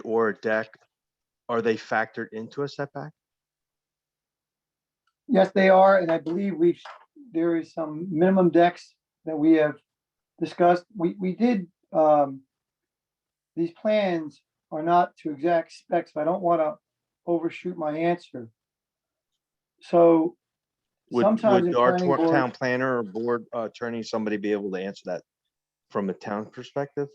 E: or a deck, are they factored into a setback?
I: Yes, they are, and I believe there is some minimum decks that we have discussed. We did, these plans are not to exact specs, so I don't want to overshoot my answer. So sometimes in
E: Would our
I: planning board,
E: town planner or board attorney, somebody be able to answer that from a town perspective?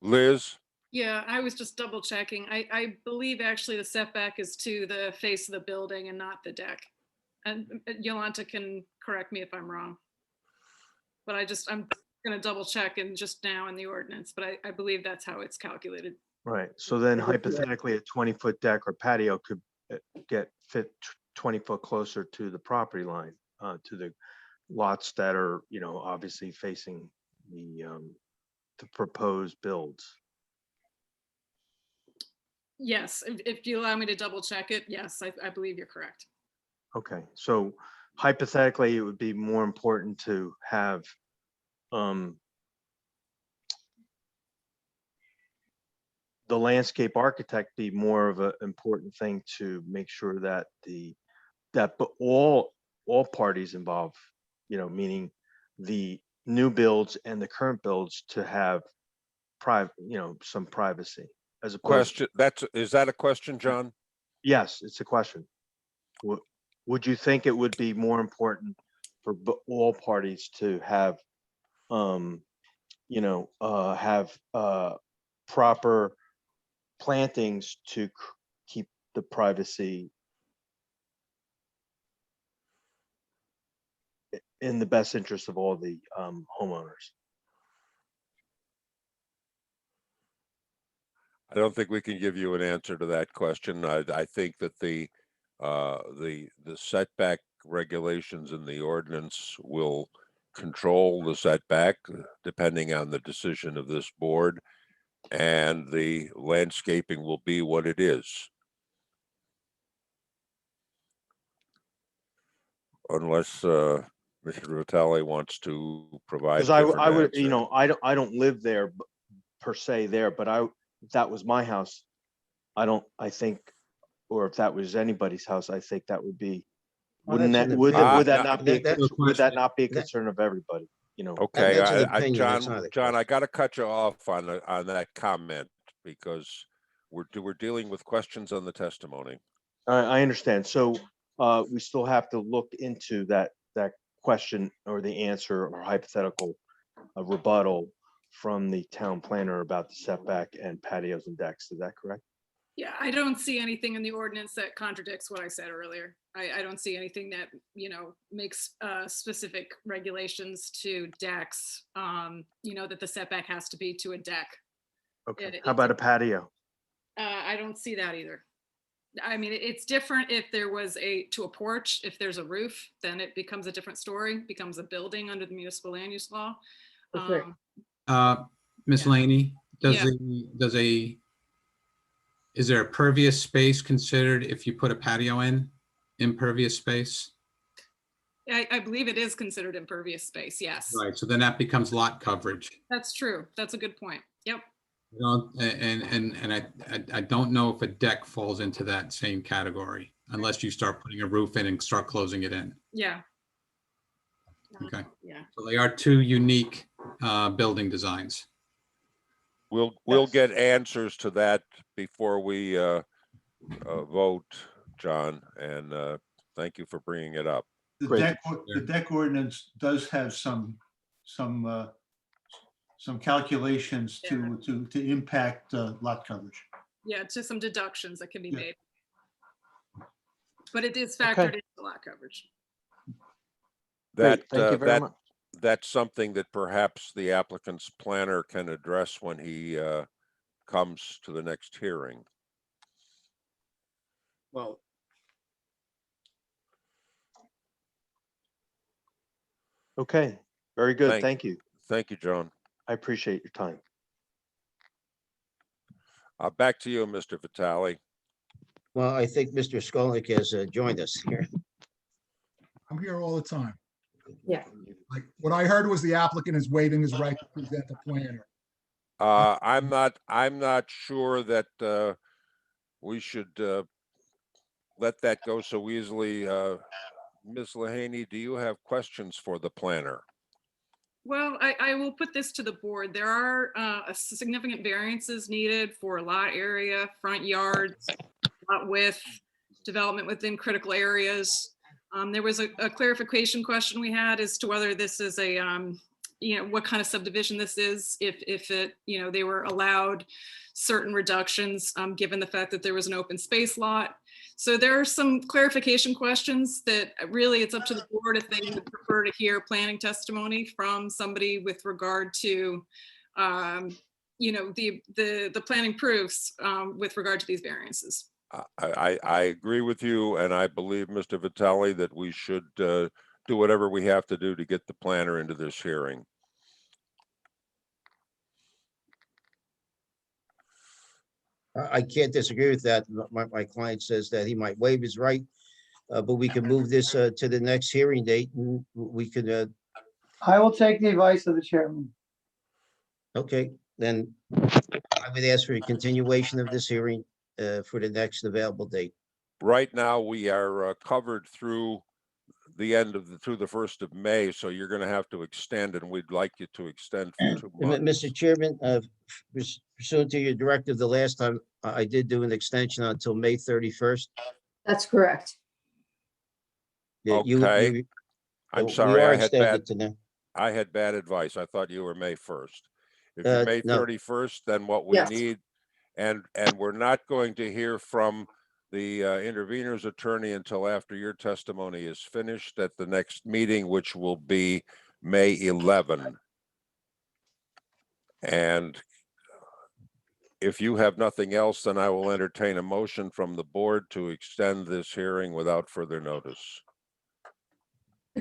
C: Liz?
D: Yeah, I was just double checking. I believe actually the setback is to the face of the building and not the deck. And Yolanta can correct me if I'm wrong. But I'm gonna double check and just now in the ordinance, but I believe that's how it's calculated.
E: Right, so then hypothetically, a 20-foot deck or patio could fit 20 foot closer to the property line, to the lots that are, obviously facing the proposed builds.
D: Yes, if you allow me to double check it, yes, I believe you're correct.
E: Okay, so hypothetically, it would be more important to have the landscape architect be more of an important thing to make sure that all parties involved, meaning the new builds and the current builds, to have some privacy as opposed.
C: Question, is that a question, John?
E: Yes, it's a question. Would you think it would be more important for all parties to have, proper plantings to keep the privacy in the best interest of all the homeowners?
C: I don't think we can give you an answer to that question. I think that the setback regulations in the ordinance will control the setback depending on the decision of this board, and the landscaping will be what it is. Unless Mr. Vitale wants to provide.
E: Because I would, I don't live there per se there, but if that was my house, I think, or if that was anybody's house, I think that would be, would that not be a concern of everybody?
C: Okay,
G: That's an opinion, that's not a
C: John, I got to cut you off on that comment because we're dealing with questions on the testimony.
E: I understand. So we still have to look into that question or the answer or hypothetical rebuttal from the town planner about the setback and patios and decks. Is that correct?
D: Yeah, I don't see anything in the ordinance that contradicts what I said earlier. I don't see anything that, makes specific regulations to decks, that the setback has to be to a deck.
E: Okay, how about a patio?
D: I don't see that either. I mean, it's different if there was to a porch. If there's a roof, then it becomes a different story, becomes a building under the municipal land use law.
H: Ms. Laney, is there a pervious space considered if you put a patio in, impervious space?
D: I believe it is considered impervious space, yes.
H: Right, so then that becomes lot coverage.
D: That's true. That's a good point. Yep.
H: And I don't know if a deck falls into that same category unless you start putting a roof in and start closing it in.
D: Yeah.
H: Okay.
D: Yeah.
H: So they are two unique building designs.
C: We'll get answers to that before we vote, John, and thank you for bringing it up.
N: The deck ordinance does have some calculations to impact lot coverage.
D: Yeah, it's just some deductions that can be made. But it is factored into lot coverage.
C: That,
E: thank you very much.
C: That's something that perhaps the applicant's planner can address when he comes to the next hearing.
G: Well,
E: Okay, very good. Thank you.
C: Thank you, John.
E: I appreciate your time.
C: Back to you, Mr. Vitale.
G: Well, I think Mr. Skolnick has joined us here.
F: I'm here all the time.
B: Yeah.
F: Like, what I heard was the applicant is waiving his right to present the planner.
C: I'm not sure that we should let that go so easily. Ms. Lehaney, do you have questions for the planner?
D: Well, I will put this to the board. There are significant variances needed for lot area, front yards, lot width, development within critical areas. There was a clarification question we had as to whether this is a, what kind of subdivision this is, if it, they were allowed certain reductions, given the fact that there was an open space lot. So there are some clarification questions that really it's up to the board if they would prefer to hear planning testimony from somebody with regard to, the planning proofs with regard to these variances.
C: I agree with you, and I believe, Mr. Vitale, that we should do whatever we have to do to get the planner into this hearing.
G: I can't disagree with that. My client says that he might waive his right, but we can move this to the next hearing date and we could,
I: I will take the advice of the chairman.
G: okay, then I would ask for a continuation of this hearing for the next available date.
C: Right now, we are covered through the end of through the 1st of May, so you're going to have to extend, and we'd like you to extend for 2 months.
G: Mr. Chairman, pursuant to your directive the last time, I did do an extension until May 31st.
B: That's correct.
G: Yeah,
C: Okay. I'm
G: we
C: sorry,
G: are
C: I had bad
G: extended to now.
C: I had bad advice. I thought you were May 1st. If you're May
G: No.
C: 31st, then what we
B: Yes.
C: need, and we're not going to hear from the intervener's attorney until after your testimony is finished at the next meeting, which will be May 11. And if you have nothing else, then I will entertain a motion from the board to extend this hearing without further notice.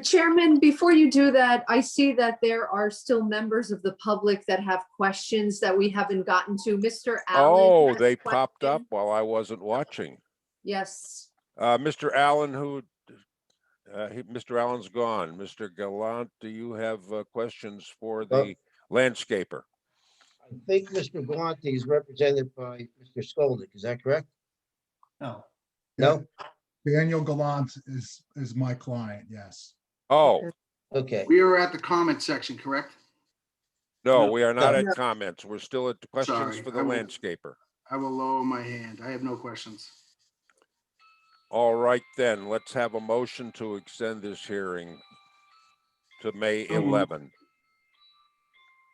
B: Chairman, before you do that, I see that there are still members of the public that have questions that we haven't gotten to. Mr. Allen.
C: Oh,
B: has a
C: they popped up
B: question.
C: while I wasn't watching.
B: Yes.
C: Mr. Allen, Mr. Allen's gone. Mr. Gallant, do you have questions for the landscaper?
G: I think Mr. Galante is represented by Mr. Skolnick. Is that correct?
N: No.
G: No?
F: Daniel Gallant is my client, yes.
C: Oh,
G: Okay.
P: We are at the comment section, correct?
C: no,
N: No.
C: we are not
B: No.
C: at comments. We're still at the questions
P: Sorry,
C: for the
P: I will-
C: landscaper.
P: I will lower my hand. I have no questions.
C: All right, then, let's have a motion to extend this hearing to May
N: So moved.
C: 11.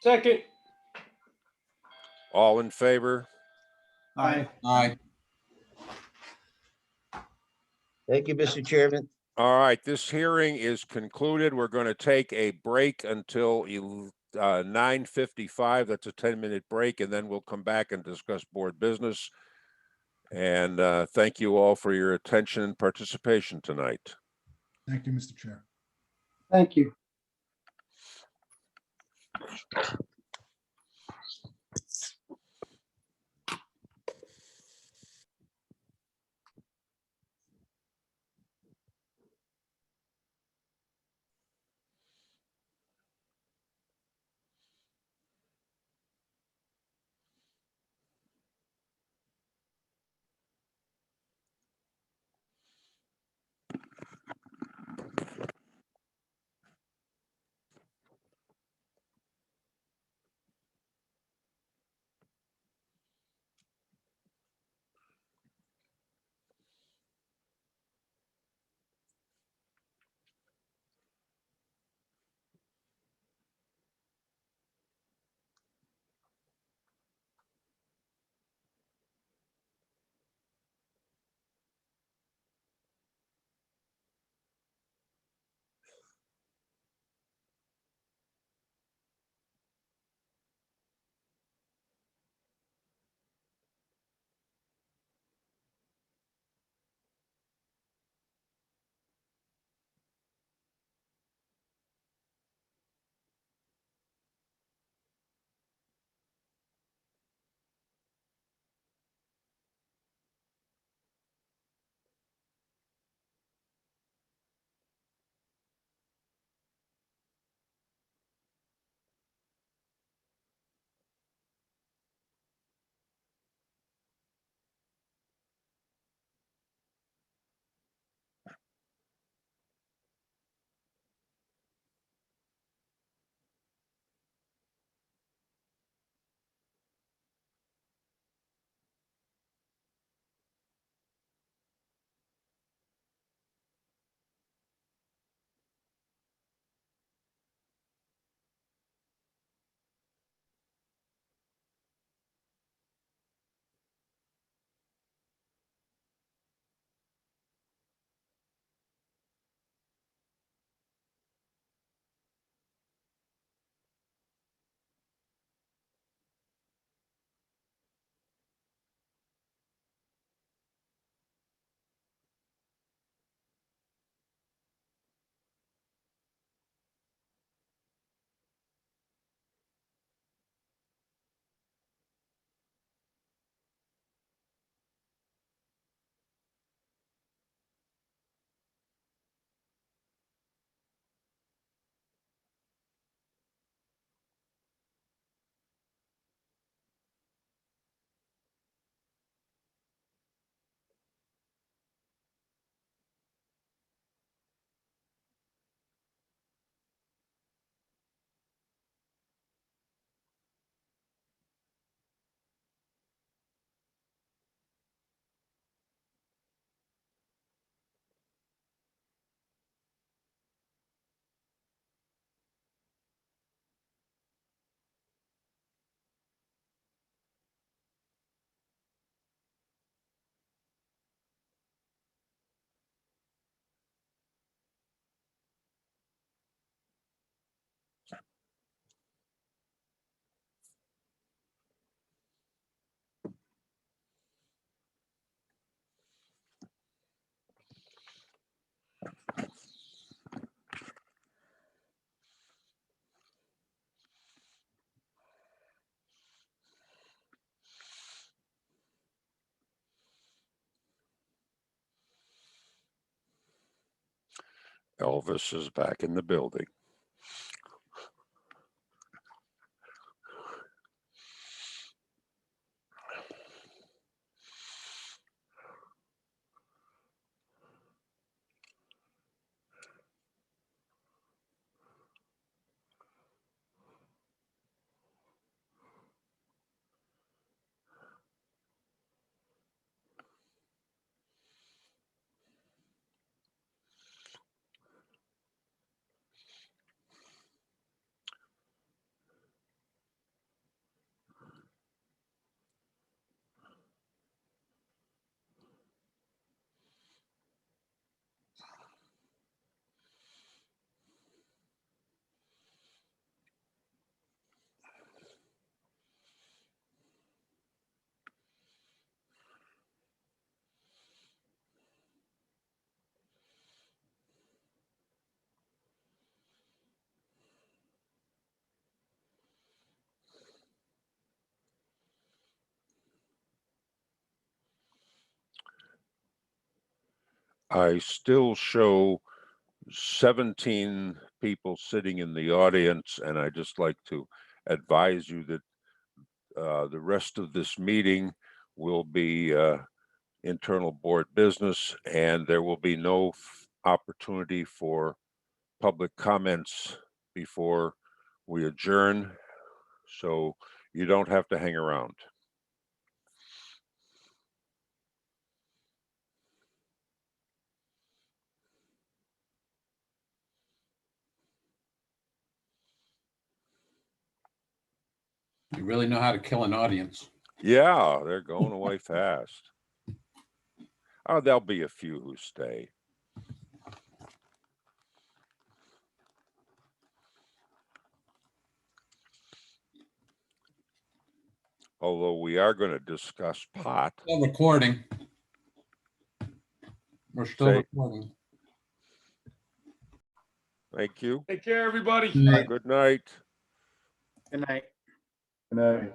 O: Second.
C: All in favor?
N: Aye.
H: Aye.
G: Thank you, Mr. Chairman.
C: All right, this hearing is concluded. We're going to take a break until 9:55. That's a 10-minute break, and then we'll come back and discuss board business. And thank you all for your attention and participation tonight.
F: Thank you, Mr. Chair.
I: Thank you.
C: Elvis is back in the building. I still show 17 people sitting in the audience, and I just like to advise you that the rest of this meeting will be internal board business, and there will be no opportunity for public comments before we adjourn. So you don't have to hang around.
H: You really know how to kill an audience.
C: Yeah, they're going away fast. Oh, there'll be a few who stay. Although we are going to discuss pot.
H: Still recording. We're still
C: Say-
H: recording.
C: Thank you.
O: Take care, everybody.
H: Good night.
C: Good night.
L: Good night.
J: Good night.